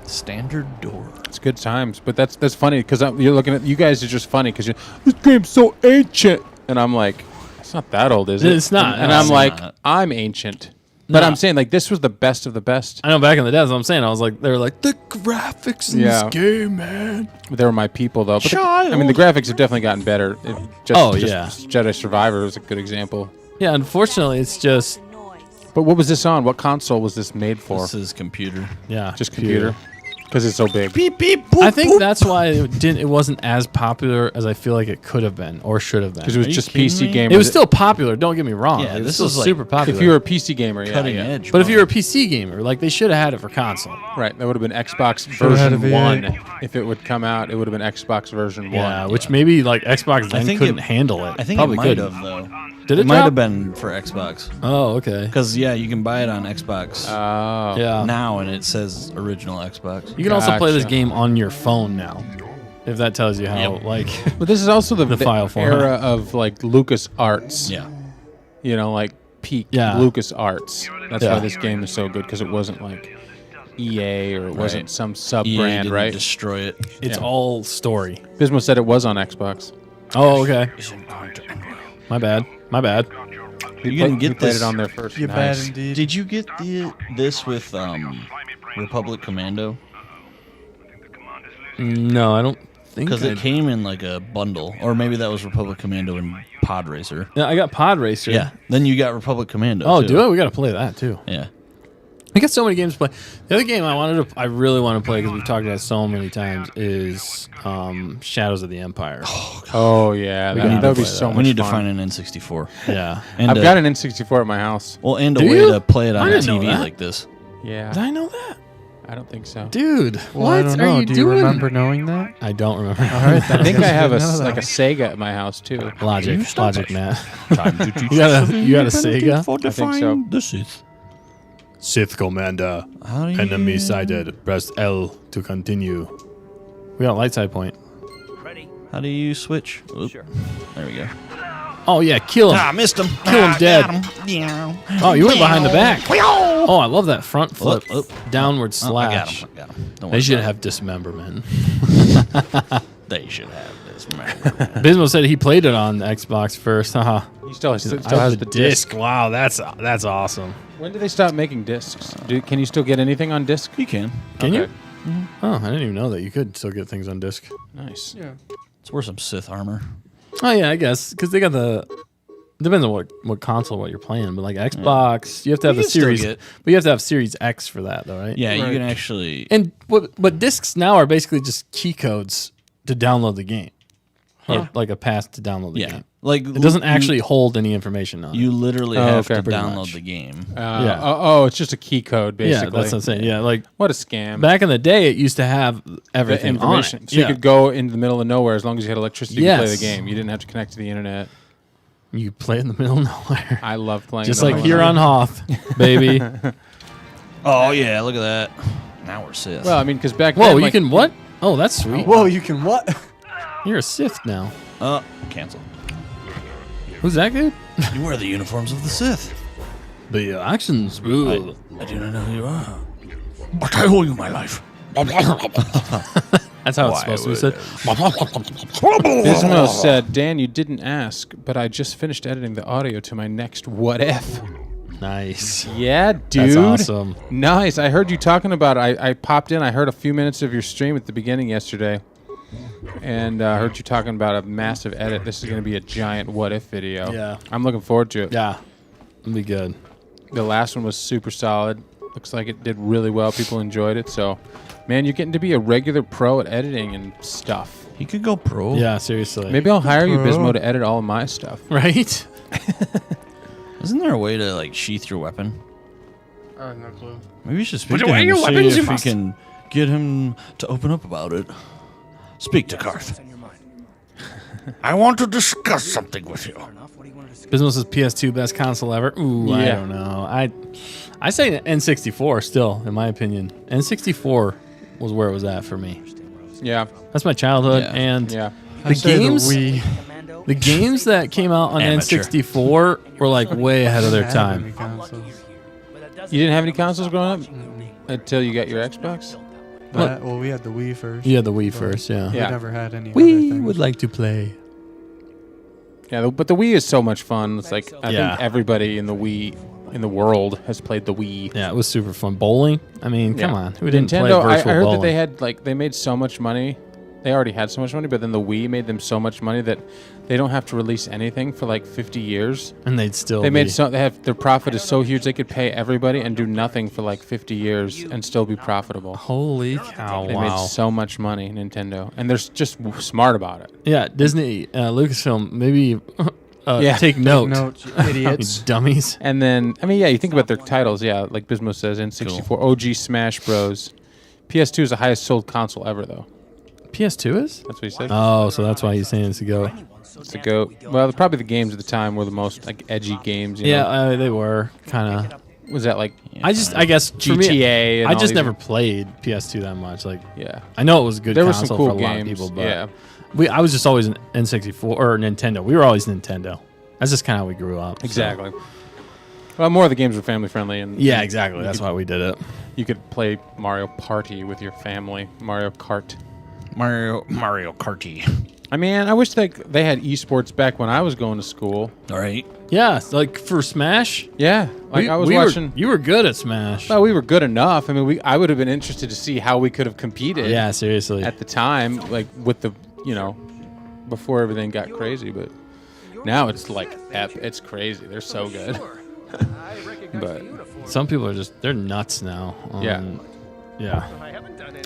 Standard door. It's good times, but that's funny because you're looking at you guys are just funny because this game's so ancient, and I'm like, it's not that old, is it? It's not. And No, I'm it's like, not. I'm ancient, but No. I'm saying like this was the best of the best. I know back in the day, that's what I'm saying. I was like, they were like, the graphics in Yeah. this game, man. They were my people though. But Child. I mean, the graphics have definitely gotten better. Oh, just yeah. Jedi Survivor is a good example. Yeah, unfortunately, it's just, But what was this on? What console was this made for? This is computer. yeah. Just computer, because it's so big. Beep, beep, boop, I think boop. that's why it wasn't as popular as I feel like it could have been or should have been. Because it was Are you just kidding PC me? gamers. It was still popular. Don't get me wrong. Yeah, It was this still is like- super popular. if you were a PC gamer, yeah, Cutting yeah. edge. But if bro. you're a PC gamer, like they should have had it for console. Right, that would have been Xbox Should've had a version V8. 1. If it would come out, it would have been Xbox version 1. Yeah, which maybe like Xbox then think couldn't it- handle it. I think Probably it might couldn't. have though. Did it might drop? have been for Xbox. Oh, okay. Because yeah, you can buy it on Xbox Oh. Yeah. now, and it says original Xbox. You can also play this Gotcha. game on your phone now, if that tells you how. Yep. Like, But this is also the file format. era of like Lucas Arts. Yeah. You know, like peak Yeah. Lucas Arts. That's Yeah. why this game is so good because it wasn't like EA or it wasn't Right. some sub EA brand, didn't right? Destroy it. it's Yeah. all story. Bismo said it was on Xbox. Oh, okay. My bad. My bad. You can get played this. it on there first. You bad indeed. Did you get this with Republic Commando? No, I don't think. Because I, it came in like a bundle, or maybe that was Republic Commando and Pod Racer. Yeah, I got Pod Racer. Yeah. Then you got Republic Commando. Oh, too. do it? We got to play that too. Yeah. We got so many games to play. The other game I really want to play because we've talked about it so many times is Shadows of the Empire. Oh yeah, We gotta that would be play so that. much We need to fun. find an N64. Yeah. And I've got an N64 at my house. Well, and a Do way you? to play it on I a didn't know TV that. like this. Yeah, Did I know that? I don't think so. Dude, Well, what I don't are know. you Do doing? you remember knowing that? I don't remember. All right, then. I think I guess you have didn't know like a that. Sega at my house too. Logic, Matt. Time to teach You got a Sega? For I think so. the Sith. Sith Commander. How do you... sighted. Press L to continue. We got a light side point. How do you switch? Oop. There we go. Oh yeah, kill him. missed him. Kill him dead. Oh, you went behind the back. Oh, I love that front flip. Oh, Downward Oh, I got slash. him. I got him. Don't They worry should about have dismemberment. it. They should have this. Bismo said he played it on the Xbox first. Haha. He still has I have the disc. Wow, that's awesome. When did they stop making discs? Can you still get anything on disc? You can. Can Okay. you? Oh, I didn't even know that you could still get things on disc. Nice. Yeah. It's worth some Sith armor. Oh yeah, I guess because they got the Depends on what console, what you're playing, but like Xbox, you have to have You the can still Series, get- but you have to have Series X for that, though, right? Yeah, Right. you can actually. And but discs now are basically just key codes to download the game, or like a pass to download the game. Like It doesn't actually hold any information on it. You literally Oh, have okay, to pretty download much. the game. Yeah. Oh, it's just a key code, basically. Yeah, that's what I'm saying. Yeah, like What a scam. back in the day, it used to have The everything information. on it. So you could go into the middle of nowhere as long as you had electricity to play the Yes. game. You didn't have to connect to the internet. You play in the middle of nowhere. I love playing. Just in the like middle here of on Hoth, baby. Oh yeah, look at that. Now we're Sith. Well, I mean, because back Whoa, then, you like, can what? Oh, that's sweet. Whoa, you can what? You're a Sith now. Cancel. Who's that dude? You wear the uniforms of the Sith. The actions. I do not know who you are, but I owe you my life. That's how it's supposed to be said. Bismo said, Dan, you didn't ask, but I just finished editing the audio to my next What If. Nice. Yeah, dude. That's awesome. Nice. I heard you talking about it. I popped in. I heard a few minutes of your stream at the beginning yesterday. And I heard you talking about a massive edit. This is going to be a giant What If video. Yeah. I'm looking forward to it. Yeah, it'll be good. The last one was super solid. Looks like it did really well. People enjoyed it. So, man, you're getting to be a regular pro at editing and stuff. He could go pro. Yeah, seriously. Maybe I'll hire you, Bismo, to edit all of my stuff. Right? Isn't there a way to like sheath your weapon? I have no clue. Maybe you should speak Put to away him your to see weapons, you if we must. can get him to open up about it. Speak to Karth. I want to discuss something with you. Bismo says PS2 best console ever. Ooh, I Yeah. don't know. I say N64 still, in my opinion. N64 was where it was at for me. Yeah. That's my childhood, Yeah. and Yeah. the games, We the games that came out on Amateur. N64 were like way ahead of their had time. any consoles. You didn't have any consoles growing up until you got your Xbox? Well, we had the Wii first. You had the Wii first, yeah. Yeah. We never had any other We things. would like to play. Yeah, but the Wii is so much fun. It's like I Yeah. think everybody in the Wii in the world has played the Wii. Yeah, it was super fun. Bowling? I mean, come Yeah. on. Who didn't play Nintendo, virtual I heard bowling? that they had like they made so much money. They already had so much money, but then the Wii made them so much money that they don't have to release anything for like 50 years. And they'd still They be. made so they have their profit is so huge they could pay everybody and do nothing for like 50 years and still be profitable. Holy cow, They wow. made so much money, Nintendo, and they're just smart about it. Yeah, Disney, Lucasfilm, maybe Yeah. take note. Note, you You idiots. dummies. And then, I mean, yeah, you think about their titles, yeah, like Bismo says, N64, OG Smash Bros. PS2 is the highest sold console ever, though. PS2 is? That's what he said. Oh, so that's why he's saying it's a go. It's the GOAT. Well, probably the games at the time were the most like edgy games. You Yeah, know? they were kind of. Was that like I guess for me, GTA? And I all just these- never played PS2 that much. Like, Yeah. I know it was a good There were some console cool for a lot of games. people, but Yeah. I was just always an N64 or Nintendo. We were always Nintendo. That's just kind of how we grew up. so. Exactly. Well, more of the games were family friendly, and Yeah, exactly. you That's could- why we did it. You could play Mario Party with your family. Mario Kart. Mario Karty. I mean, I wish they had esports back when I was going to school. All right. Yeah, like for Smash. Yeah, like I was we watching. You were good at Smash. Well, we were good enough. I mean, I would have been interested to see how we could have competed. Yeah, seriously. At the time, like with the before everything got crazy, but now it's like it's crazy. They're so good. But Some people are they're nuts now. Yeah. Yeah.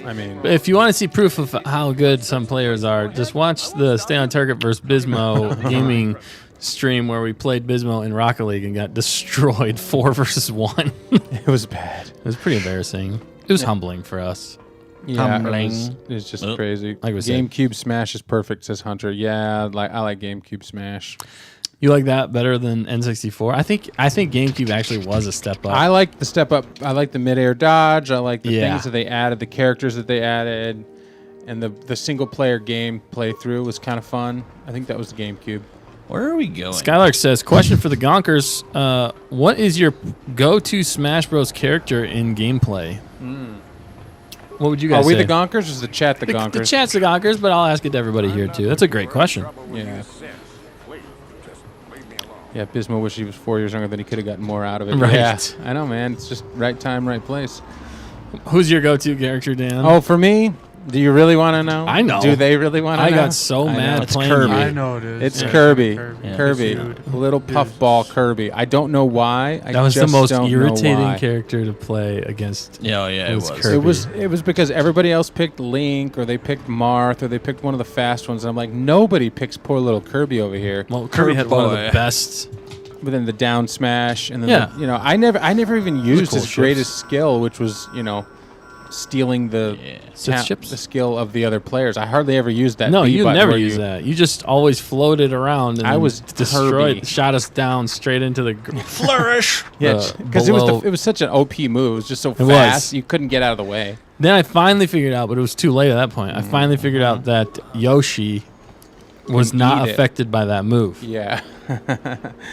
I mean, But if you want to see proof of how good some players are, just watch the Stay on Target versus Bismo gaming stream where we played Bismo in Rocket League and got destroyed 4 versus 1. it was bad. It was pretty embarrassing. It was humbling for us. Yeah, Humbling. it's just Oh. crazy. Like we said. GameCube Smash is perfect, says Hunter. Yeah, I like GameCube Smash. You like that better than N64? I think GameCube actually was a step up. I like the step up. I like the midair dodge. I like the Yeah. things that they added, the characters that they added, and the single player game playthrough was kind of fun. I think that was the GameCube. Where are we going? Skylark says, question for the Gonkers. What is your go-to Smash Bros. Character in gameplay? What would you guys Are we say? the Gonkers or is the chat the Gonkers? The chat's the Gonkers, but I'll ask it to everybody here, too. That's a great question. Yeah. Yeah, Bismo wished he was 4 years younger, then he could have gotten more out of it. Right. Yeah, I know, man. It's just right time, right place. Who's your go-to character, Dan? Oh, for me, Do you really want to know? I know. Do they really want to I know? got so mad It's playing Kirby. you. I know it is. It's Yeah. Kirby. Yeah. Kirby. Dude. Little puffball Kirby. I don't know why. That was the just most don't know irritating why. character to play against. Yeah, yeah, it was. Kirby. It was because everybody else picked Link, or they picked Marth, or they picked one of the fast ones. And I'm like, nobody picks poor little Kirby over here. Well, Kirby had one of the boy. best. But then the down smash, and then Yeah. I never even used cool his ships. greatest skill, which was stealing the Sith ships? the skill of the other players. I hardly ever used that. No, B you button never where used that. You just always floated around and I was destroyed, Kirby. shot us down straight into the Flourish. Yeah, because it below- was such an OP move. It was just so was. fast, you couldn't get out of the way. Then I finally figured out, but it was too late at that point. I finally figured out that Yoshi was Can not eat it. affected by that move. Yeah,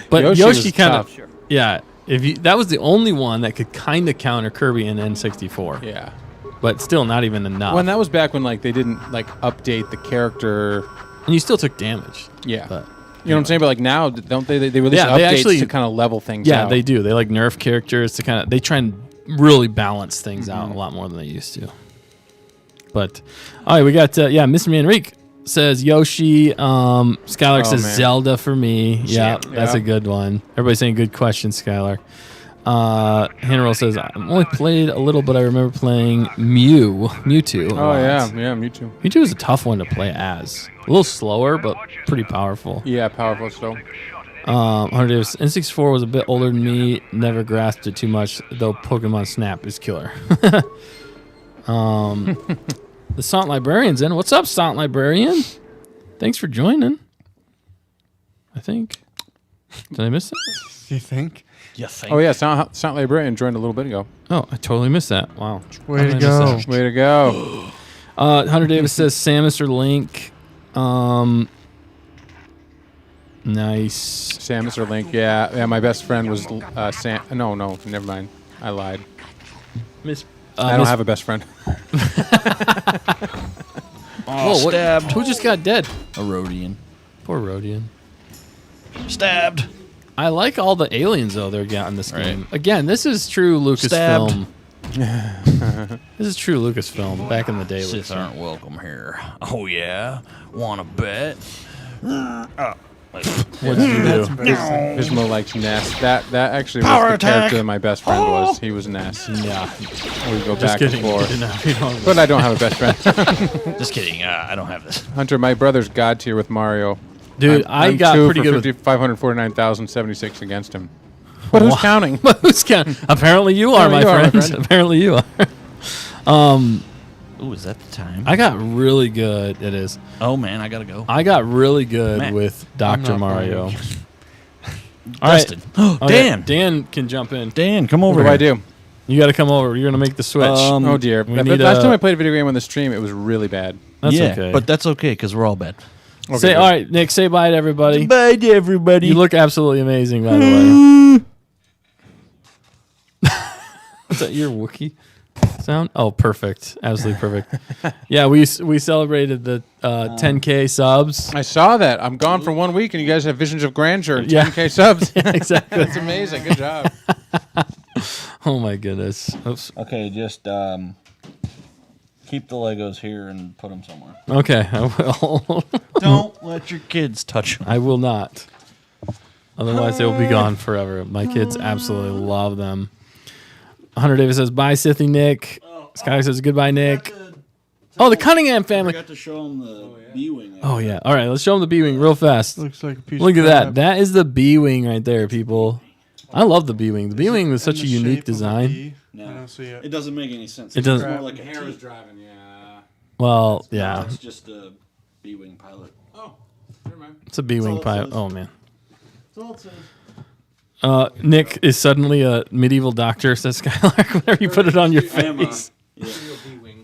But Yoshi Yoshi was kind of, tough. yeah. That was the only one that could kind of counter Kirby in N64. yeah. But still not even enough. When that was back when they didn't update the character. And you still took damage. Yeah, But, you know what I'm saying. But now, don't they release Yeah, updates they actually- to kind of level things yeah, out? they do. They nerf characters to they try and really balance things out a lot more than they used to. But, all right, we got, Mr. Manrique says Yoshi. Skylar says man. Zelda for me. Yeah, that's Yeah. a good one. Everybody's saying good question, Skylar. Hanroll says, I've only played a little, but I remember playing Mewtwo. a Oh lot. yeah, me too. Mewtwo was a tough one to play as. A little slower, but pretty powerful. Yeah, powerful still. Hunter Davis, N64 was a bit older than me. Never grasped it too much, though Pokemon Snap is killer. The Sant Librarian's in. What's up, Sant Librarian? Thanks for joining. I think. Did I miss that? Do you think? You think? Oh yeah, Sound Librarian joined a little bit ago. Oh, I totally missed that. Wow. Way How to did I go. miss that? Way to go. Hunter Davis says Samus or Link. Nice. Samus or Link? Yeah. My best friend was Sam. No, never mind. I lied. Miss. I don't have a best friend. Whoa, what? Stabbed. Who just got dead? A Rhodian. Poor Rhodian. Stabbed. I like all the aliens though they're getting in this Right. game. Again, this is true Lucasfilm. Stabbed. This is true Lucasfilm back in the day. Sith Lucasfilm. aren't welcome here. Oh yeah. Wanna bet? What did you do? Gizmo likes Ness. That actually Power was the attack. character that my best friend was. He was Ness. Yeah. We go Just back kidding. and forth. You don't- But I don't have a best friend. Just kidding. I don't have this. Hunter, my brother's god tier with Mario. Dude, I got two pretty for good with 549,076 against him. But who's counting? Who's counting? Apparently you are, my Apparently you are, my friend. friend. Apparently you are. Ooh, is that the time? I got really good. It is. Oh man, I gotta go. I got really good Man. with Dr. not Mario. All right. Dustin. Oh, yeah, Dan. Dan can jump in. Dan, come What over do here. I do? You got to come over. You're going to make the switch. Oh dear. we The need last a- time I played a video game on the stream, it was really bad. That's yeah, okay. but that's okay because we're all bad. Okay, say, good. all right, Nick, say bye to everybody. Bye to everybody. You look absolutely amazing, by the way. Is that your Wookie sound? Oh, perfect. Absolutely perfect. Yeah, we celebrated the 10K subs. I saw that. I'm gone for 1 week, and you guys have Visions of Grandeur and Yeah. 10K subs. Exactly. That's amazing. Good job. Oh, my goodness. Oops. Okay, just keep the Legos here and put them somewhere. Okay, I will. Don't let your kids touch them. I will not. Otherwise, they will be gone forever. My kids absolutely love them. Hunter Davis says, bye, Sithy Nick. Skyler says, goodbye, Nick. Oh, the Cunningham family. to show them the B-Wing. Oh, yeah. All right, let's show them the B-Wing real fast. Looks like a piece Look of at that. crap. That is the B-Wing right there, people. I love the B-Wing. The B-Wing was such a In the unique shape of a design. bee. I don't see it. It doesn't make any sense. It doesn't. It's more like a Hair was T. driving, yeah. Well, yeah. It's just a B-Wing pilot. Oh, never mind. It's a B-Wing That's all it pilot. says. Oh, man. That's all it says. Nick is suddenly a medieval doctor, says Skylark, whenever you put it on your face.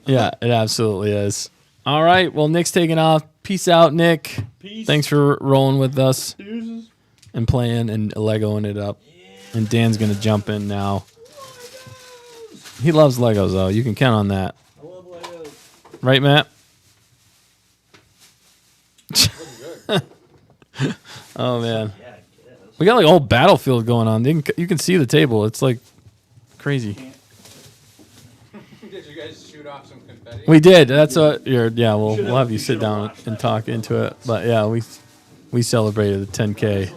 Yeah, it absolutely is. All right, well, Nick's taking off. Peace out, Nick. Peace. Thanks for rolling with us and playing and Legoing it up. And Dan's going to jump in now. He loves Legos, though. You can count on that. I love Legos. Right, Matt? Oh, man. We got like a whole battlefield going on. You can see the table. It's like crazy. Did you guys shoot off some confetti? We did. That's what you're. Yeah, we'll have you sit down and talk into it. But yeah, we celebrated the 10K.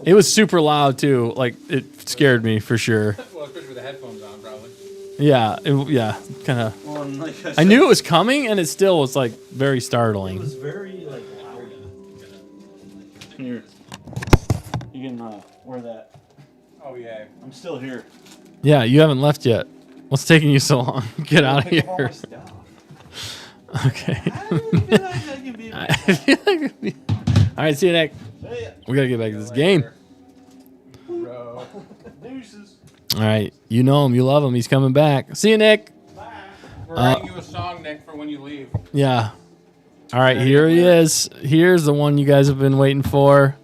It was super loud too. Like it scared me for sure. Well, especially with the headphones on, probably. Yeah, kind of. I knew it was coming, and it still was like very startling. very like loud. Here, you can wear that. Oh yeah. I'm still here. Yeah, you haven't left yet. What's taking you so long? Get out of here. Okay. All right, see you, Nick. We gotta get back to this game. All right, you know him, you love him. He's coming back. See you, Nick. We're writing you a song, Nick, for when you leave. Yeah. All right, here he is. Here's the one you guys have been waiting for.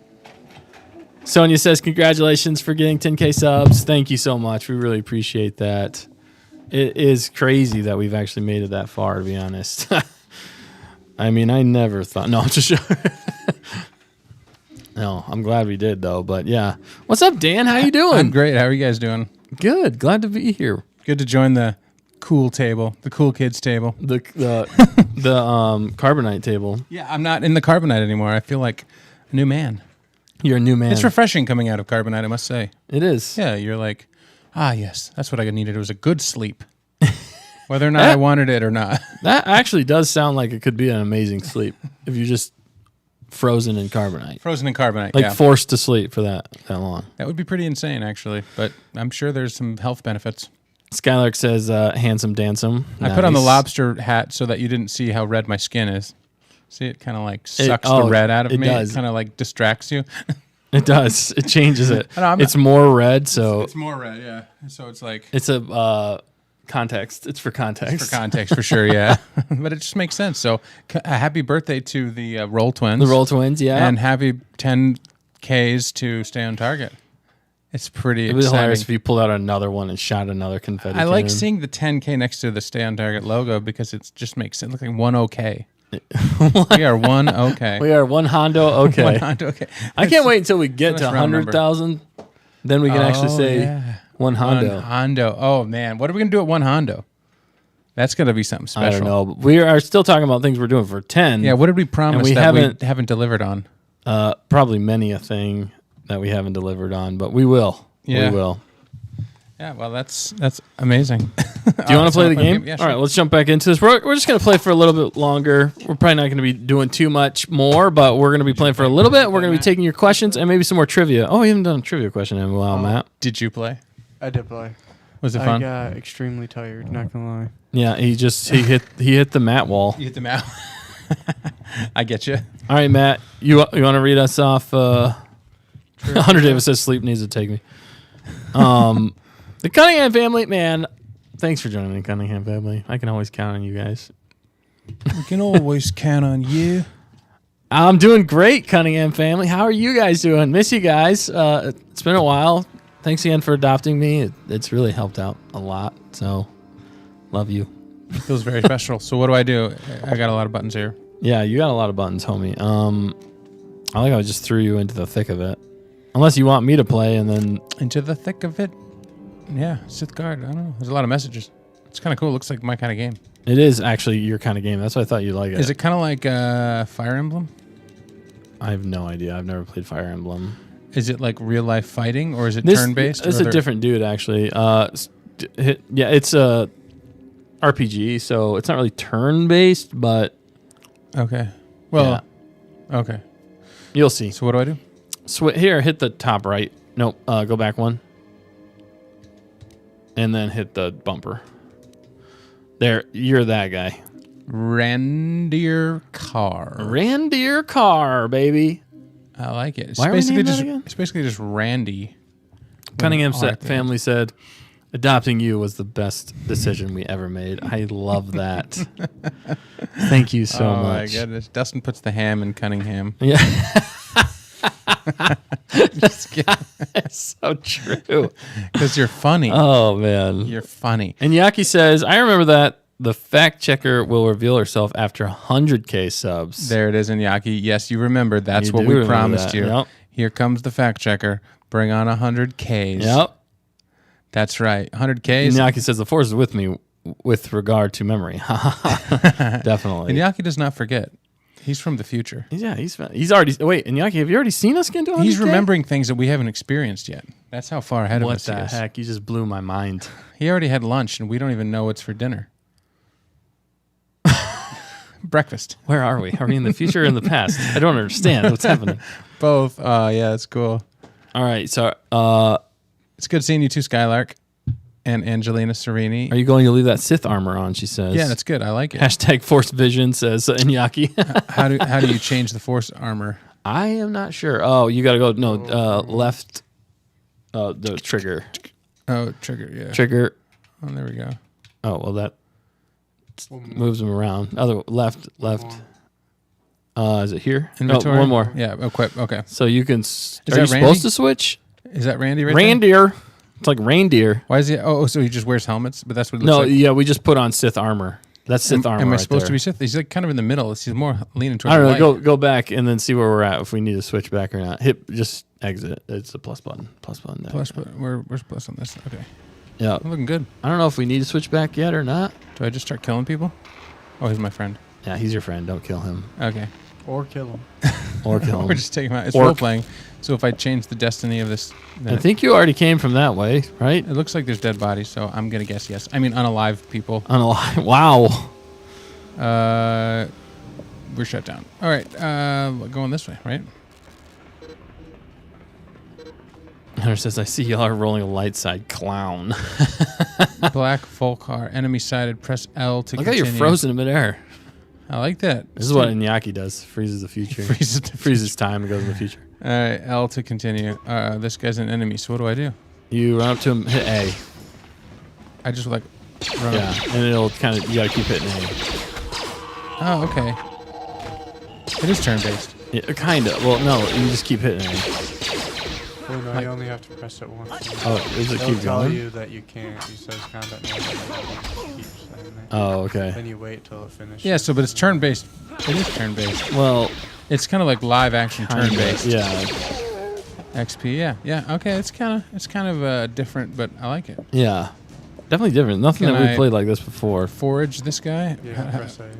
Sonia says, congratulations for getting 10K subs. Thank you so much. We really appreciate that. It is crazy that we've actually made it that far, to be honest. I mean, I never thought. No, I'm just joking. No, I'm glad we did, though. But yeah. What's up, Dan? How you doing? I'm great. How are you guys doing? Good. Glad to be here. Good to join the cool table, the cool kids table. The carbonite table. Yeah, I'm not in the carbonite anymore. I feel like a new man. You're a new man. It's refreshing coming out of carbonite, I must say. It is. Yeah, you're like, yes, that's what I needed. It was a good sleep. Whether or not I wanted it or not. That actually does sound like it could be an amazing sleep if you're just frozen in carbonite. Frozen in carbonite, like forced to sleep for that long. That would be pretty insane, actually. But I'm sure there's some health benefits. Skylark says, handsome dancesome. I put on the lobster hat so that you didn't see how red my skin is. See, it kind of like sucks the red out of me. Does. It kind of like distracts you. It does. It changes it. No, it's more red, so... It's more red, yeah. So it's like... It's a... context. It's for context. It's for context, for sure, yeah. But it just makes sense. So, happy birthday to the Roll Twins. The Roll Twins, yeah. And happy 10Ks to Stay on Target. It's pretty exciting. It would be hilarious if you pulled out another one and shot another confetti I like cannon. seeing the 10K next to the Stay on Target logo because it just makes it look like one OK. We are one OK. We are one Hondo OK. One Hondo OK. I can't wait until we get to 100,000. Then we can actually say one Hondo. One Hondo. Oh, man. What are we going to do at one Hondo? That's going to be something special. I don't know. We are still talking about things we're doing for 10. Yeah, what did we promise we haven't delivered on? Probably many a thing that we haven't delivered on, but we will. Yeah. We will. Yeah, well, that's amazing. Do you want to play the game? Yeah, sure. All right, let's jump back into this. We're just going to play for a little bit longer. We're probably not going to be doing too much more, but we're going to be playing for a little bit. We're going to be taking your questions and maybe some more trivia. Oh, we haven't done a trivia question in a while, Matt. Did you play? I did play. Was it fun? I got extremely tired, not going to lie. Yeah, he hit the mat wall. You hit the mat. I get you. All right, Matt, you want to read us off? 100 Davis says sleep needs to take me. The Cunningham family, man. Thanks for joining the Cunningham family. I can always count on you guys. We can always count on you. I'm doing great, Cunningham family. How are you guys doing? Miss you guys. It's been a while. Thanks again for adopting me. It's really helped out a lot. So, love you. It feels very special. So what do I do? I got a lot of buttons here. Yeah, you got a lot of buttons, homie. I think I just threw you into the thick of it. Unless you want me to play and then... Into the thick of it? Yeah, Sith Guard. I don't know. There's a lot of messages. It's kind of cool. It looks like my kind of game. It is actually your kind of game. That's why I thought you'd like it. Is it kind of like Fire Emblem? I have no idea. I've never played Fire Emblem. Is it like real life fighting or is it turn-based? It's a different dude, actually. Yeah, it's a RPG, so it's not really turn-based, but... Okay. Well, yeah. Okay. You'll see. So what do I do? Here, hit the top right. Nope, go back one. And then hit the bumper. There, you're that guy. Randier Car. Randier Car, baby. I like it. Why are we naming that again? It's basically just Randy. Cunningham family said, adopting you was the best decision we ever made. I love that. Thank you so much. Oh, my goodness. Dustin puts the ham in Cunningham. Yeah. Just kidding. It's so true. Because you're funny. Oh, man. You're funny. And Yaki says, I remember that the fact checker will reveal herself after 100K subs. There it is in Yaki. Yes, you remember. That's what we promised you. Yep. Here comes the fact checker. Bring on 100Ks. Yep. That's right. 100Ks. And Yaki says, the force is with me with regard to memory. Definitely. Iñaki does not forget. He's from the future. Yeah, he's already. Wait, Iñaki, have you already seen us get to 100K? He's remembering things that we haven't experienced yet. That's how far ahead of us he is. What the heck? You just blew my mind. He already had lunch, and we don't even know what's for dinner. Breakfast. Where are we? Are we in the future or in the past? I don't understand what's happening. Both. Yeah, it's cool. All right, so it's good seeing you too, Skylark and Angelina Serini. Are you going to leave that Sith armor on? She says. Yeah, that's good. I like it. Hashtag Force Vision says Iñaki. How do you change the Force armor? I am not sure. Oh, you got to go left. The trigger. Oh, trigger. Yeah. Trigger. Oh, there we go. Oh well, that moves them around. Other left. Is it here? Inventory? Oh, one more. Yeah, equip. Okay. So you can. Are that you Randy? supposed to switch? Is that Randy right Reindeer. It's like reindeer. Why is he? Oh, so he just wears helmets? But that's what it looks like. Yeah, we just put on Sith armor. That's Sith armor. Am I right supposed there. to be Sith? He's like kind of in the middle. He's more leaning towards I don't the know. light. Go back and then see where we're at. If we need to switch back or not. Just exit. It's the plus button. Plus button. There. Plus, where's plus on this? Okay. Yeah. I'm looking good. I don't know if we need to switch back yet or not. Do I just start killing people? Oh, he's my friend. Yeah, he's your friend. Don't kill him. Okay. Or kill him. Or kill him. Or just take him out. It's Or- role playing. So if I change the destiny of this, I think you already came from that way, right? it looks like there's dead bodies. So I'm gonna guess yes. I mean unalive people. Unalive. Wow. We're shut down. All right. Going this way, right? Hunter says, I see y'all are rolling a light side clown. Black full car. Enemy sighted. Press L to Look how continue. you're frozen in midair. I like that. This is what Iñaki does. Freezes the future. Freezes time and goes in the future. All right. L to continue. This guy's an enemy. So what do I do? You run up to him, hit A. I just like run Yeah, up. and it'll kind of, you got to keep hitting A. Oh, okay. It is turn based. Yeah, kind of. Well, no, you just keep hitting A. Well, no, you only have to press it once. Oh, does it It'll keep tell going? you that you can't. It says combat mode. Keep saying that. Oh, okay. Then you wait till it finishes. Yeah. So, but it's turn based. It is turn based. Well, It's kind of like live action turn kinda, based. yeah. XP. Yeah. Yeah. Okay. It's kind of different, but I like it. Yeah. Definitely different. Nothing Can that we I- played like this before. Forage this guy. Yeah, press A.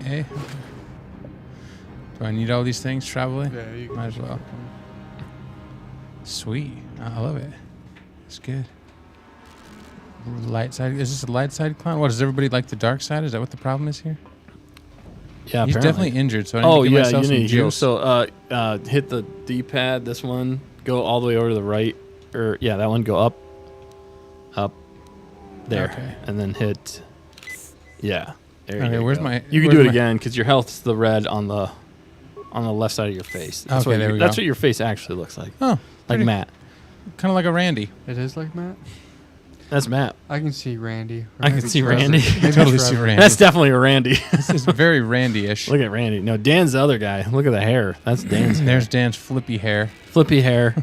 A. Do I need all these things? Traveling. Yeah, you can Might as well. Sweet. I love it. It's good. Light side. Is this a light side clown? What, does everybody like the dark side? Is that what the problem is here? Yeah, He's apparently. definitely injured, so I need Oh, to give yeah, myself you some need to heal. juice. So hit the D-pad, this one, go all the way over to the right. Or, yeah, that one, go up. There. Okay. And then hit, yeah. There Okay, you where's go. my- You can where's do it my- again, because your health's the red on the left side of your face. That's Okay, what there your- we That's go. what your face actually looks like. Oh, Like pretty- Matt. Kind of like a Randy. It is like Matt. That's Matt. I can see Randy. Or I can maybe see Trevor. Randy. Maybe Totally see Trevor. Randy. That's definitely a Randy. This is very Randy-ish. Look at Randy. No, Dan's the other guy. Look at the hair. That's Dan's hair. There's Dan's flippy hair. Flippy hair.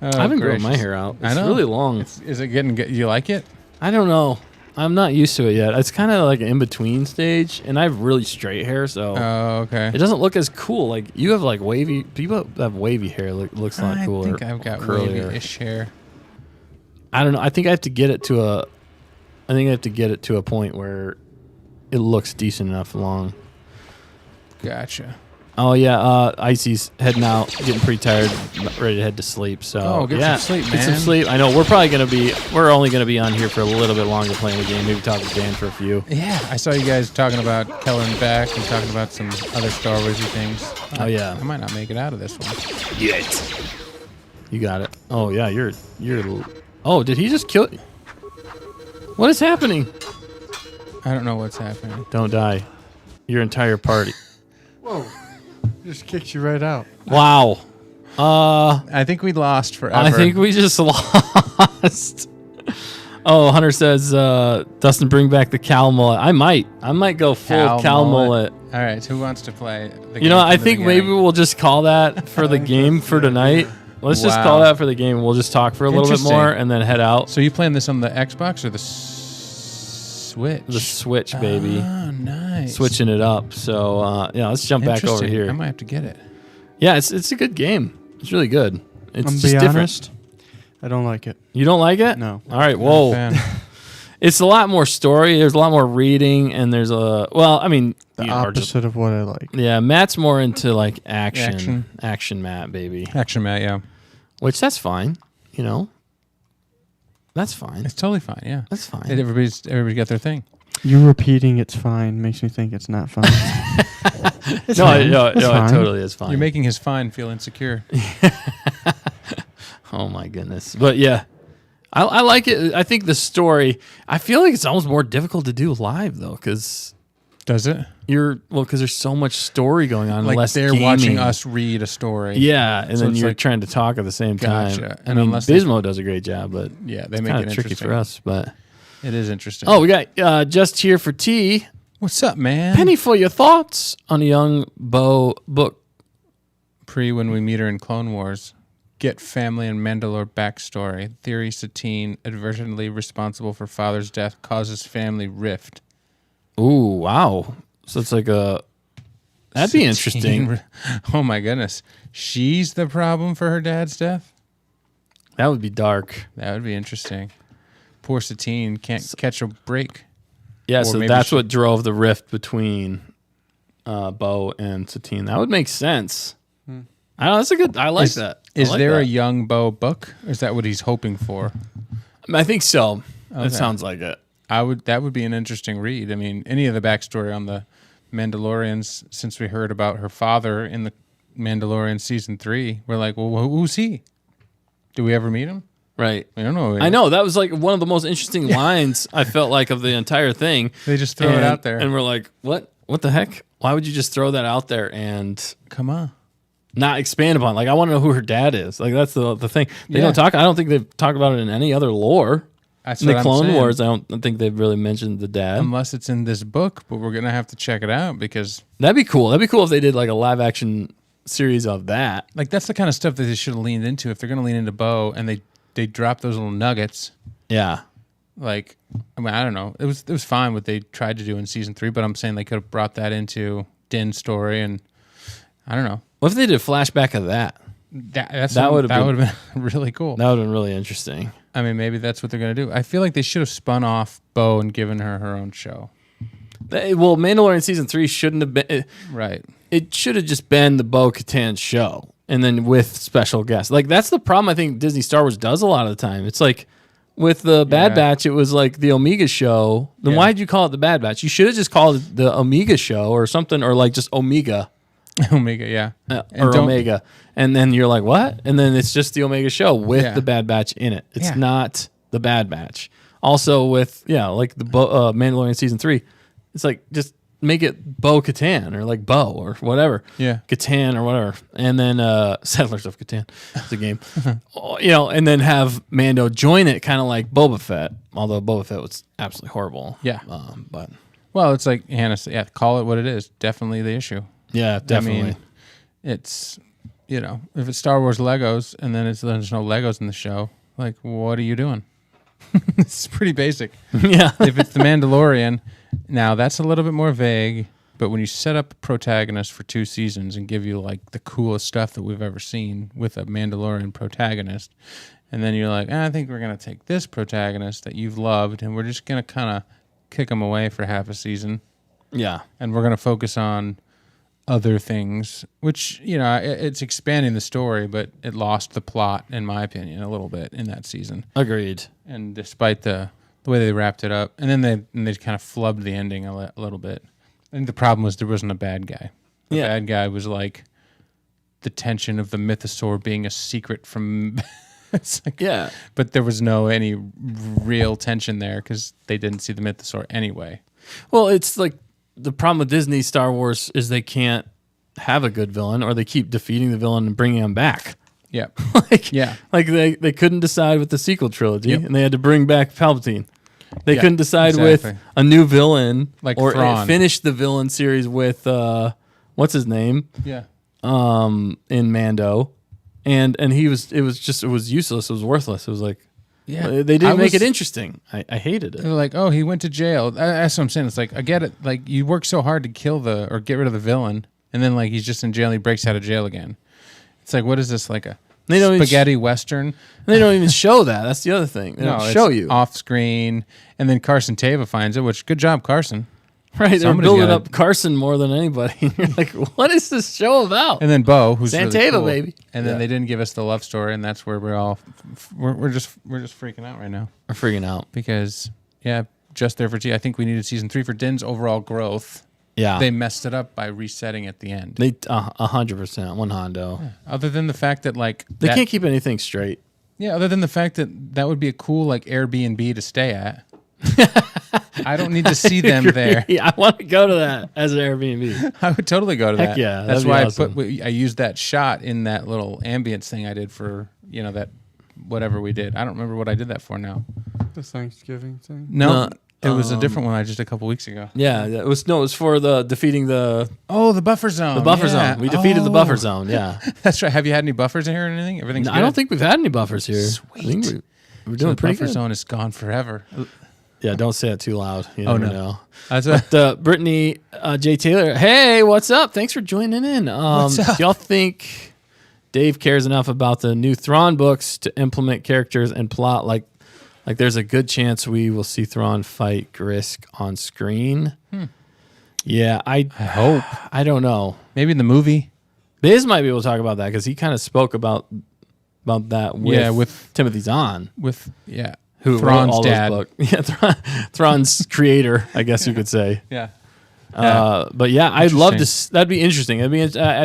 Oh, I've been growing my gracious. hair out. I It's know. really long. Is it getting good? You like it? I don't know. I'm not used to it yet. It's kind of like an in-between stage, and I have really straight hair, so Oh, okay. it doesn't look as cool. Like, you have like wavy... People that have wavy hair looks a lot cooler. I think I've got curlier. wavy-ish hair. I don't know. I think I have to get it to a... I think I have to get it to a point where it looks decent enough long. Gotcha. Oh, yeah. Icy's heading out, getting pretty tired, ready to head to sleep. So, Oh, get yeah, some sleep, Get some man. sleep. I know we're probably going to be... We're only going to be on here for a little bit longer playing the game. Maybe talk to Dan for a few. Yeah, I saw you guys talking about Keller and Beck and talking about some other Star Warsy things. Oh, yeah. I might not make it out of this one. Yet. You got it. Oh, yeah, you're... Oh, did he just kill... What is happening? I don't know what's happening. Don't die. Your entire party. Whoa. Just kicked you right out. Wow. I think we lost forever. I think we just lost. Oh, Hunter says, Dustin, bring back the cow mullet. I might go full cow mullet. All right, so who wants to play? The You know, game I from the think maybe beginning? we'll just call that for the think game that's for a good tonight. idea. Let's just Wow. call that for the game. We'll just talk for a little bit Interesting. more and then head out. So you playing this on the Xbox or the Switch? The Switch, baby. Oh, nice. Switching it up. So, yeah, let's jump back over Interesting. here. I might have to get it. Yeah, it's a good game. It's really good. It's I'm just be different. honest. I don't like it. You don't like it? No. All right. Whoa. Fan. It's a lot more story. There's a lot more reading, and there's a The you know, opposite of what I like. yeah, Matt's more into like action Matt, baby. Action Matt, yeah. Which that's fine, you know. That's fine. It's totally fine, yeah. That's fine. Everybody's got their thing. You repeating it's fine makes me think it's not fine. It's No, fine. no, It's no, fine. it totally is fine. You're making his fine feel insecure. Oh my goodness. But yeah. I like it. I think the story, I feel like it's almost more difficult to do live though, because Does it? because there's so much story going on. Like less they're gaming. watching us read a story. Yeah, and So then it's you're like- trying to talk at the same Gotcha. time. And I mean, unless they- Bismo does a great job, but Yeah, they it's make kind it of tricky interesting. for us. But It is interesting. oh, we got just here for tea. What's up, man? Penny for your thoughts on a young Bo book. Pre when we meet her in Clone Wars. Get family and Mandalore backstory. Theory Satine, advertently responsible for father's death, causes family rift. Ooh, wow! So it's like that'd be interesting. Oh my goodness. She's the problem for her dad's death? That would be dark. That would be interesting. Poor Satine can't catch a break. Yeah, Or so maybe that's she- what drove the rift between Bo and Satine. That would make sense. I don't know, that's a good. I like that. I Is like there that. a young Bo book? Or is that what he's hoping for? I think so. Okay. That sounds like it. That would be an interesting read. I mean, any of the backstory on the Mandalorians, since we heard about her father in the Mandalorian season 3, we're like, well, who's he? Do we ever meet him? Right. We don't know. I know that was like one of the most interesting lines I felt like of the entire thing. They just throw it out there. and we're like, what? What the heck? Why would you just throw that out there and Come on. not expand upon? Like, I want to know who her dad is. Like, that's the thing. They Yeah. don't talk. I don't think they've talked about it in any other lore. That's In the what I'm Clone saying. Wars, I don't think they've really mentioned the dad. Unless it's in this book, but we're gonna have to check it out because That'd be cool. That'd be cool if they did like a live action series of that. like that's the kind of stuff that they should have leaned into. If they're gonna lean into Bo and they drop those little nuggets, Yeah. like I mean I don't know. It was fine what they tried to do in season 3, but I'm saying they could have brought that into Din's story and I don't know. What if they did a flashback of that? That would have been really cool. That would have been really interesting. I mean, maybe that's what they're gonna do. I feel like they should have spun off Bo and given her her own show. Well, Mandalorian season 3 shouldn't have been. Right. It should have just been the Bo-Katan show, and then with special guests. Like that's the problem. I think Disney Star Wars does a lot of the time. It's like with the Bad Yeah. Batch, it was like the Omega show. Then Yeah. why did you call it the Bad Batch? You should have just called it the Omega show or something, or like just Omega. Omega, yeah. And Or don't- Omega, and then you're like, what? And then it's just the Omega show with Yeah. the Bad Batch in it. It's Yeah. not the Bad Batch. Also with like the Mandalorian season 3, it's like just make it Bo Katan or like Bo or whatever. Yeah. Catan or whatever, and then Settlers of Catan. It's a game, and then have Mando join it, kind of like Boba Fett. Although Boba Fett was absolutely horrible. Yeah. But Well, it's like Hannah said, yeah, call it what it is. Definitely the issue. yeah, definitely. I mean, it's, if it's Star Wars Legos and then there's no Legos in the show, like, what are you doing? It's pretty basic. yeah. If it's The Mandalorian, now that's a little bit more vague, but when you set up a protagonist for 2 seasons and give you, like, the coolest stuff that we've ever seen with a Mandalorian protagonist, and then you're like, I think we're going to take this protagonist that you've loved and we're just going to kind of kick him away for half a season, Yeah. and we're going to focus on other things, which it's expanding the story, but it lost the plot, in my opinion, a little bit in that season. Agreed. And despite the way they wrapped it up, and then they kind of flubbed the ending a little bit. I think the problem was there wasn't a bad guy. The Yeah. bad guy was like the tension of the mythosaur being a secret from. It's like, Yeah. but there was any real tension there because they didn't see the mythosaur anyway. Well, it's like the problem with Disney Star Wars is they can't have a good villain, or they keep defeating the villain and bringing him back. Yeah. like, Yeah. like they couldn't decide with the sequel trilogy, Yep. and they had to bring back Palpatine. They Yeah, couldn't decide exactly. with a new villain, Like or Thrawn. finish the villain series with what's his name Yeah. in Mando, and it was useless. It was worthless. It was like they didn't make it interesting. I hated it. They're like, oh, he went to jail. That's what I'm saying. It's like, I get it. Like, you work so hard to kill or get rid of the villain, and then, like, he's just in jail and he breaks out of jail again. It's like, what is this, like a They don't spaghetti western. They don't even show that. That's the other thing. They don't show you off screen, and then Carson Teva finds it. Which good job, Carson. Right, they're Somebody's building gotta- up Carson more than anybody. And you're like, what is this show about? And then Bo, who's Santeva, really cool. baby. And then they didn't give us the love story, and that's where we're just freaking out right now. We're freaking out because just there for T. I think we needed season 3 for Din's overall growth. Yeah, they messed it up by resetting at the end. They 100% one Hondo. Yeah. Other than the fact that they can't keep anything straight. Yeah, other than the fact that would be a cool Airbnb to stay at. I don't need to see them there. I want to go to that as an Airbnb. I would totally go to Heck that. yeah, That's that'd why be awesome. I used that shot in that little ambience thing I did for that whatever we did. I don't remember what I did that for now. The Thanksgiving thing. No, it was a different one I just a couple weeks ago. Yeah, it was for the defeating the the buffer zone. The buffer zone. We defeated the buffer zone. Yeah, that's right. Have you had any buffers in here or anything? Everything's good? I don't think we've had any buffers here. Sweet. I think we're doing the pretty buffer good. zone is gone forever. Yeah, don't say it too loud. You never know. That's But Brittany J. Taylor, hey, what's up? Thanks for joining in. What's up? Do y'all think Dave cares enough about the new Thrawn books to implement characters and plot? Like there's a good chance we will see Thrawn fight Grisk on screen. Yeah, I hope. I don't know. Maybe in the movie. Biz might be able to talk about that because he kind of spoke about that with Timothy Zahn. Who Thrawn's wrote all dad. those books. Yeah, Thrawn's creator, I guess you could say. Yeah. But yeah, I'd love to. That'd be interesting. I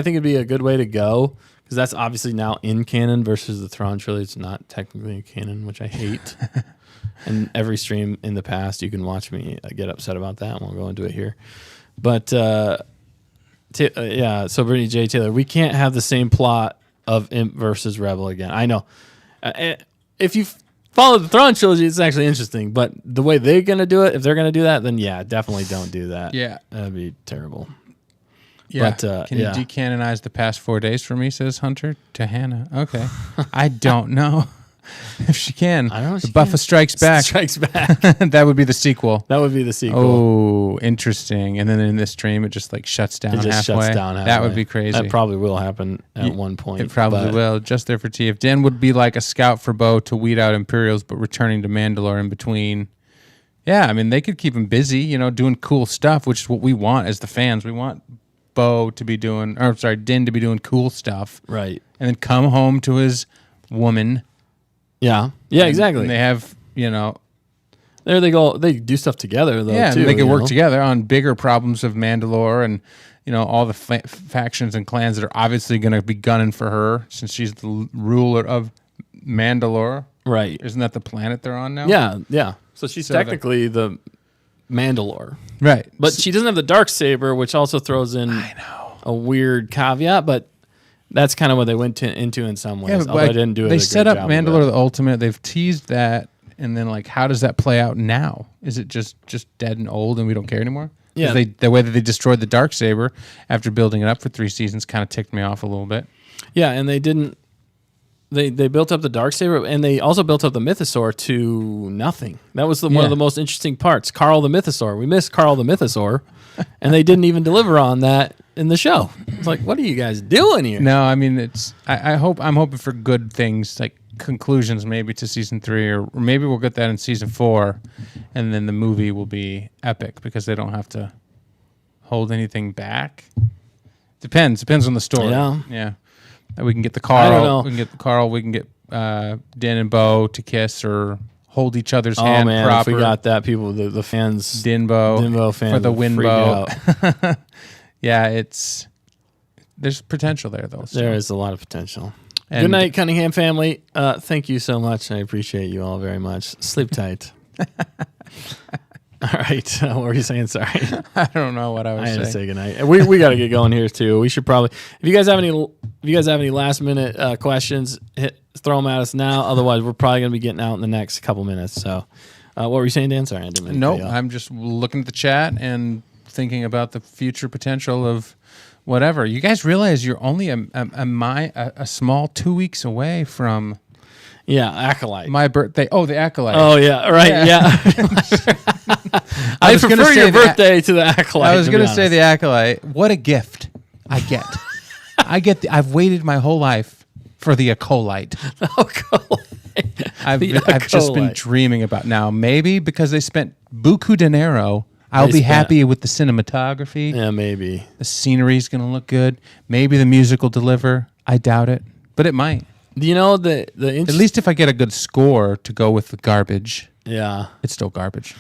think it'd be a good way to go because that's obviously now in canon versus the Thrawn trilogy. It's not technically in canon, which I hate. And every stream in the past, you can watch me get upset about that. I won't go into it here. But so Brittany J. Taylor, we can't have the same plot of Imp versus Rebel again. I know. If you follow the Thrawn trilogy, it's actually interesting. But the way they're going to do it, if they're going to do that, then definitely don't do that. Yeah. That'd be terrible. Yeah. But, Can you decanonize the past 4 days for me, says Hunter to Hannah? Okay. I don't know if she can. I don't know if the she Buffa can. Strikes Back. Strikes Back. That would be the sequel. That would be the sequel. Oh, interesting. And then in this stream, it just shuts down It just halfway. shuts down halfway. That would be crazy. That probably will happen at one point. It probably will. Just there for T. If Dan would be like a scout for Bo to weed out Imperials, but returning to Mandalore in between. Yeah, I mean, they could keep him busy, doing cool stuff, which is what we want as the fans. We want Din to be doing cool stuff. Right. And then come home to his woman. Yeah. Yeah, exactly. And they have, there they go. They do stuff together, though, yeah, too. they can work together on bigger problems of Mandalore and, all the factions and clans that are obviously going to be gunning for her since she's the ruler of Mandalore. Right. Isn't that the planet they're on now? Yeah, yeah. So she's technically the Mandalore. Right. But she doesn't have the Darksaber, which also throws in a weird caveat, but that's kind of what they went into in some ways. Yeah, although I didn't do it. They a set good up job of Mandalore it. the Ultimate. They've teased that, and then how does that play out now? Is it just dead and old, and we don't care anymore? Yeah. The way that they destroyed the Darksaber after building it up for 3 seasons kind of ticked me off a little bit. Yeah, and they didn't. They built up the Darksaber, and they also built up the Mythosaur to nothing. That was one of the most interesting parts. Carl the Mythosaur. We missed Carl the Mythosaur, and they didn't even deliver on that in the show. It's like, what are you guys doing here? No, I mean I'm hoping for good things, like conclusions maybe to season 3, or maybe we'll get that in season 4, and then the movie will be epic because they don't have to hold anything back. Depends on the story. Yeah. We can get the Carl. I don't know. We can get the Carl. We can get Din and Bo to kiss or hold each other's hand. Oh man, proper. if we got that, people, the fans, Dinbo fans for the will freak Winbo. out. Yeah, there's potential there though. So. There is a lot of potential. And good night, Cunningham family. Thank you so much. I appreciate you all very much. Sleep tight. All right. What were you saying? Sorry. I don't know what I was saying. saying. Say goodnight. We got to get going here too. We should probably, if you guys have any last minute questions, throw them at us now. Otherwise, we're probably going to be getting out in the next couple minutes. So, what were you saying, Dan? Sorry, I didn't mean to cut you off. I'm just looking at the chat and thinking about the future potential of whatever. You guys realize you're only a small 2 weeks away from. Yeah, Acolyte. My birthday. Oh, the Acolyte. Oh, yeah. Right. Yeah. I prefer your birthday to the Acolyte. I was going to say the Acolyte. What a gift I get. I've waited my whole life for the acolyte. I've just been dreaming about now. Maybe because they spent buku dinero, I'll be happy with the cinematography. Yeah, maybe. The scenery's going to look good. Maybe the music will deliver. I doubt it, but it might. You know, at least if I get a good score to go with the garbage. Yeah. It's still garbage.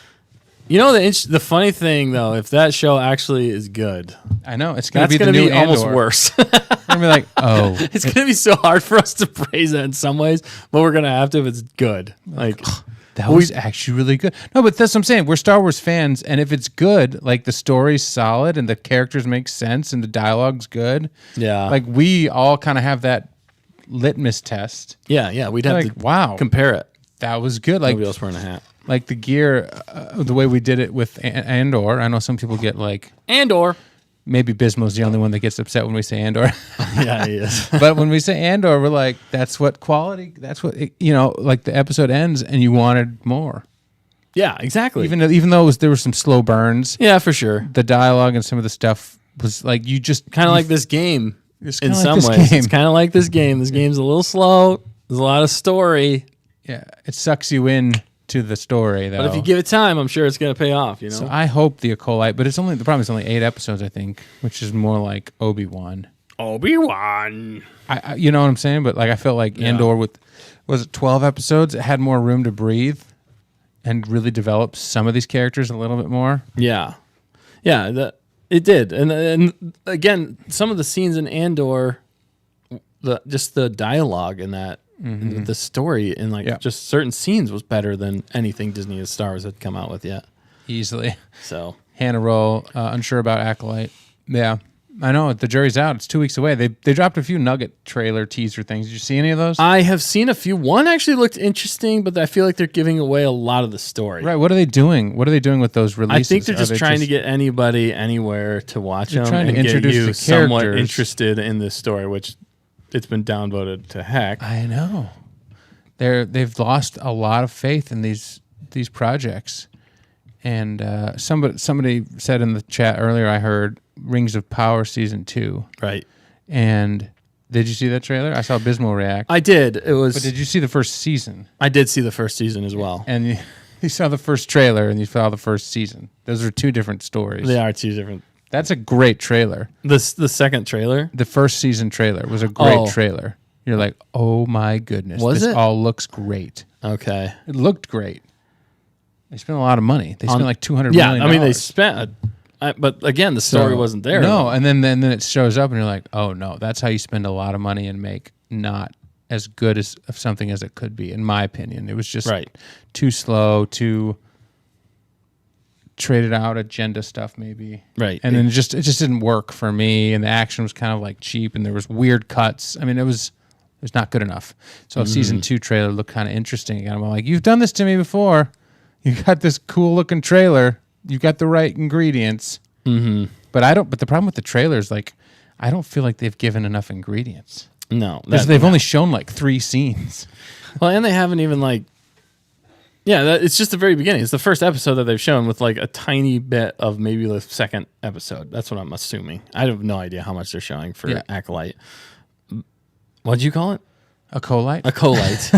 You know, the funny thing, though, if that show actually is good. I know. It's going to be the new almost Andor. worse. We're going to be like, oh. It's going to be so hard for us to praise it in some ways, but we're going to have to if it's good. Like, that was actually really good. No, but that's what I'm saying. We're Star Wars fans, and if it's good, like the story's solid and the characters make sense and the dialogue's good. Yeah. Like we all kind of have that litmus test. Yeah. We'd have to compare it. That was good. Like nobody else wearing a hat. Like the gear, the way we did it with Andor. I know some people get like Andor. Maybe Bismo's the only one that gets upset when we say Andor. Yeah, he is. But when we say Andor, we're like, that's what quality. That's what like the episode ends and you wanted more. Yeah, exactly. Even though there were some slow burns. Yeah, for sure. The dialogue and some of the stuff was like you just kind of like this game. In like some ways, it's kind of like this game. This game's a little slow. There's a lot of story. Yeah, it sucks you in to the story, though. But if you give it time, I'm sure it's going to pay off. You know. So I hope the Acolyte, but the problem is only 8 episodes, I think, which is more like Obi-Wan. You know what I'm saying? But like I felt like Andor was it 12 episodes? It had more room to breathe and really develop some of these characters a little bit more. Yeah, it did. And again, some of the scenes in Andor, just the dialogue in that. Mm-hmm. The story in just certain scenes was better than anything Disney or Star Wars had come out with yet. Easily. So Hannah Roll, unsure about Acolyte. Yeah, I know the jury's out. It's 2 weeks away. They dropped a few nugget trailer teaser things. Did you see any of those? I have seen a few. One actually looked interesting, but I feel like they're giving away a lot of the story. Right. What are they doing? What are they doing with those releases? I think they're just trying to get anybody anywhere to watch them trying and to introduce get you the somewhat characters. interested in this story, which it's been downvoted to heck. I know. They've lost a lot of faith in these projects. And somebody said in the chat earlier, I heard Rings of Power Season 2. Right. And did you see that trailer? I saw Bismo react. I did. But did you see the first season? I did see the first season as well. And you saw the first trailer and you saw the first season. Those are two different stories. They are two different. That's a great trailer. The second trailer? The first season trailer was a great trailer. You're like, oh my goodness. This all looks great. Okay. It looked great. They spent a lot of money. They spent like $200 million. Yeah, I mean, they spent, but again, the story wasn't there. No, and then it shows up and you're like, oh no, that's how you spend a lot of money and make not as good of something as it could be, in my opinion. It was just too slow, too traded out agenda stuff maybe. Right. And then it just didn't work for me, and the action was kind of like cheap and there was weird cuts. I mean, it was not good enough. So season 2 trailer looked kind of interesting again. I'm like, you've done this to me before. You got this cool looking trailer. You got the right ingredients. Mm-hmm. But the problem with the trailer is like, I don't feel like they've given enough ingredients. No. They've only shown like 3 scenes. Well, and they haven't even it's just the very beginning. It's the first episode that they've shown with like a tiny bit of maybe the second episode. That's what I'm assuming. I have no idea how much they're showing for Acolyte. What'd you call it? Acolyte? Acolyte.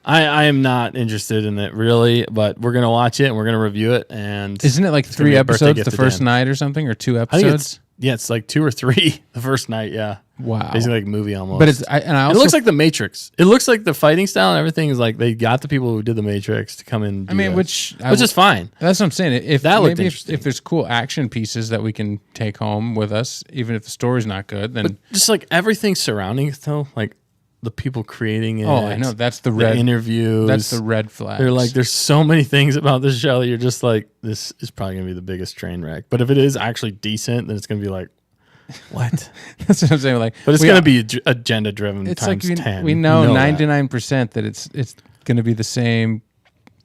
I am not interested in it really, but we're going to watch it and we're going to review it. And isn't it like 3 episodes the first night or something, or 2 episodes? It's like 2 or 3 the first night. Yeah. Wow. Basically like a movie almost. But it looks like The Matrix. It looks like the fighting style and everything is like they got the people who did The Matrix to come in. Which is fine. That's what I'm saying. If there's cool action pieces that we can take home with us, even if the story's not good, then just like everything surrounding it though, like the people creating it. Oh, I know. That's the red interviews. That's the red flag. They're like, there's so many things about this show that you're just like, this is probably gonna be the biggest train wreck. But if it is actually decent, then it's gonna be like, what? That's what I'm saying. Like, but it's gonna be agenda driven. It's times like 10. We know 99% that it's gonna be the same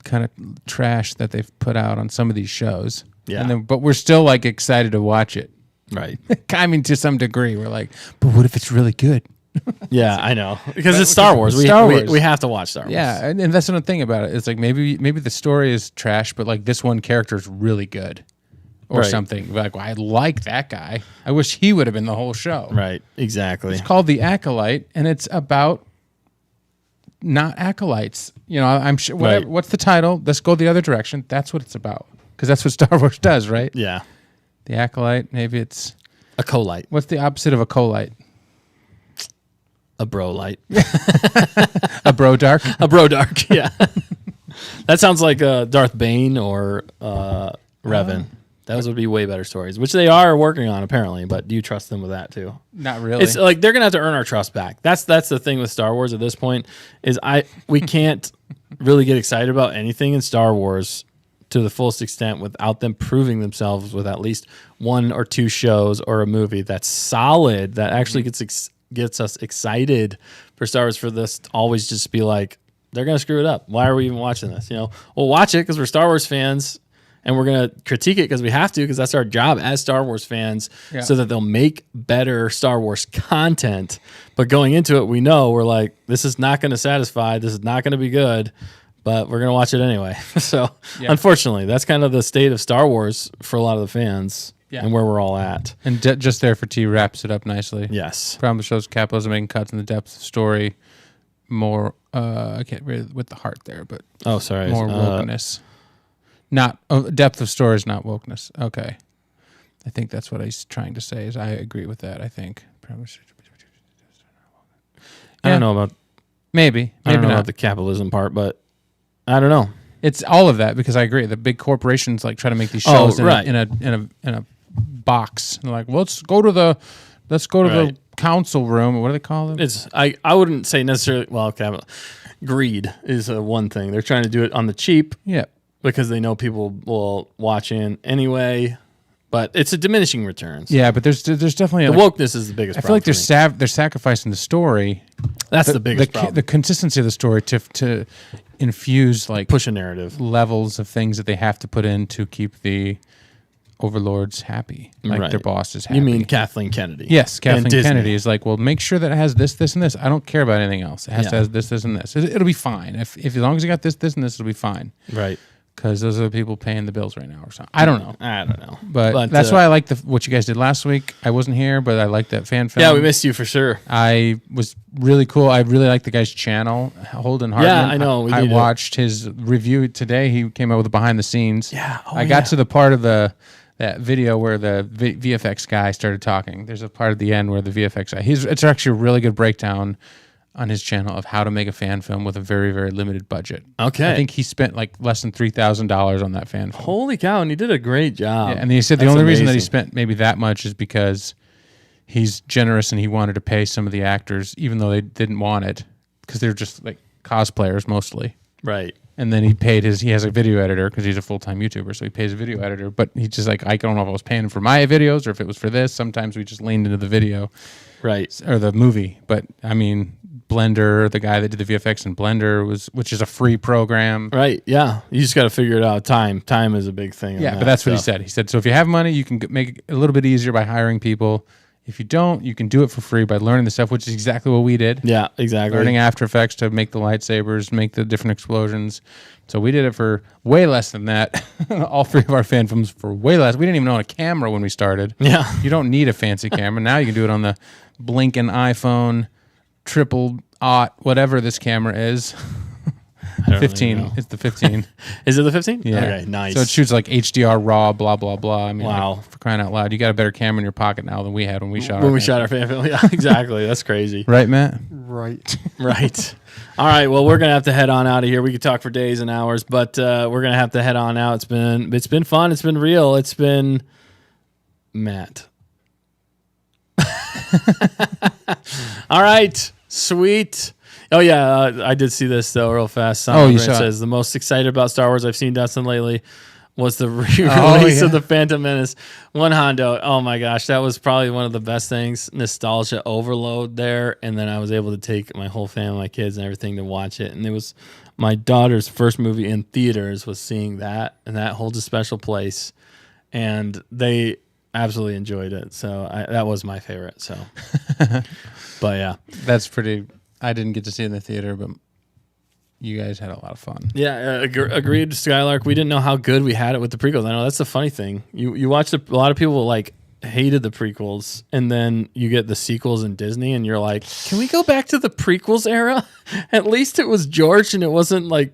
kind of trash that they've put out on some of these shows. Yeah. But we're still like excited to watch it. Right. I mean, to some degree, we're like, but what if it's really good? Yeah, I know, because it's Star Wars. We have to watch Star Wars. Yeah, and that's the thing about it. It's like maybe the story is trash, but like this one character is really good, or Right. something. Like, well, I like that guy. I wish he would have been the whole show. Right. Exactly. It's called The Acolyte, and it's about not acolytes. You know, I'm sure. Whatever, Right. What's the title? Let's go the other direction. That's what it's about. Because that's what Star Wars does, right? Yeah. The Acolyte. Maybe it's A colite. what's the opposite of a colite? A bro light. A bro dark. A bro dark. Yeah. That sounds like Darth Bane or Revan. Those would be way better stories, which they are working on apparently. But do you trust them with that too? Not really. It's like they're gonna have to earn our trust back. That's the thing with Star Wars at this point is we can't really get excited about anything in Star Wars to the fullest extent without them proving themselves with at least one or two shows or a movie that's solid that actually gets us excited for Star Wars. For this to always just be like they're gonna screw it up. Why are we even watching this? You know, we'll watch it because we're Star Wars fans. And we're going to critique it because we have to, because that's our job as Star Wars fans, so that they'll make better Star Wars content. But going into it, we know we're like, this is not going to satisfy. This is not going to be good, but we're going to watch it anyway. So unfortunately, that's kind of the state of Star Wars for a lot of the fans and where we're all at. And Just There for Tea wraps it up nicely. Yes. Problem shows capitalism making cuts in the depth of story. More, I can't read with the heart there, but more wokeness. Not depth of story is not wokeness. Okay, I think that's what he's trying to say. Is I agree with that. I think. I don't know about maybe I don't know not. about the capitalism part, but I don't know. It's all of that because I agree. The big corporations like try to make these shows in a box. They're like, well, let's go to the council room. What do they call it? It's I wouldn't say necessarily. Well, greed is one thing. They're trying to do it on the cheap. Yeah. Because they know people will watch in anyway, but it's a diminishing returns. Yeah, but there's definitely the wokeness is the biggest. I feel like they're sacrificing the story. That's the biggest problem. The consistency of the story to infuse like push a narrative levels of things that they have to put in to keep the overlords happy, like their boss is happy. You mean Kathleen Kennedy? Yes, Kathleen Kennedy is like, well, make sure that it has this, this, and this. I don't care about anything else. It has to have this, this, and this. It'll be fine. If as long as you got this, this, and this, it'll be fine. Right. Because those are the people paying the bills right now or something. I don't know. But that's why I like what you guys did last week. I wasn't here, but I liked that fan film. Yeah, we missed you for sure. I was really cool. I really like the guy's channel, Holden Hartman. Yeah, I know. I watched his review today. He came out with a behind the scenes. Yeah. I got to the part of that video where the VFX guy started talking. There's a part at the end where the VFX guy, it's actually a really good breakdown on his channel of how to make a fan film with a very, very limited budget. Okay. I think he spent like less than $3,000 on that fan film. Holy cow, and he did a great job. Yeah, and he said the only reason that he spent maybe that much is because he's generous and he wanted to pay some of the actors, even though they didn't want it, because they're just like cosplayers mostly. Right. And then he has a video editor because he's a full-time YouTuber, so he pays a video editor, but he's just like, I don't know if I was paying for my videos or if it was for this. Sometimes we just leaned into the video. Right. Or the movie. But I mean, Blender, the guy that did the VFX in Blender which is a free program. Right. Yeah. You just got to figure it out. Time is a big thing. Yeah, but that's what he said. He said, so if you have money, you can make it a little bit easier by hiring people. If you don't, you can do it for free by learning the stuff, which is exactly what we did. Yeah, exactly. Learning After Effects to make the lightsabers, make the different explosions. So we did it for way less than that. All three of our fan films for way less. We didn't even own a camera when we started. Yeah. You don't need a fancy camera. Now you can do it on the blinking iPhone, triple aught, whatever this camera is. 15. Really, it's the 15. Is it the 15? Yeah. Okay, nice. So it shoots like HDR raw, blah, blah, blah. I mean, wow. Like, for crying out loud. You got a better camera in your pocket now than we had when we shot our fan film. Yeah, exactly. That's crazy. Right, Matt? Right. Right. All right. Well, we're going to have to head on out of here. We could talk for days and hours, but we're going to have to head on out. It's been fun. It's been real. It's been Matt. All right. Sweet. Oh, yeah. I did see this, though, real fast. You saw it. Says, the most excited about Star Wars I've seen Dustin lately was the re-release of The Phantom Menace. One Hondo. Oh, my gosh. That was probably one of the best things. Nostalgia overload there. And then I was able to take my whole family, my kids and everything to watch it. And it was my daughter's first movie in theaters was seeing that. And that holds a special place. And they absolutely enjoyed it. So that was my favorite. So, but yeah. That's pretty... I didn't get to see it in the theater, but you guys had a lot of fun. Yeah, agreed, Skylark. We didn't know how good we had it with the prequels. I know that's the funny thing. You watched a lot of people like hated the prequels, and then you get the sequels in Disney, and you're like, can we go back to the prequels era? At least it was George, and it wasn't like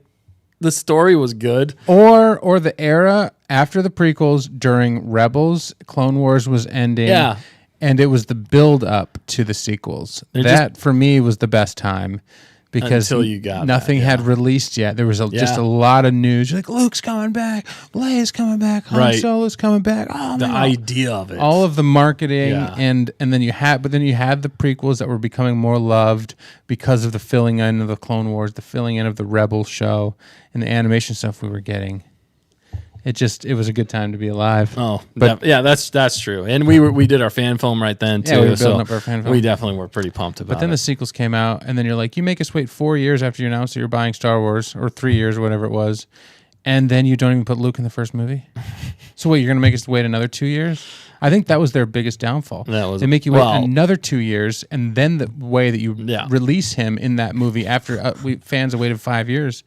the story was good. Or the era after the prequels during Rebels, Clone Wars was ending. Yeah. And it was the build up to the sequels. That for me was the best time. Because until you got nothing had released yet. There was just a lot of news. You're like, Luke's coming back, Leia's coming back, Han Solo's coming back. Oh, the man. idea of it, all of the marketing, and then you had the prequels that were becoming more loved because of the filling in of the Clone Wars, the filling in of the Rebels show, and the animation stuff we were getting. It was a good time to be alive. Oh, but that's true. And we did our fan film right then too. We were building up our fan film. We definitely were pretty pumped about it. But then the sequels came out, and then you're like, you make us wait 4 years after you announced that you're buying Star Wars, or 3 years, or whatever it was, and then you don't even put Luke in the first movie. So wait, you're gonna make us wait another 2 years? I think that was their biggest downfall. They make you wait another 2 years, and then the way that you release him in that movie after fans have waited 5 years.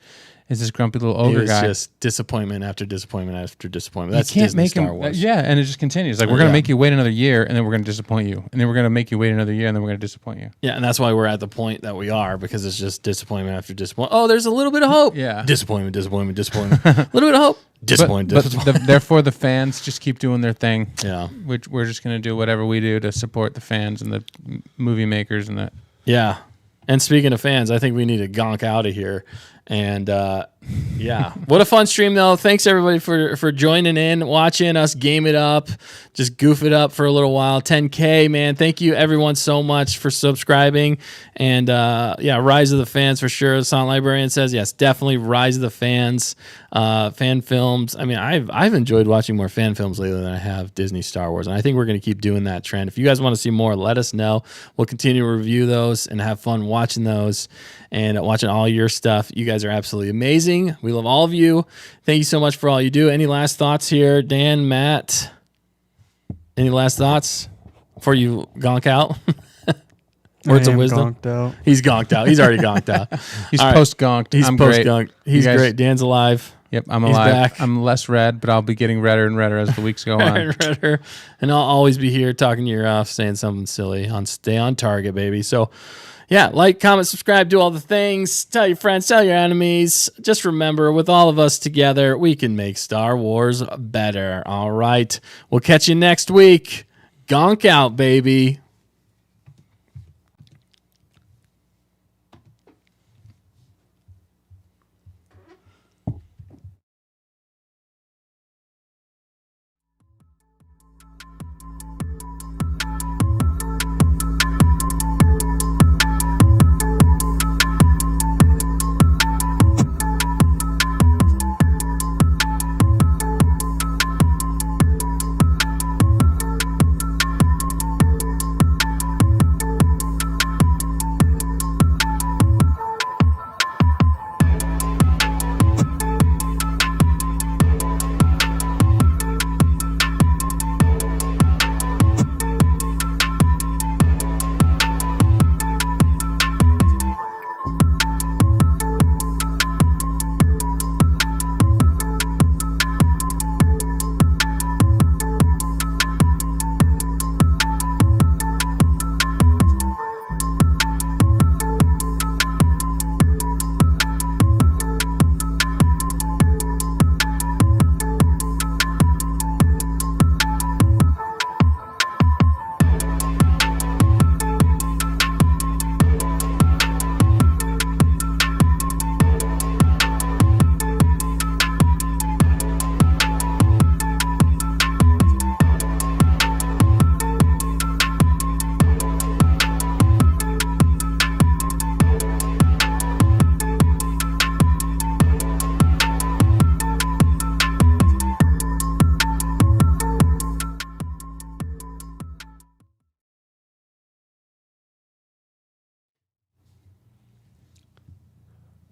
Is this grumpy little ogre guy? It's just disappointment after disappointment after disappointment. That's Disney Star Wars. And it just continues. Like, we're going to make you wait another year, and then we're going to disappoint you. And then we're going to make you wait another year, and then we're going to disappoint you. Yeah, and that's why we're at the point that we are, because it's just disappointment after disappointment. Oh, there's a little bit of hope. Yeah. Disappointment. A little bit of hope. Disappointment. Therefore, the fans just keep doing their thing. Yeah. We're just going to do whatever we do to support the fans and the movie makers and that. Yeah. And speaking of fans, I think we need to gonk out of here. And what a fun stream though. Thanks everybody for joining in, watching us game it up, just goof it up for a little while. 10K, man. Thank you everyone so much for subscribing. And Rise of the Fans for sure. The Silent Librarian says yes, definitely Rise of the Fans. Fan films. I mean, I've enjoyed watching more fan films lately than I have Disney Star Wars, and I think we're going to keep doing that trend. If you guys want to see more, let us know. We'll continue to review those and have fun watching those and watching all your stuff. You guys are absolutely amazing. We love all of you. Thank you so much for all you do. Any last thoughts here, Dan, Matt? Any last thoughts before you gonk out? Words of wisdom. Gonked out. He's gonked out. He's already gonked out. He's post-gonked. He's post-gonked. He's great. Dan's alive. Yep, I'm alive. Back. I'm less red, but I'll be getting redder and redder as the weeks go on. Redder. And I'll always be here talking your ear off, saying something silly on Stay on Target, baby. So, yeah, like, comment, subscribe, do all the things. Tell your friends, tell your enemies. Just remember, with all of us together, we can make Star Wars better. All right. We'll catch you next week. Gonk out, baby.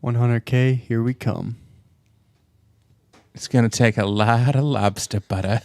$100K, here we come. It's going to take a lot of lobster butter.